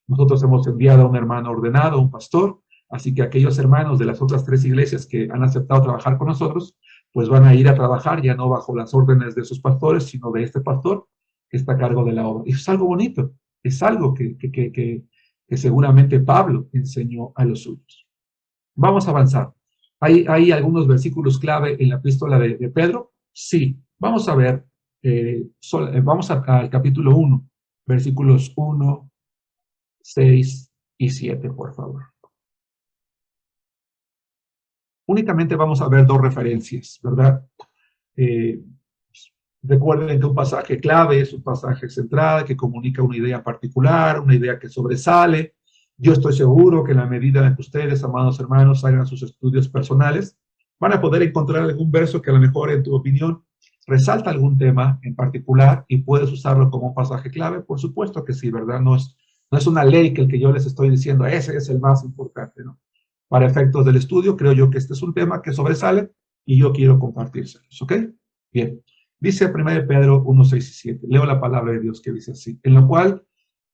Nosotros hemos enviado a un hermano ordenado, un pastor, así que aquellos hermanos de las otras 3 iglesias que han aceptado trabajar con nosotros, pues van a ir a trabajar ya no bajo las órdenes de sus pastores, sino de este pastor que está a cargo de la obra. Y es algo bonito, es algo que seguramente Pablo enseñó a los suyos. Vamos a avanzar. ¿Hay algunos versículos clave en la epístola de Pedro? Sí. Vamos a ver, vamos al capítulo 1, versículos 1, 6 y 7, por favor. Únicamente vamos a ver 2 referencias, ¿verdad? Recuerden que un pasaje clave es un pasaje central que comunica una idea particular, una idea que sobresale. Yo estoy seguro que en la medida en que ustedes, amados hermanos, hagan sus estudios personales, van a poder encontrar algún verso que a lo mejor, en tu opinión, resalta algún tema en particular y puedes usarlo como un pasaje clave. Por supuesto que sí, ¿verdad? No es una ley que el que yo les estoy diciendo, ese es el más importante, ¿no? Para efectos del estudio, creo yo que este es un tema que sobresale y yo quiero compartírselos, ¿ok? Bien. Dice 1 Pedro 1, 6 y 7. Leo la palabra de Dios que dice así. En lo cual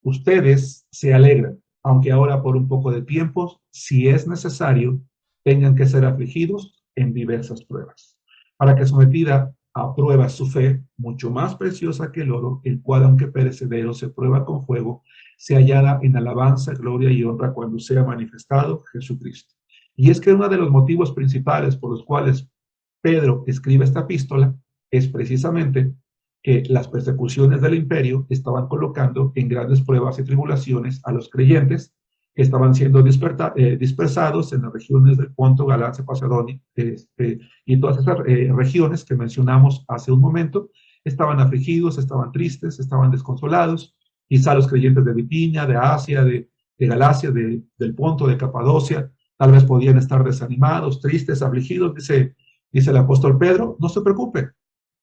ustedes se alegran, aunque ahora por un poco de tiempo, si es necesario, tengan que ser afligidos en diversas pruebas, para que sometida a prueba su fe, mucho más preciosa que el oro, el cual, aunque perecedero, se prueba con fuego, se hallará en alabanza, gloria y honra cuando sea manifestado Jesucristo. Y es que uno de los motivos principales por los cuales Pedro escribe esta epístola es precisamente que las persecuciones del imperio estaban colocando en grandes pruebas y tribulaciones a los creyentes que estaban siendo dispersados en las regiones del Ponto, Galacia, Macedonia, y todas esas regiones que mencionamos hace un momento, estaban afligidos, estaban tristes, estaban desconsolados. Quizá los creyentes de Bitinia, de Asia, de Galacia, del Ponto, de Capadocia, tal vez podían estar desanimados, tristes, afligidos. Dice el apóstol Pedro, no se preocupen,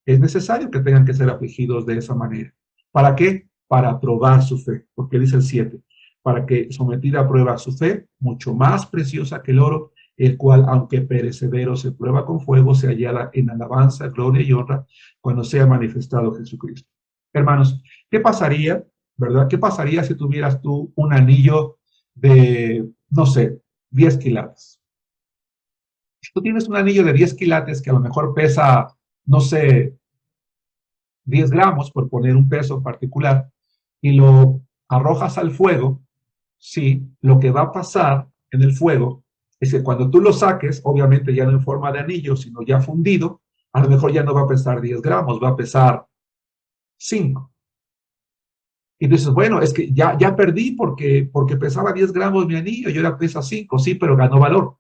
es necesario que tengan que ser afligidos de esa manera. ¿Para qué? Para probar su fe, porque dice el 7, para que sometida a prueba su fe, mucho más preciosa que el oro, el cual, aunque perecedero, se prueba con fuego, se hallará en alabanza, gloria y honra cuando sea manifestado Jesucristo. Hermanos, ¿qué pasaría, verdad? ¿Qué pasaría si tuvieras tú un anillo de, no sé, 10 quilates? Si tú tienes un anillo de 10 quilates que a lo mejor pesa, no sé, 10 gramos, por poner un peso particular, y lo arrojas al fuego, sí, lo que va a pasar en el fuego es que cuando tú lo saques, obviamente ya no en forma de anillo, sino ya fundido, a lo mejor ya no va a pesar 10 gramos, va a pesar 5. Y dices, bueno, es que ya perdí porque pesaba 10 gramos mi anillo y ahora pesa 5, sí, pero ganó valor,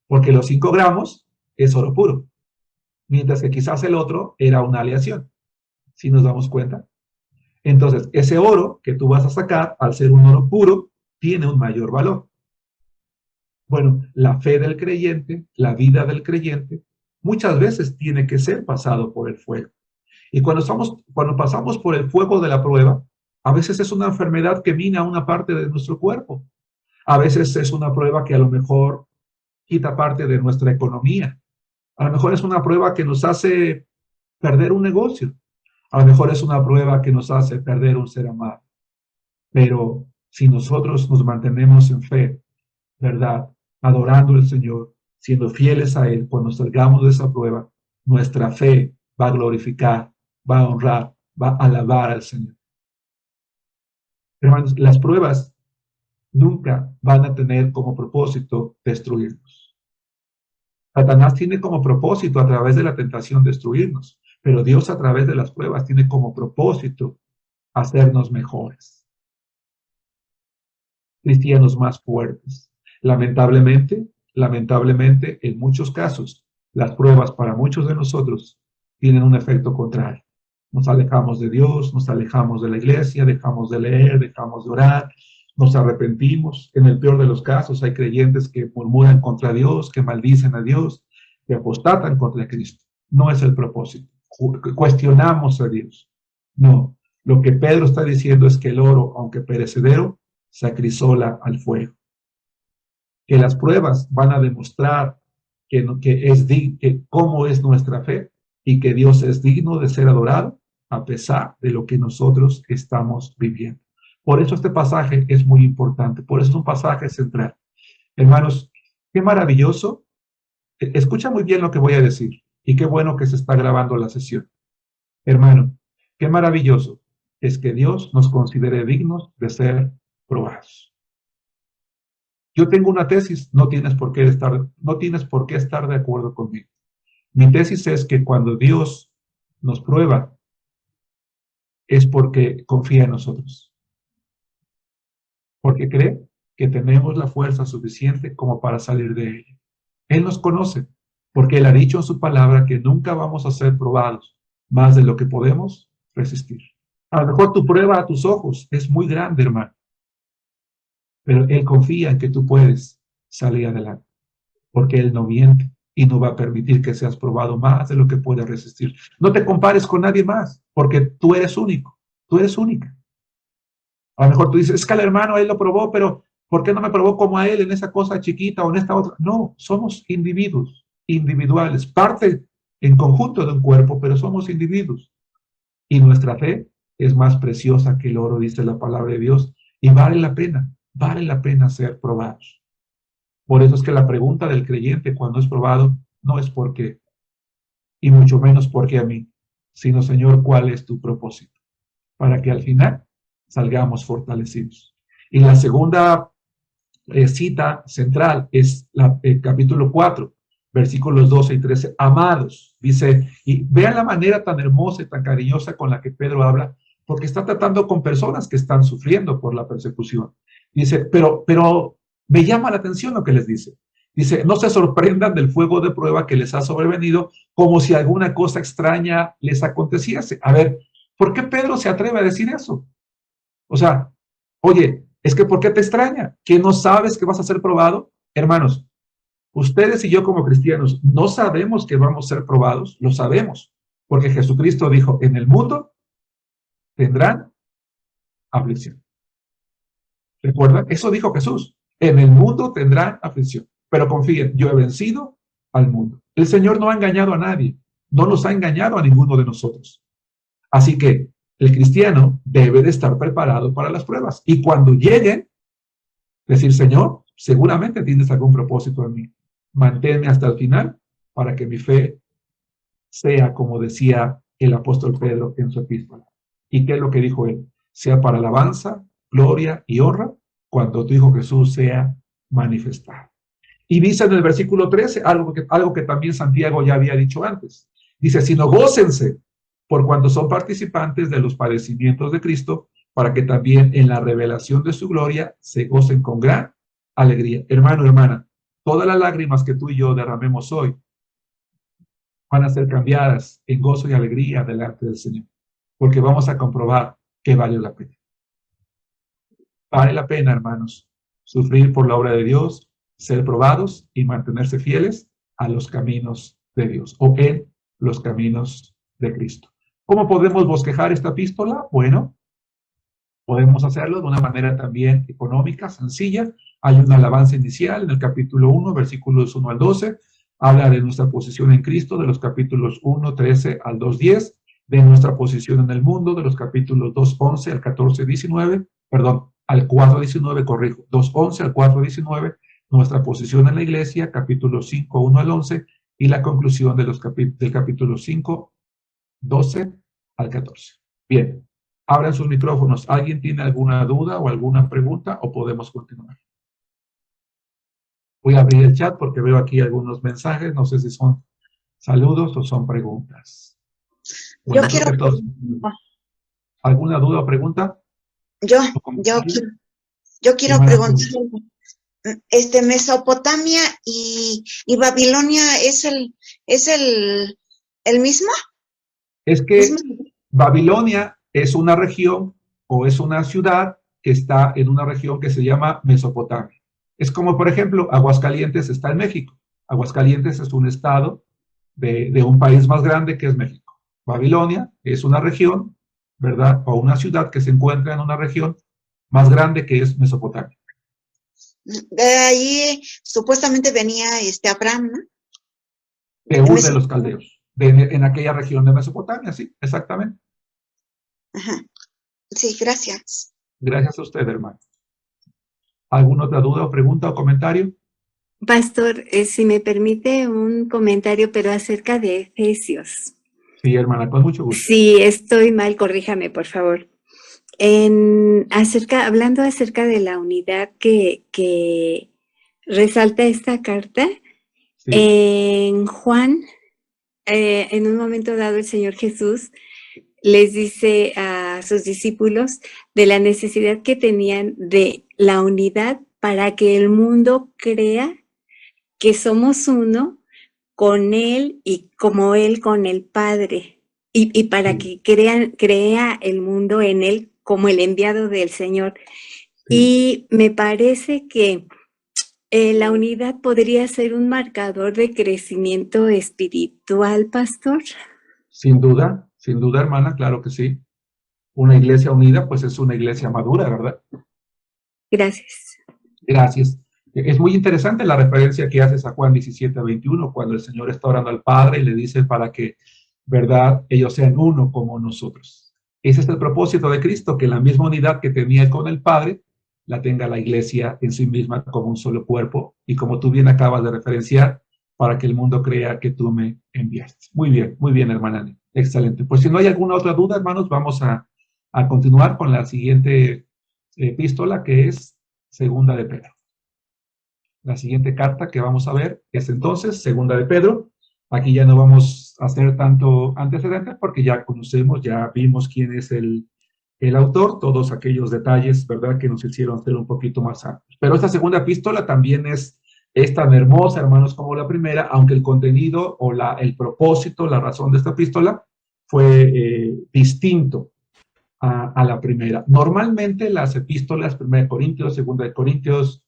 porque los 5 gramos es oro puro, mientras que quizás el otro era una aleación, ¿sí nos damos cuenta? Entonces, ese oro que tú vas a sacar, al ser un oro puro, tiene un mayor valor. Bueno, la fe del creyente, la vida del creyente, muchas veces tiene que ser pasado por el fuego. Y cuando pasamos por el fuego de la prueba, a veces es una enfermedad que mina una parte de nuestro cuerpo. A veces es una prueba que a lo mejor quita parte de nuestra economía. A lo mejor es una prueba que nos hace perder un negocio. A lo mejor es una prueba que nos hace perder un ser amado. Pero si nosotros nos mantenemos en fe, ¿verdad? Adorando al Señor, siendo fieles a Él, cuando salgamos de esa prueba, nuestra fe va a glorificar, va a honrar, va a alabar al Señor. Hermanos, las pruebas nunca van a tener como propósito destruirnos. Satanás tiene como propósito a través de la tentación destruirnos, pero Dios a través de las pruebas tiene como propósito hacernos mejores, cristianos más fuertes. Lamentablemente, en muchos casos, las pruebas para muchos de nosotros tienen un efecto contrario. Nos alejamos de Dios, nos alejamos de la iglesia, dejamos de leer, dejamos de orar, nos arrepentimos. En el peor de los casos hay creyentes que murmuran contra Dios, que maldicen a Dios, que apostatan contra Cristo. No es el propósito. Cuestionamos a Dios. No. Lo que Pedro está diciendo es que el oro, aunque perecedero, se acrisola al fuego. Que las pruebas van a demostrar que cómo es nuestra fe y que Dios es digno de ser adorado a pesar de lo que nosotros estamos viviendo. Por eso este pasaje es muy importante, por eso es un pasaje central. Hermanos, qué maravilloso. Escucha muy bien lo que voy a decir y qué bueno que se está grabando la sesión. Hermano, qué maravilloso es que Dios nos considere dignos de ser probados. Yo tengo una tesis, no tienes por qué estar de acuerdo conmigo. Mi tesis es que cuando Dios nos prueba, es porque confía en nosotros. Porque cree que tenemos la fuerza suficiente como para salir de ella. Él nos conoce, porque Él ha dicho en su palabra que nunca vamos a ser probados más de lo que podemos resistir. A lo mejor tu prueba a tus ojos es muy grande, hermano, pero Él confía en que tú puedes salir adelante, porque Él no miente y no va a permitir que seas probado más de lo que puedas resistir. No te compares con nadie más, porque tú eres único, tú eres única. A lo mejor tú dices, es que el hermano, él lo probó, pero ¿por qué no me probó como a él en esa cosa chiquita o en esta otra? No, somos individuos, individuales, parte en conjunto de un cuerpo, pero somos individuos. Y nuestra fe es más preciosa que el oro, dice la palabra de Dios, y vale la pena ser probados. Por eso es que la pregunta del creyente cuando es probado no es por qué, y mucho menos por qué a mí, sino, Señor, ¿cuál es tu propósito? Para que al final salgamos fortalecidos. Y la segunda cita central es el capítulo 4, versículos 12 y 13. Amados, dice, y vean la manera tan hermosa y tan cariñosa con la que Pedro habla, porque está tratando con personas que están sufriendo por la persecución. Dice, pero me llama la atención lo que les dice. Dice, no se sorprendan del fuego de prueba que les ha sobrevenido como si alguna cosa extraña les aconteciese. A ver, ¿por qué Pedro se atreve a decir eso? O sea, oye, es que ¿por qué te extraña? ¿Que no sabes que vas a ser probado? Hermanos, ustedes y yo como cristianos no sabemos que vamos a ser probados, lo sabemos, porque Jesucristo dijo, en el mundo tendrán aflicción. ¿Recuerdan? Eso dijo Jesús, en el mundo tendrán aflicción, pero confíen, yo he vencido al mundo. El Señor no ha engañado a nadie, no nos ha engañado a ninguno de nosotros. Así que el cristiano debe de estar preparado para las pruebas. Y cuando lleguen, decir, Señor, seguramente tienes algún propósito en mí. Manténme hasta el final para que mi fe sea, como decía el apóstol Pedro en su epístola. ¿Y qué es lo que dijo él? Sea para alabanza, gloria y honra cuando tu Hijo Jesús sea manifestado. Y dice en el versículo 13 algo que también Santiago ya había dicho antes. Dice, sino gócense por cuanto son participantes de los padecimientos de Cristo, para que también en la revelación de su gloria se gocen con gran alegría. Hermano, hermana, todas las lágrimas que tú y yo derramemos hoy van a ser cambiadas en gozo y alegría delante del Señor, porque vamos a comprobar que vale la pena. Vale la pena, hermanos, sufrir por la obra de Dios, ser probados y mantenerse fieles a los caminos de Dios o en los caminos de Cristo. ¿Cómo podemos bosquejar esta epístola? Bueno, podemos hacerlo de una manera también económica, sencilla. Hay una alabanza inicial en el capítulo 1, versículos 1 al 12. Habla de nuestra posición en Cristo, de los capítulos 1, 13 al 2, 10. De nuestra posición en el mundo, de los capítulos 2, 11 al 14, 19. Perdón, al 4, 19, corrijo. 2, 11 al 4, 19. Nuestra posición en la iglesia, capítulo 5, 1 al 11. Y la conclusión de los del capítulo 5, 12 al 14. Bien. Abran sus micrófonos. ¿Alguien tiene alguna duda o alguna pregunta o podemos continuar? Voy a abrir el chat porque veo aquí algunos mensajes. No sé si son saludos o son preguntas. Bueno, yo quiero... ¿Alguna duda o pregunta? Yo quiero preguntar. Mesopotamia y Babilonia es el mismo. Es que Babilonia es una región o es una ciudad que está en una región que se llama Mesopotamia. Es como, por ejemplo, Aguascalientes está en México. Aguascalientes es un estado de un país más grande que es México. Babilonia es una región, ¿verdad? O una ciudad que se encuentra en una región más grande que es Mesopotamia. De ahí supuestamente venía Abraham, ¿no? De Ur de los Caldeos, en aquella región de Mesopotamia, sí, exactamente. Ajá. Sí, gracias. Gracias a usted, hermano. ¿Alguna otra duda o pregunta o comentario? Pastor, si me permite un comentario, pero acerca de Efesios. Sí, hermana, con mucho gusto. Si estoy mal, corríjame, por favor. Hablando acerca de la unidad que resalta esta carta, sí. En Juan, en un momento dado, el Señor Jesús les dice a sus discípulos de la necesidad que tenían de la unidad para que el mundo crea que somos uno con Él y como Él con el Padre, y para que crea el mundo en Él como el enviado del Señor. Sí. Y me parece que la unidad podría ser un marcador de crecimiento espiritual, pastor. Sin duda, hermana, claro que sí. Una iglesia unida, pues es una iglesia madura, ¿verdad? Gracias. Gracias. Es muy interesante la referencia que haces a Juan 17, 21, cuando el Señor está orando al Padre y le dice para que, ¿verdad?, ellos sean uno como nosotros. Ese es el propósito de Cristo, que la misma unidad que tenía con el Padre, la tenga la iglesia en sí misma como un solo cuerpo, y como tú bien acabas de referenciar, para que el mundo crea que tú me enviaste. Muy bien, hermana. Excelente. Pues si no hay alguna otra duda, hermanos, vamos a continuar con la siguiente epístola, que es Segunda de Pedro. La siguiente carta que vamos a ver es entonces Segunda de Pedro. Aquí ya no vamos a hacer tanto antecedentes porque ya conocemos, ya vimos quién es el autor, todos aquellos detalles, ¿verdad?, que nos hicieron ser un poquito más amplios. Pero esta segunda epístola también es tan hermosa, hermanos, como la primera, aunque el contenido o el propósito, la razón de esta epístola fue distinto a la primera. Normalmente las epístolas, 1 Corintios, 2 de Corintios,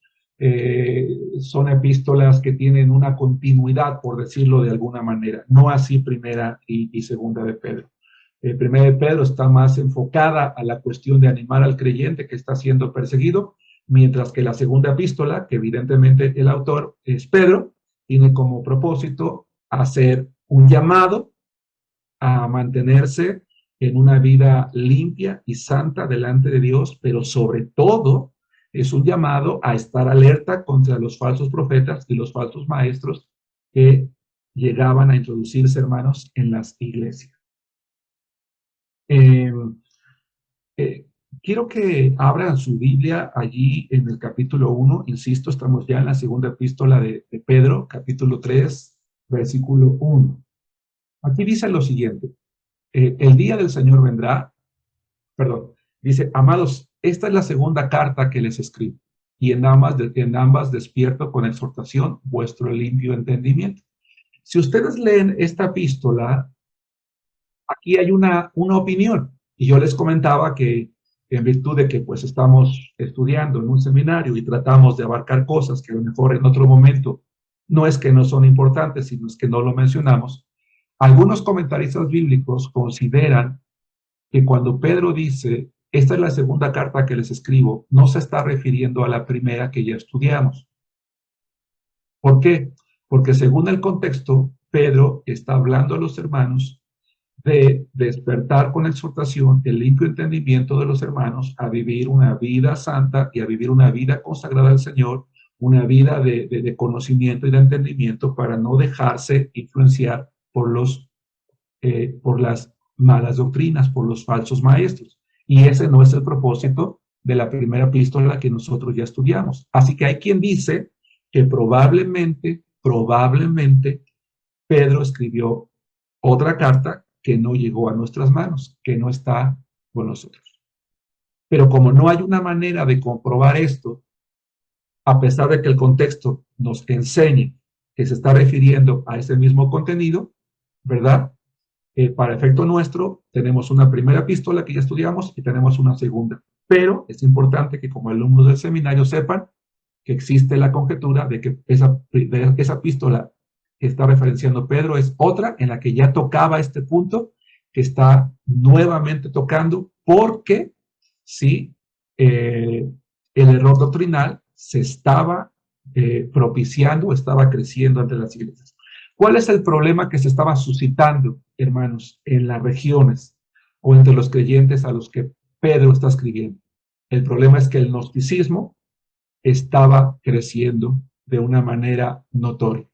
son epístolas que tienen una continuidad, por decirlo de alguna manera, no así primera y segunda de Pedro. Primera de Pedro está más enfocada a la cuestión de animar al creyente que está siendo perseguido, mientras que la segunda epístola, que evidentemente el autor es Pedro, tiene como propósito hacer un llamado a mantenerse en una vida limpia y santa delante de Dios, pero sobre todo es un llamado a estar alerta contra los falsos profetas y los falsos maestros que llegaban a introducirse, hermanos, en las iglesias. Quiero que abran su Biblia allí en el capítulo 1, insisto, estamos ya en la segunda epístola de Pedro, capítulo 3, versículo 1. Aquí dice lo siguiente: el día del Señor vendrá, dice, amados, esta es la segunda carta que les escribo, y en ambas despierto con exhortación vuestro limpio entendimiento. Si ustedes leen esta epístola, aquí hay una opinión, y yo les comentaba que en virtud de que pues estamos estudiando en un seminario y tratamos de abarcar cosas que a lo mejor en otro momento no es que no son importantes, sino es que no lo mencionamos, algunos comentaristas bíblicos consideran que cuando Pedro dice, esta es la segunda carta que les escribo, no se está refiriendo a la primera que ya estudiamos. ¿Por qué? Porque según el contexto, Pedro está hablando a los hermanos de despertar con exhortación el limpio entendimiento de los hermanos a vivir una vida santa y a vivir una vida consagrada al Señor, una vida de conocimiento y de entendimiento para no dejarse influenciar por las malas doctrinas, por los falsos maestros. Y ese no es el propósito de la primera epístola que nosotros ya estudiamos. Así que hay quien dice que probablemente Pedro escribió otra carta que no llegó a nuestras manos, que no está con nosotros. Pero como no hay una manera de comprobar esto, a pesar de que el contexto nos enseñe que se está refiriendo a ese mismo contenido, ¿verdad? Para efecto nuestro, tenemos una primera epístola que ya estudiamos y tenemos una segunda. Pero es importante que como alumnos del seminario sepan que existe la conjetura de que esa epístola que está referenciando Pedro es otra en la que ya tocaba este punto, que está nuevamente tocando, porque sí, el error doctrinal se estaba propiciando, estaba creciendo entre las iglesias. ¿Cuál es el problema que se estaba suscitando, hermanos, en las regiones o entre los creyentes a los que Pedro está escribiendo? El problema es que el gnosticismo estaba creciendo de una manera notoria.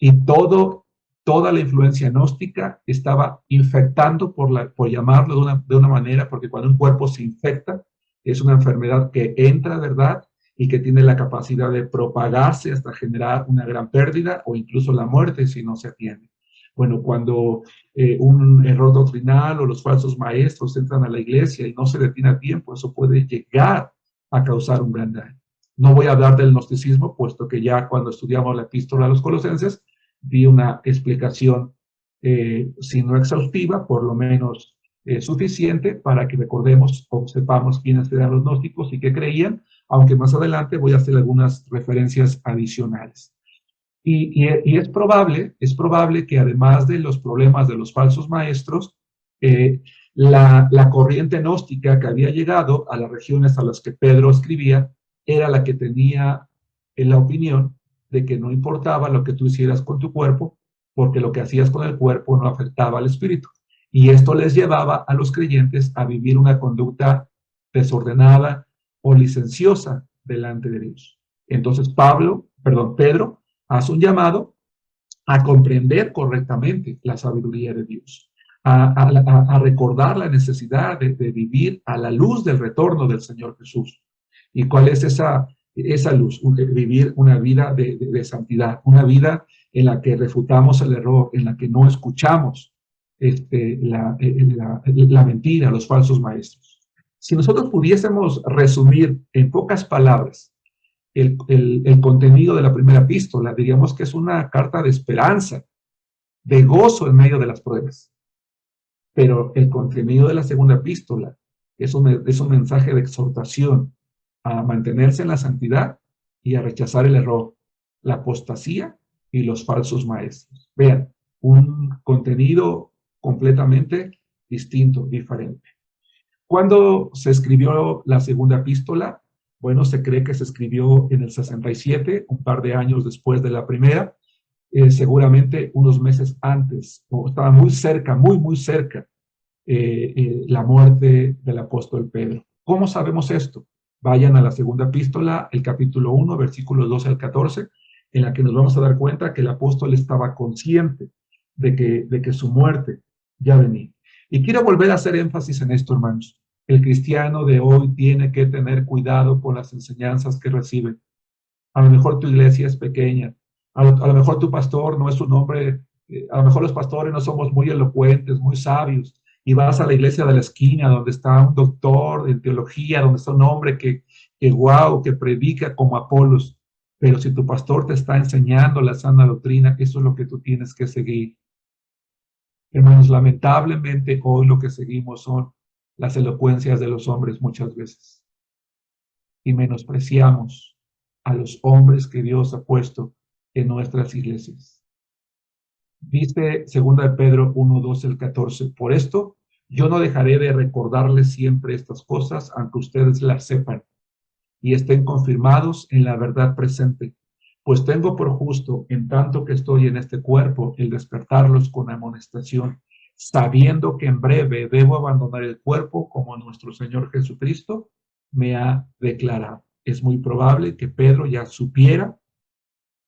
Y toda la influencia gnóstica estaba infectando, por llamarlo de una manera, porque cuando un cuerpo se infecta, es una enfermedad que entra, ¿verdad?, y que tiene la capacidad de propagarse hasta generar una gran pérdida o incluso la muerte si no se atiende. Bueno, cuando un error doctrinal o los falsos maestros entran a la iglesia y no se detiene a tiempo, eso puede llegar a causar un gran daño. No voy a hablar del gnosticismo, puesto que ya cuando estudiamos la epístola a los Colosenses, di una explicación, si no exhaustiva, por lo menos suficiente para que recordemos o sepamos quiénes eran los gnósticos y qué creían, aunque más adelante voy a hacer algunas referencias adicionales. Y es probable que además de los problemas de los falsos maestros, la corriente gnóstica que había llegado a las regiones a las que Pedro escribía era la que tenía la opinión de que no importaba lo que tú hicieras con tu cuerpo, porque lo que hacías con el cuerpo no afectaba al espíritu. Y esto les llevaba a los creyentes a vivir una conducta desordenada o licenciosa delante de Dios. Entonces Pedro hace un llamado a comprender correctamente la sabiduría de Dios, a recordar la necesidad de vivir a la luz del retorno del Señor Jesús. ¿Y cuál es esa luz? Vivir una vida de santidad, una vida en la que refutamos el error, en la que no escuchamos la mentira, los falsos maestros. Si nosotros pudiésemos resumir en pocas palabras el contenido de la primera epístola, diríamos que es una carta de esperanza, de gozo en medio de las pruebas. Pero el contenido de la segunda epístola es un mensaje de exhortación a mantenerse en la santidad y a rechazar el error, la apostasía y los falsos maestros. Vean, un contenido completamente distinto, diferente. ¿Cuándo se escribió la segunda epístola? Bueno, se cree que se escribió en el 67, un par de años después de la primera, seguramente unos meses antes, o estaba muy cerca, muy cerca, la muerte del apóstol Pedro. ¿Cómo sabemos esto? Vayan a la segunda epístola, el capítulo 1, versículos 12 al 14, en la que nos vamos a dar cuenta que el apóstol estaba consciente de que su muerte ya venía. Y quiero volver a hacer énfasis en esto, hermanos. El cristiano de hoy tiene que tener cuidado con las enseñanzas que recibe. A lo mejor tu iglesia es pequeña, a lo mejor tu pastor no es un hombre, a lo mejor los pastores no somos muy elocuentes, muy sabios, y vas a la iglesia de la esquina donde está un doctor en teología, donde está un hombre que predica como Apolos. Pero si tu pastor te está enseñando la sana doctrina, eso es lo que tú tienes que seguir. Hermanos, lamentablemente hoy lo que seguimos son las elocuencias de los hombres muchas veces y menospreciamos a los hombres que Dios ha puesto en nuestras iglesias. Dice 2 de Pedro 1, 12 al 14, por esto yo no dejaré de recordarles siempre estas cosas, aunque ustedes las sepan y estén confirmados en la verdad presente, pues tengo por justo, en tanto que estoy en este cuerpo, el despertarlos con amonestación, sabiendo que en breve debo abandonar el cuerpo como nuestro Señor Jesucristo me ha declarado. Es muy probable que Pedro ya supiera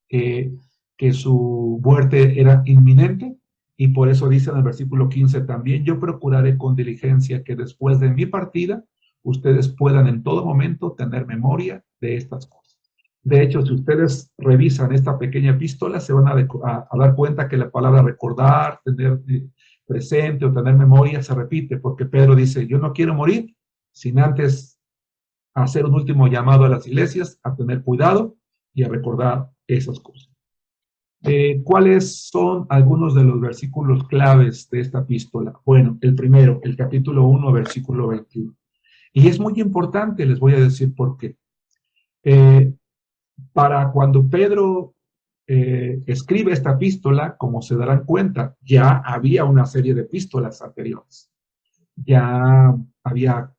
que su muerte era inminente, y por eso dice en el versículo 15 también, yo procuraré con diligencia que después de mi partida, ustedes puedan en todo momento tener memoria de estas cosas. De hecho, si ustedes revisan esta pequeña epístola, se van a dar cuenta que la palabra recordar, tener presente o tener memoria se repite, porque Pedro dice, yo no quiero morir sin antes hacer un último llamado a las iglesias, a tener cuidado y a recordar esas cosas. ¿Cuáles son algunos de los versículos claves de esta epístola? Bueno, el primero, el capítulo 1, versículo 21. Y es muy importante, les voy a decir por qué. Para cuando Pedro escribe esta epístola, como se darán cuenta, ya había una serie de epístolas anteriores. Ya había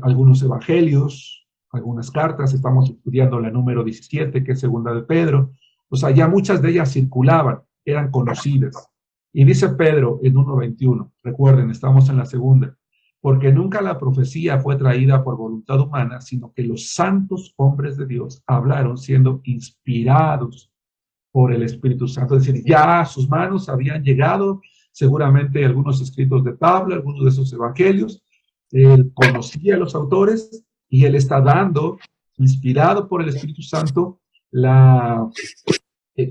algunos evangelios, algunas cartas, estamos estudiando la número 17, que es segunda de Pedro. O sea, ya muchas de ellas circulaban, eran conocidas. Y dice Pedro en 1:21, recuerden, estamos en la segunda, porque nunca la profecía fue traída por voluntad humana, sino que los santos hombres de Dios hablaron siendo inspirados por el Espíritu Santo. Es decir, ya a sus manos habían llegado seguramente algunos escritos de Pablo, algunos de esos evangelios. Él conocía a los autores y él está dando, inspirado por el Espíritu Santo, la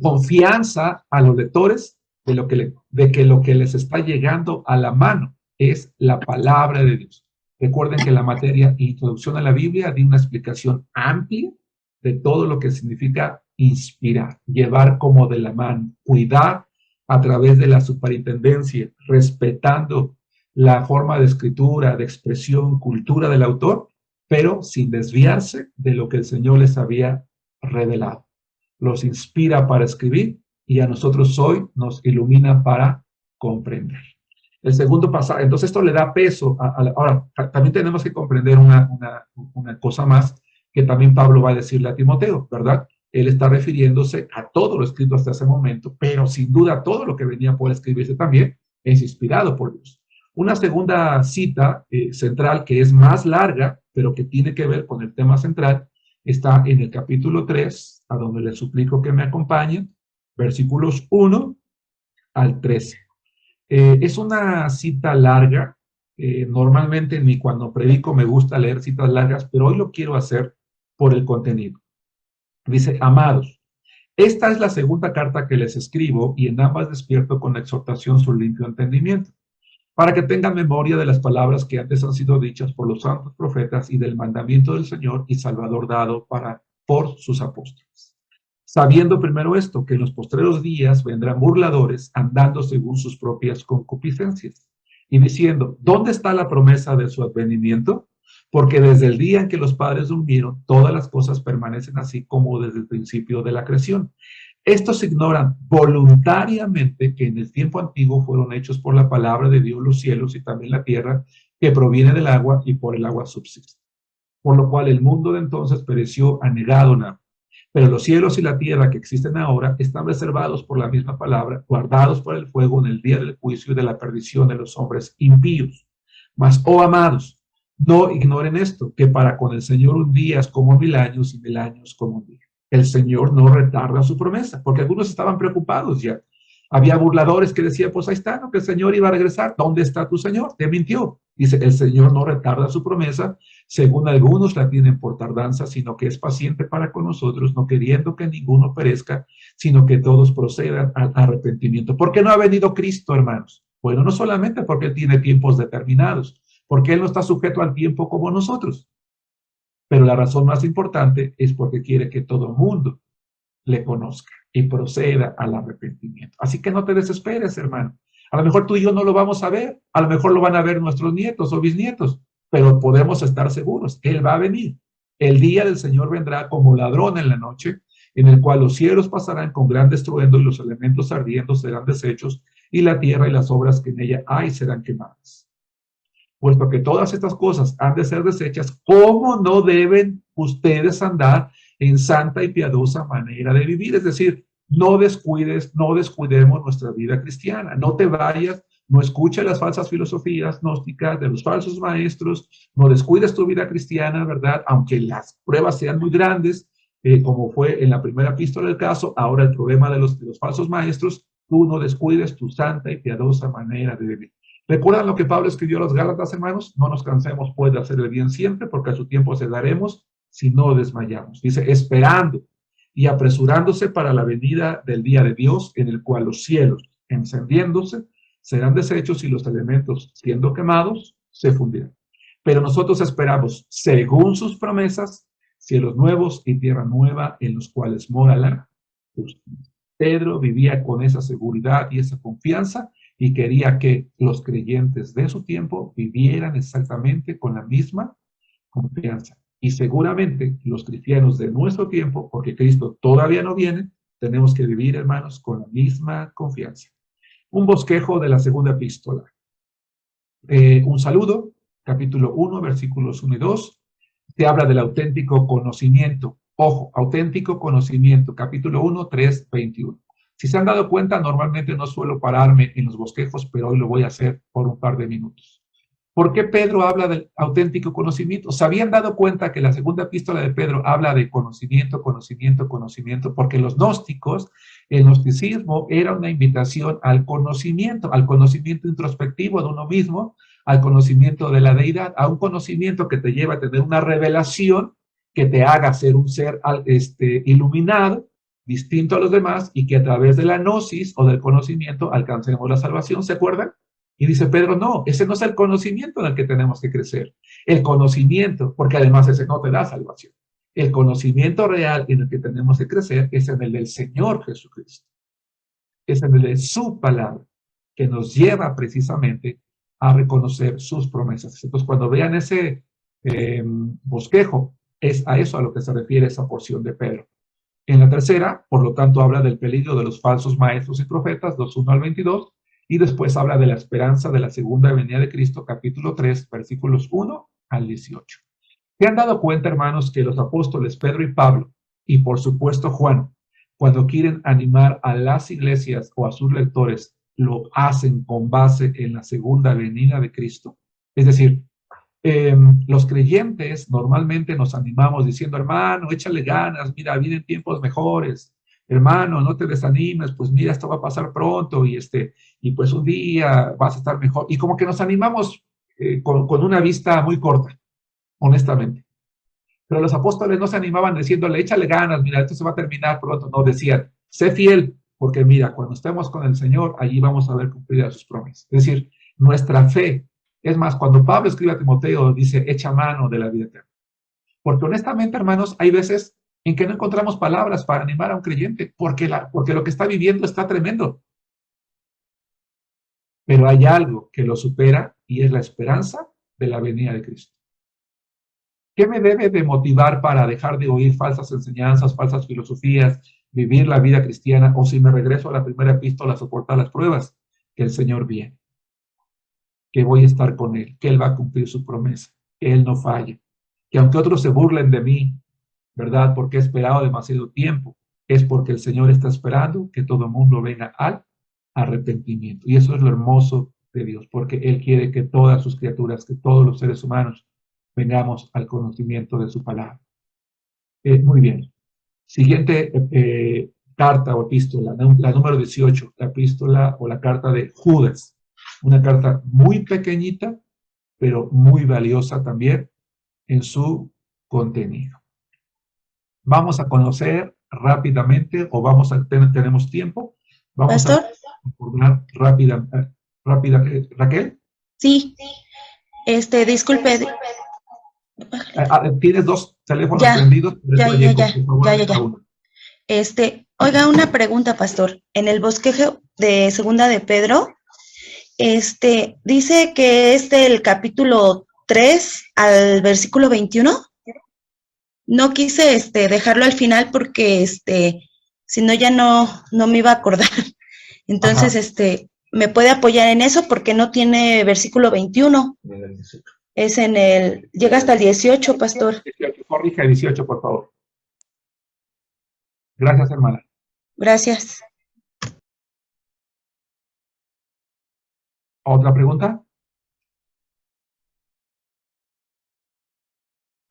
confianza a los lectores de que lo que les está llegando a la mano es la palabra de Dios. Recuerden que la materia Introducción a la Biblia dio una explicación amplia de todo lo que significa inspirar, llevar como de la mano, cuidar a través de la superintendencia, respetando la forma de escritura, de expresión, cultura del autor, pero sin desviarse de lo que el Señor les había revelado. Los inspira para escribir y a nosotros hoy nos ilumina para comprender. El segundo pasaje, entonces esto le da peso. Ahora, también tenemos que comprender una cosa más que también Pablo va a decirle a Timoteo, ¿verdad? Él está refiriéndose a todo lo escrito hasta ese momento, pero sin duda todo lo que venía por escribirse también es inspirado por Dios. Una segunda cita central que es más larga, pero que tiene que ver con el tema central, está en el capítulo 3, a donde les suplico que me acompañen, versículos 1 al 13. Es una cita larga. Normalmente cuando predico me gusta leer citas largas, pero hoy lo quiero hacer por el contenido. Dice, amados, esta es la segunda carta que les escribo y en ambas despierto con exhortación su limpio entendimiento, para que tengan memoria de las palabras que antes han sido dichas por los santos profetas y del mandamiento del Señor y Salvador dado por sus apóstoles. Sabiendo primero esto, que en los postreros días vendrán burladores andando según sus propias concupiscencias y diciendo, ¿dónde está la promesa de su advenimiento? Porque desde el día en que los padres durmieron, todas las cosas permanecen así como desde el principio de la creación. Estos ignoran voluntariamente que en el tiempo antiguo fueron hechos por la palabra de Dios los cielos y también la tierra, que proviene del agua y por el agua subsiste. Por lo cual el mundo de entonces pereció anegado en agua. Pero los cielos y la tierra que existen ahora están reservados por la misma palabra, guardados por el fuego en el día del juicio y de la perdición de los hombres impíos. Mas, oh amados, no ignoren esto, que para con el Señor un día es como 1000 años y 1000 años como un día. El Señor no retarda su promesa, porque algunos estaban preocupados ya. Había burladores que decían, pues ahí está, ¿no? Que el Señor iba a regresar. ¿Dónde está tu Señor? Te mintió. Dice, el Señor no retarda su promesa, según algunos la tienen por tardanza, sino que es paciente para con nosotros, no queriendo que ninguno perezca, sino que todos procedan al arrepentimiento. ¿Por qué no ha venido Cristo, hermanos? Bueno, no solamente porque Él tiene tiempos determinados, porque Él no está sujeto al tiempo como nosotros. Pero la razón más importante es porque quiere que todo el mundo le conozca y proceda al arrepentimiento. Así que no te desesperes, hermano. A lo mejor tú y yo no lo vamos a ver, a lo mejor lo van a ver nuestros nietos o bisnietos, pero podemos estar seguros, Él va a venir. El día del Señor vendrá como ladrón en la noche, en el cual los cielos pasarán con gran estruendo y los elementos ardiendo serán deshechos y la tierra y las obras que en ella hay serán quemadas. Puesto que todas estas cosas han de ser deshechas, ¿cómo no deben ustedes andar en santa y piadosa manera de vivir? Es decir, no descuidemos nuestra vida cristiana, no te vayas, no escuches las falsas filosofías gnósticas de los falsos maestros, no descuides tu vida cristiana, ¿verdad? Aunque las pruebas sean muy grandes, como fue en la primera epístola del caso, ahora el problema de los falsos maestros, tú no descuides tu santa y piadosa manera de vivir. ¿Recuerdan lo que Pablo escribió a los Gálatas, hermanos? No nos cansemos, pues, de hacer el bien siempre, porque a su tiempo se daremos si no desmayamos. Dice, esperando y apresurándose para la venida del día de Dios, en el cual los cielos, encendiéndose, serán deshechos y los elementos, siendo quemados, se fundirán. Pero nosotros esperamos, según sus promesas, cielos nuevos y tierra nueva, en los cuales mora la justicia. Pedro vivía con esa seguridad y esa confianza, y quería que los creyentes de su tiempo vivieran exactamente con la misma confianza. Y seguramente los cristianos de nuestro tiempo, porque Cristo todavía no viene, tenemos que vivir, hermanos, con la misma confianza. Un bosquejo de la segunda epístola. Un saludo, capítulo 1, versículos 1 y 2. Se habla del auténtico conocimiento. Ojo, auténtico conocimiento, capítulo 1, 3, 21. Si se han dado cuenta, normalmente no suelo pararme en los bosquejos, pero hoy lo voy a hacer por un par de minutos. ¿Por qué Pedro habla del auténtico conocimiento? ¿Se habían dado cuenta que la segunda epístola de Pedro habla de conocimiento, conocimiento, conocimiento? Porque los gnósticos, el gnosticismo era una invitación al conocimiento introspectivo de uno mismo, al conocimiento de la deidad, a un conocimiento que te lleva a tener una revelación que te haga ser un ser iluminado, distinto a los demás, y que a través de la gnosis o del conocimiento alcancemos la salvación, ¿se acuerdan? Y dice Pedro, no, ese no es el conocimiento en el que tenemos que crecer. El conocimiento, porque además ese no te da salvación. El conocimiento real en el que tenemos que crecer es en el del Señor Jesucristo. Es en el de su palabra, que nos lleva precisamente a reconocer sus promesas. Entonces, cuando vean ese bosquejo, es a eso a lo que se refiere esa porción de Pedro. En la tercera, por lo tanto, habla del peligro de los falsos maestros y profetas, 2:1 al 22, y después habla de la esperanza de la segunda venida de Cristo, capítulo 3, versículos 1 al 18. ¿Se han dado cuenta, hermanos, que los apóstoles Pedro y Pablo, y por supuesto Juan, cuando quieren animar a las iglesias o a sus lectores, lo hacen con base en la segunda venida de Cristo? Es decir, los creyentes normalmente nos animamos diciendo, hermano, échale ganas, mira, vienen tiempos mejores, hermano, no te desanimes, pues mira, esto va a pasar pronto y pues un día vas a estar mejor. Y como que nos animamos con una vista muy corta, honestamente. Pero los apóstoles no se animaban diciéndole, échale ganas, mira, esto se va a terminar pronto. No, decían, sé fiel, porque mira, cuando estemos con el Señor, allí vamos a ver cumplidas sus promesas. Es decir, nuestra fe. Es más, cuando Pablo escribe a Timoteo, dice, echa mano de la vida eterna. Porque honestamente, hermanos, hay veces en que no encontramos palabras para animar a un creyente, porque lo que está viviendo está tremendo. Pero hay algo que lo supera y es la esperanza de la venida de Cristo. ¿Qué me debe de motivar para dejar de oír falsas enseñanzas, falsas filosofías, vivir la vida cristiana? O si me regreso a la primera epístola, soportar las pruebas, que el Señor viene, que voy a estar con Él, que Él va a cumplir su promesa, que Él no falla, que aunque otros se burlen de mí, ¿verdad? Porque he esperado demasiado tiempo, es porque el Señor está esperando que todo el mundo venga al arrepentimiento. Y eso es lo hermoso de Dios, porque Él quiere que todas sus criaturas, que todos los seres humanos, vengamos al conocimiento de su palabra. Muy bien. Siguiente carta o epístola, la número 18, la epístola o la carta de Judas. Una carta muy pequeñita, pero muy valiosa también en su contenido. Vamos a conocer rápidamente, o tenemos tiempo. Vamos ¿Pastor? a informar rápida, Raquel. Sí, disculpe. Tienes dos teléfonos Ya, prendidos. ya. Uno. Oiga, una pregunta, pastor. En el bosquejo de segunda de Pedro, dice que el capítulo 3 al versículo 21. No quise dejarlo al final porque si no ya no me iba a acordar. Entonces, Ajá. me puede apoyar en eso porque no tiene versículo 21. Es llega hasta el 18, pastor. 18, corrija 18, por favor. Gracias, hermana. Gracias. ¿Otra pregunta?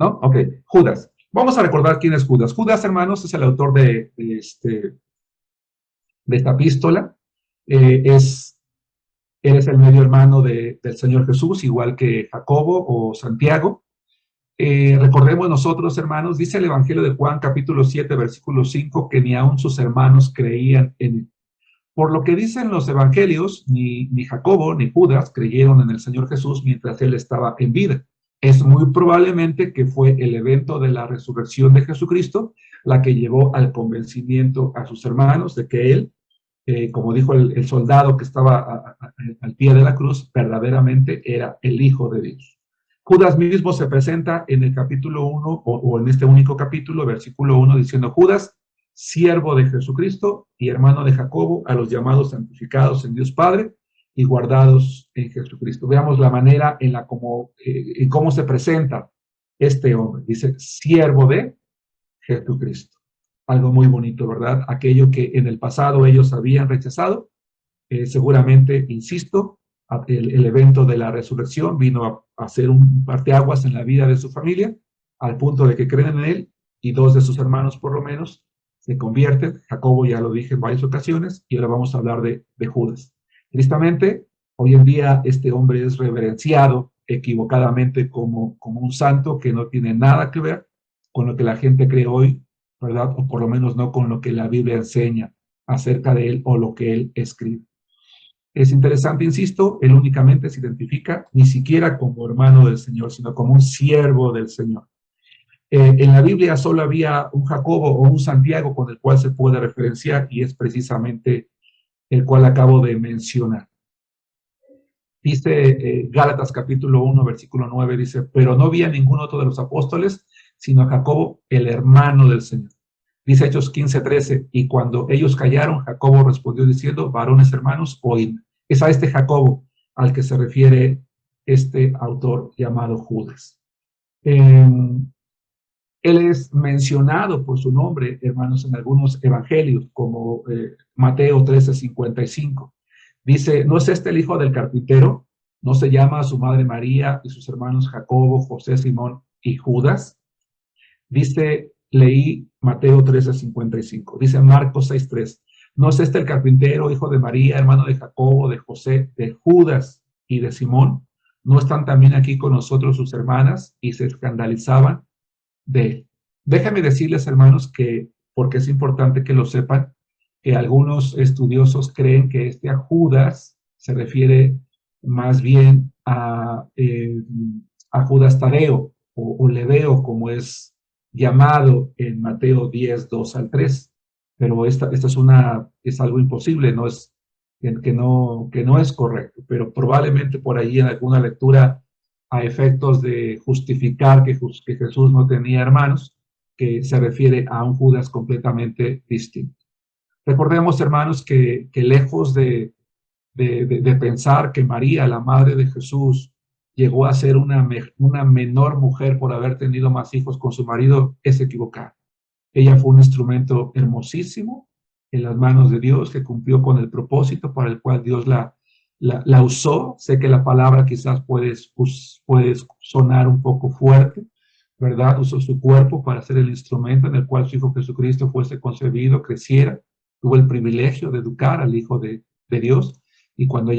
¿No? Ok. Judas. Vamos a recordar quién es Judas. Judas, hermanos, es el autor de esta epístola. Él es el medio hermano del Señor Jesús, igual que Jacobo o Santiago. Recordemos nosotros, hermanos, dice el Evangelio de Juan, capítulo 7, versículo 5, que ni aun sus hermanos creían en él. Por lo que dicen los evangelios, ni Jacobo ni Judas creyeron en el Señor Jesús mientras él estaba en vida. Es muy probablemente que fue el evento de la resurrección de Jesucristo la que llevó al convencimiento a sus hermanos de que él, como dijo el soldado que estaba al pie de la cruz, verdaderamente era el Hijo de Dios. Judas mismo se presenta en el capítulo 1, o en este único capítulo, versículo 1, diciendo: Judas, siervo de Jesucristo y hermano de Jacobo, a los llamados santificados en Dios Padre y guardados en Jesucristo. Veamos la manera en cómo se presenta este hombre. Dice, siervo de Jesucristo. Algo muy bonito, ¿verdad? Aquello que en el pasado ellos habían rechazado, seguramente, insisto, el evento de la resurrección vino a hacer un parteaguas en la vida de su familia, al punto de que creen en él, y 2 de sus hermanos, por lo menos, se convierten. Jacobo ya lo dije en varias ocasiones, y ahora vamos a hablar de Judas. Tristemente, hoy en día este hombre es reverenciado equivocadamente como un santo que no tiene nada que ver con lo que la gente cree hoy, ¿verdad? O por lo menos no con lo que la Biblia enseña acerca de él o lo que él escribe. Es interesante, insisto, él únicamente se identifica ni siquiera como hermano del Señor, sino como un siervo del Señor. En la Biblia solo había un Jacobo o un Santiago con el cual se puede referenciar, y es precisamente el cual acabo de mencionar. Dice Gálatas capítulo 1, versículo 9, dice, pero no vi a ningún otro de los apóstoles, sino a Jacobo, el hermano del Señor. Dice Hechos 15, 13, y cuando ellos callaron, Jacobo respondió diciendo, varones hermanos, oíd. Es a este Jacobo al que se refiere este autor llamado Judas. Él es mencionado por su nombre, hermanos, en algunos evangelios, como Mateo 13, 55. Dice, ¿no es este el hijo del carpintero? ¿No se llama a su madre María y sus hermanos Jacobo, José, Simón y Judas? Dice, leí Mateo 13, 55. Dice Marcos 6, 3. ¿No es este el carpintero, hijo de María, hermano de Jacobo, de José, de Judas y de Simón? ¿No están también aquí con nosotros sus hermanas? Y se escandalizaban de él. Déjenme decirles, hermanos, que, porque es importante que lo sepan, que algunos estudiosos creen que este Judas se refiere más bien a Judas Tadeo o Leveo, como es llamado en Mateo 10, 2 al 3. Pero esta es algo imposible, no es, que no es correcto, pero probablemente por ahí en alguna lectura a efectos de justificar que Jesús no tenía hermanos, que se refiere a un Judas completamente distinto. Recordemos, hermanos, que lejos de pensar que María, la madre de Jesús, llegó a ser una menor mujer por haber tenido más hijos con su marido, es equivocado. Ella fue un instrumento hermosísimo en las manos de Dios, que cumplió con el propósito para el cual Dios la usó. Sé que la palabra quizás puede sonar un poco fuerte, ¿verdad? Usó su cuerpo para ser el instrumento en el cual su Hijo Jesucristo fuese concebido, creciera. Tuvo el privilegio de educar al Hijo de Dios. Y cuando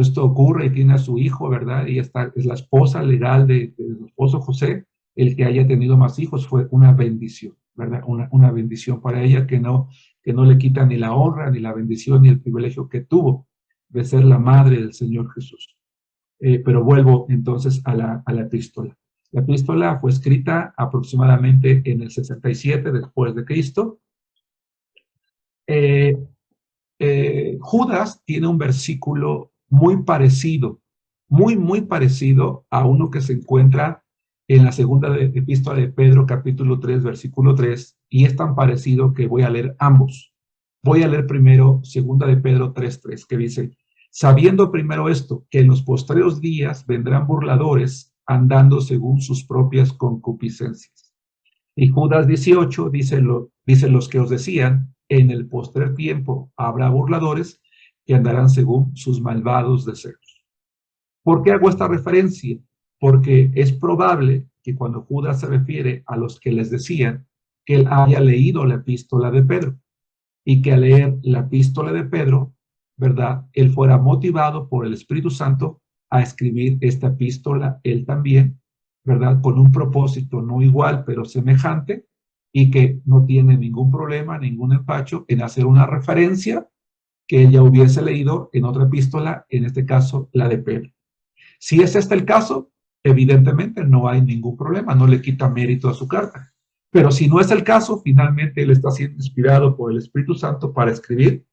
esto ocurre y tiene a su hijo, ¿verdad? Ella es la esposa legal de su esposo José. El que haya tenido más hijos fue una bendición, ¿verdad? Una bendición para ella que no le quita ni la honra, ni la bendición, ni el privilegio que tuvo de ser la madre del Señor Jesús. Pero vuelvo entonces a la epístola. La epístola fue escrita aproximadamente en el 67 después de Cristo. Judas tiene un versículo muy parecido muy, muy parecido a uno que se encuentra en la segunda epístola de Pedro, capítulo 3, versículo 3, y es tan parecido que voy a leer ambos. Voy a leer primero segunda de Pedro 3:3, que dice, sabiendo primero esto, que en los postreros días vendrán burladores andando según sus propias concupiscencias. Y Judas 18 dice los que os decían, en el postrer tiempo habrá burladores que andarán según sus malvados deseos. ¿Por qué hago esta referencia? Porque es probable que cuando Judas se refiere a los que les decían, que él haya leído la epístola de Pedro, y que al leer la epístola de Pedro, ¿verdad?, él fuera motivado por el Espíritu Santo a escribir esta epístola, él también, ¿verdad?, con un propósito no igual, pero semejante, y que no tiene ningún problema, ningún empacho en hacer una referencia que ella hubiese leído en otra epístola, en este caso, la de Pedro. Si es este el caso, evidentemente no hay ningún problema, no le quita mérito a su carta. Pero si no es el caso, finalmente él está siendo inspirado por el Espíritu Santo para escribir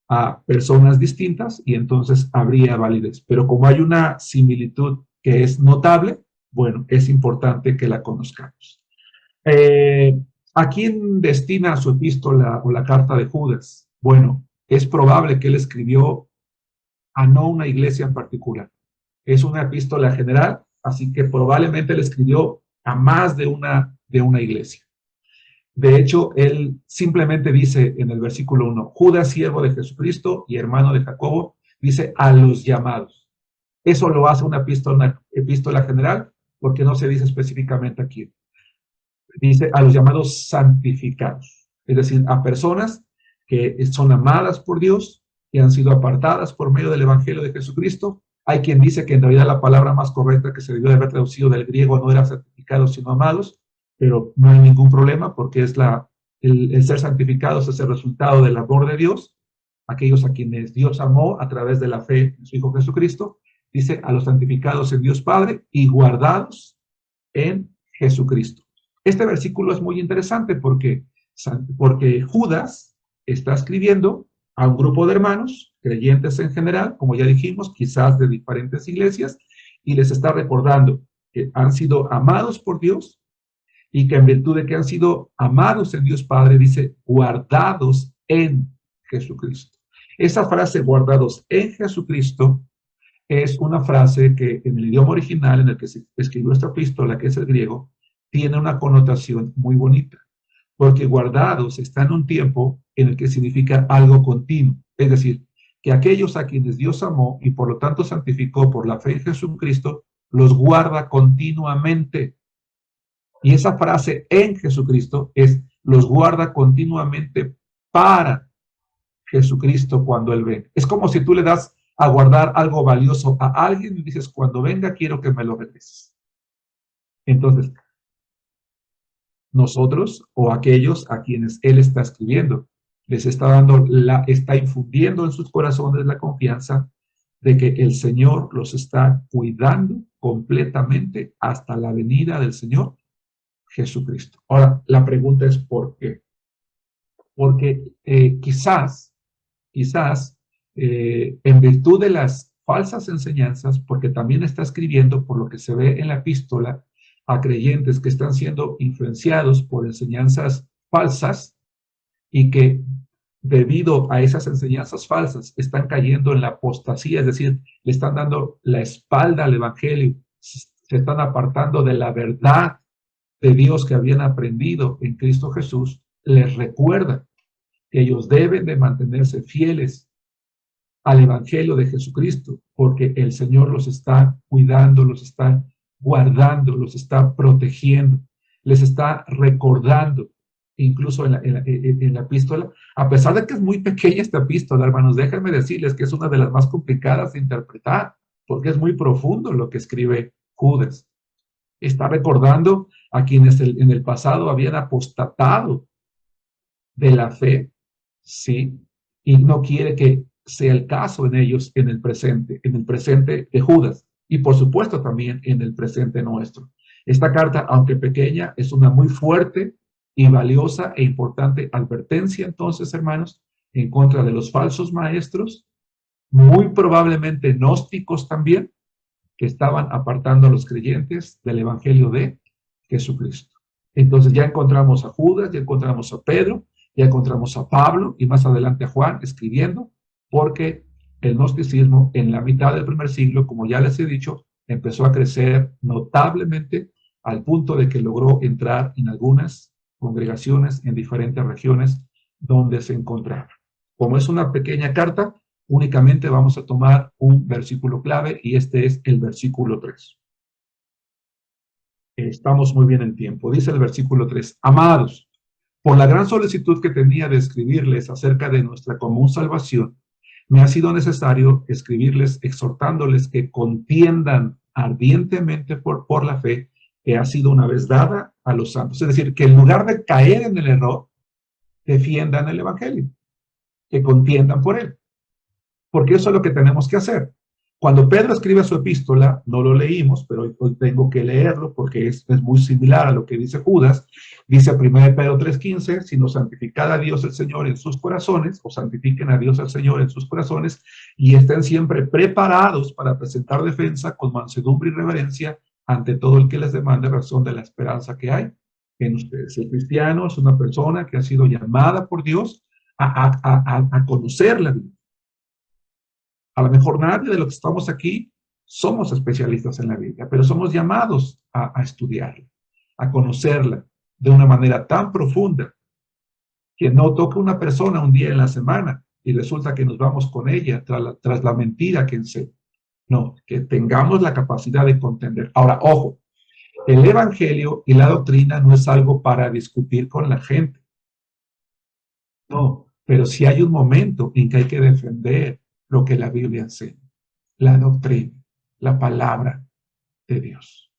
a personas distintas y entonces habría validez. Pero como hay una similitud que es notable, bueno, es importante que la conozcamos. ¿A quién destina su epístola o la carta de Judas? Bueno, es probable que él escribió a no una iglesia en particular. Es una epístola general, así que probablemente él escribió a más de una iglesia. De hecho, él simplemente dice en el versículo 1, Judas, siervo de Jesucristo y hermano de Jacobo, dice a los llamados. Eso lo hace una epístola general, porque no se dice específicamente a quién. Dice a los llamados santificados, es decir, a personas que son amadas por Dios, que han sido apartadas por medio del Evangelio de Jesucristo. Hay quien dice que en realidad la palabra más correcta que se debió de haber traducido del griego no era santificados, sino amados, pero no hay ningún problema porque es el ser santificados es el resultado del amor de Dios, aquellos a quienes Dios amó a través de la fe en su Hijo Jesucristo. Dice a los santificados en Dios Padre y guardados en Jesucristo. Este versículo es muy interesante porque Judas está escribiendo a un grupo de hermanos, creyentes en general, como ya dijimos, quizás de diferentes iglesias, y les está recordando que han sido amados por Dios y que en virtud de que han sido amados en Dios Padre, dice, guardados en Jesucristo. Esa frase, guardados en Jesucristo, es una frase que en el idioma original en el que se escribió esta epístola, que es el griego, tiene una connotación muy bonita, porque guardados está en un tiempo en el que significa algo continuo, es decir, que aquellos a quienes Dios amó y por lo tanto santificó por la fe en Jesucristo, los guarda continuamente. Y esa frase en Jesucristo es, los guarda continuamente para Jesucristo cuando Él venga. Es como si tú le das a guardar algo valioso a alguien y dices, cuando venga quiero que me lo regreses. Entonces, nosotros o aquellos a quienes Él está escribiendo, les está está infundiendo en sus corazones la confianza de que el Señor los está cuidando completamente hasta la venida del Señor Jesucristo. Ahora, la pregunta es ¿por qué? Porque quizás, en virtud de las falsas enseñanzas, porque también está escribiendo, por lo que se ve en la epístola, a creyentes que están siendo influenciados por enseñanzas falsas y que debido a esas enseñanzas falsas están cayendo en la apostasía, es decir, le están dando la espalda al Evangelio, se están apartando de la verdad de Dios que habían aprendido en Cristo Jesús, les recuerda que ellos deben de mantenerse fieles al Evangelio de Jesucristo, porque el Señor los está cuidando, los está guardando, los está protegiendo, les está recordando, incluso en la epístola, a pesar de que es muy pequeña esta epístola, hermanos, déjenme decirles que es una de las más complicadas de interpretar, porque es muy profundo lo que escribe Judas. Está recordando a quienes en el pasado habían apostatado de la fe, ¿sí? Y no quiere que sea el caso en ellos en el presente de Judas, y por supuesto también en el presente nuestro. Esta carta, aunque pequeña, es una muy fuerte y valiosa e importante advertencia, entonces, hermanos, en contra de los falsos maestros, muy probablemente gnósticos también, que estaban apartando a los creyentes del evangelio de Jesucristo. Entonces ya encontramos a Judas, ya encontramos a Pedro, ya encontramos a Pablo y más adelante a Juan escribiendo, porque el gnosticismo en la mitad del primer siglo, como ya les he dicho, empezó a crecer notablemente al punto de que logró entrar en algunas congregaciones en diferentes regiones donde se encontraba. Como es una pequeña carta, únicamente vamos a tomar un versículo clave y este es el versículo 3. Estamos muy bien en tiempo. Dice el versículo 3, amados, por la gran solicitud que tenía de escribirles acerca de nuestra común salvación, me ha sido necesario escribirles exhortándoles que contiendan ardientemente por la fe que ha sido una vez dada a los santos. Es decir, que en lugar de caer en el error, defiendan el evangelio, que contiendan por él. Porque eso es lo que tenemos que hacer. Cuando Pedro escribe su epístola, no lo leímos, pero hoy tengo que leerlo porque es muy similar a lo que dice Judas. Dice 1 Pedro 3:15, sino santificad a Dios el Señor en sus corazones, o santifiquen a Dios el Señor en sus corazones, y estén siempre preparados para presentar defensa con mansedumbre y reverencia ante todo el que les demande razón de la esperanza que hay en ustedes. El cristiano es una persona que ha sido llamada por Dios a conocer la Biblia. A lo mejor nadie de los que estamos aquí somos especialistas en la Biblia, pero somos llamados a estudiarla, a conocerla de una manera tan profunda que no toque una persona un día en la semana y resulta que nos vamos con ella tras la mentira que enseña. No, que tengamos la capacidad de contender. Ahora, ojo, el evangelio y la doctrina no es algo para discutir con la gente. No, pero sí hay un momento en que hay que defender lo que la Biblia enseña, la doctrina, la palabra de Dios.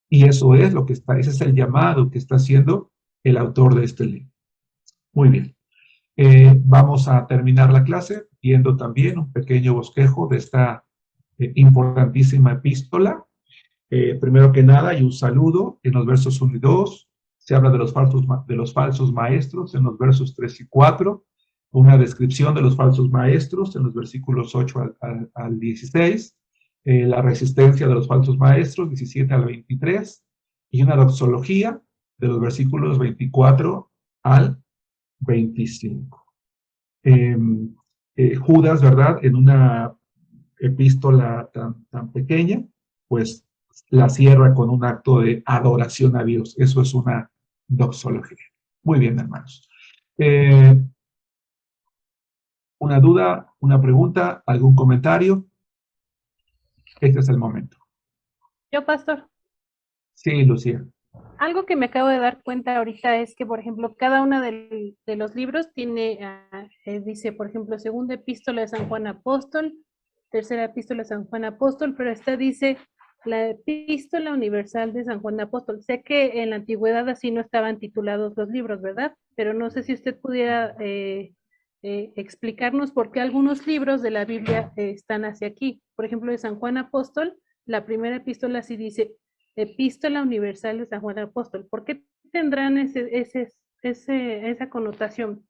Y eso es lo que está, ese es el llamado que está haciendo el autor de este libro. Muy bien. Vamos a terminar la clase viendo también un pequeño bosquejo de esta importantísima epístola. Primero que nada, hay un saludo en los versos 1 y 2. Se habla de los falsos maestros en los versos 3 y 4. Una descripción de los falsos maestros en los versículos 8 al 16, la resistencia de los falsos maestros, 17 al 23, y una doxología de los versículos 24 al 25. Judas, ¿verdad? En una epístola tan pequeña, pues la cierra con un acto de adoración a Dios. Eso es una doxología. Muy bien, hermanos. ¿Una duda, una pregunta, algún comentario? Este es el momento. Yo, pastor. Sí, Lucía. Algo que me acabo de dar cuenta ahorita es que, por ejemplo, cada uno de los libros tiene, dice, por ejemplo, segunda epístola de San Juan Apóstol, tercera epístola de San Juan Apóstol, pero esta dice la epístola universal de San Juan Apóstol. Sé que en la antigüedad así no estaban titulados los libros, ¿verdad? Pero no sé si usted pudiera explicarnos por qué algunos libros de la Biblia están hacia aquí. Por ejemplo, de San Juan Apóstol, la primera epístola sí dice Epístola Universal de San Juan Apóstol. ¿Por qué tendrán esa connotación?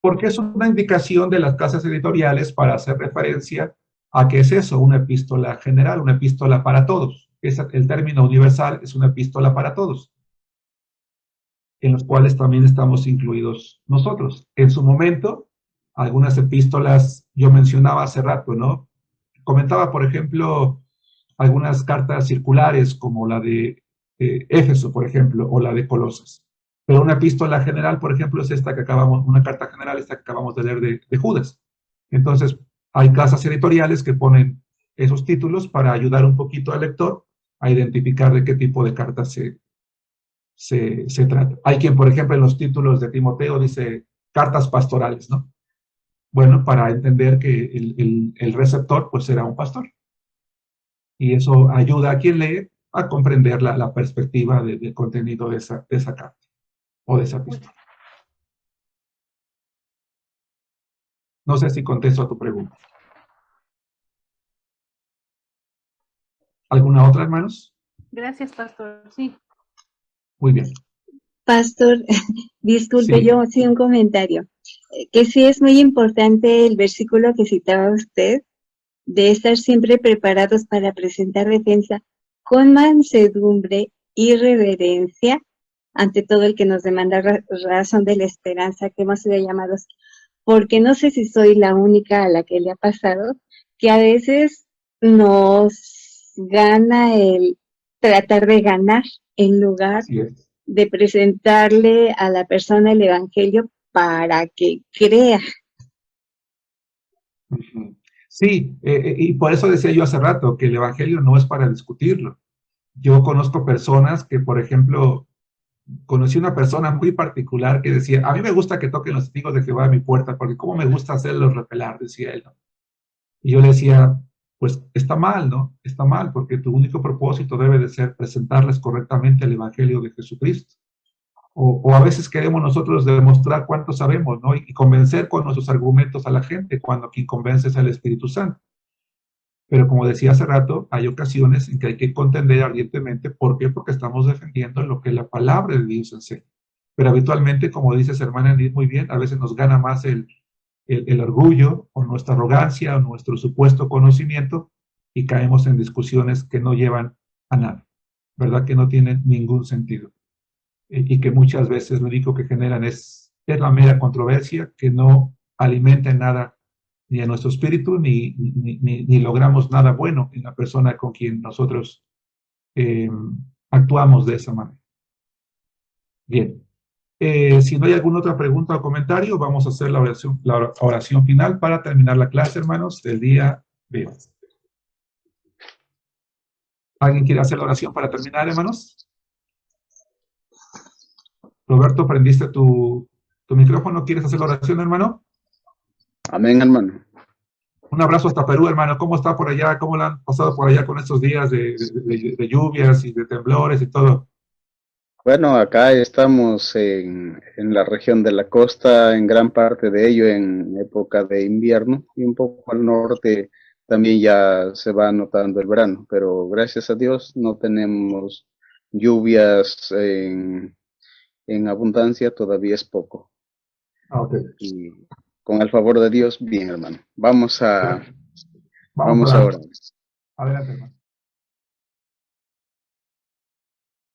Porque es una indicación de las casas editoriales para hacer referencia a qué es eso, una epístola general, una epístola para todos. El término universal es una epístola para todos, en los cuales también estamos incluidos nosotros. En su momento, algunas epístolas, yo mencionaba hace rato, ¿no? Comentaba, por ejemplo, algunas cartas circulares, como la de Éfeso, por ejemplo, o la de Colosas. Pero una epístola general, por ejemplo, es esta que una carta general, esta que acabamos de leer de Judas. Entonces, hay casas editoriales que ponen esos títulos para ayudar un poquito al lector a identificar de qué tipo de carta se trata. Hay quien, por ejemplo, en los títulos de Timoteo dice cartas pastorales, ¿no? Bueno, para entender que el receptor, pues, será un pastor. Y eso ayuda a quien lee a comprender la perspectiva del contenido de esa carta o de esa epístola. No sé si contesto a tu pregunta. ¿Alguna otra, hermanos? Gracias, pastor. Sí. Muy bien. Pastor, disculpe, Sí. yo sí un comentario. Que sí es muy importante el versículo que citaba usted, de estar siempre preparados para presentar defensa con mansedumbre y reverencia ante todo el que nos demanda razón de la esperanza que hemos sido llamados, porque no sé si soy la única a la que le ha pasado, que a veces nos gana el tratar de ganar en lugar de presentarle a la persona el evangelio para que crea. Sí, y por eso decía yo hace rato que el evangelio no es para discutirlo. Yo conozco personas que, por ejemplo, conocí una persona muy particular que decía, a mí me gusta que toquen los testigos de Jehová a mi puerta, porque cómo me gusta hacerlos repelar, decía él, ¿no? Y yo le decía, pues está mal, ¿no? Está mal, porque tu único propósito debe de ser presentarles correctamente el evangelio de Jesucristo. O a veces queremos nosotros demostrar cuánto sabemos, ¿no? Y convencer con nuestros argumentos a la gente, cuando quien convence es el Espíritu Santo. Pero como decía hace rato, hay ocasiones en que hay que contender ardientemente. ¿Por qué? Porque estamos defendiendo lo que la palabra de Dios enseña. Pero habitualmente, como dices, hermana Enid, muy bien, a veces nos gana más el orgullo o nuestra arrogancia o nuestro supuesto conocimiento y caemos en discusiones que no llevan a nada, ¿verdad? Que no tienen ningún sentido. Y que muchas veces lo único que generan es la mera controversia, que no alimenta en nada ni a nuestro espíritu, ni logramos nada bueno en la persona con quien nosotros actuamos de esa manera. Bien. Si no hay alguna otra pregunta o comentario, vamos a hacer la oración final para terminar la clase, hermanos, del día de hoy. ¿Alguien quiere hacer la oración para terminar, hermanos? Roberto, ¿prendiste tu micrófono? ¿Quieres hacer la oración, hermano? Amén, hermano. Un abrazo hasta Perú, hermano. ¿Cómo está por allá? ¿Cómo lo han pasado por allá con estos días de lluvias y de temblores y todo? Bueno, acá estamos en la región de la costa, en gran parte de ello en época de invierno, y un poco al norte también ya se va notando el verano, pero gracias a Dios no tenemos lluvias en abundancia, todavía es poco. Okay. Y con el favor de Dios, bien, hermano. Vamos a orar. Adelante, hermano.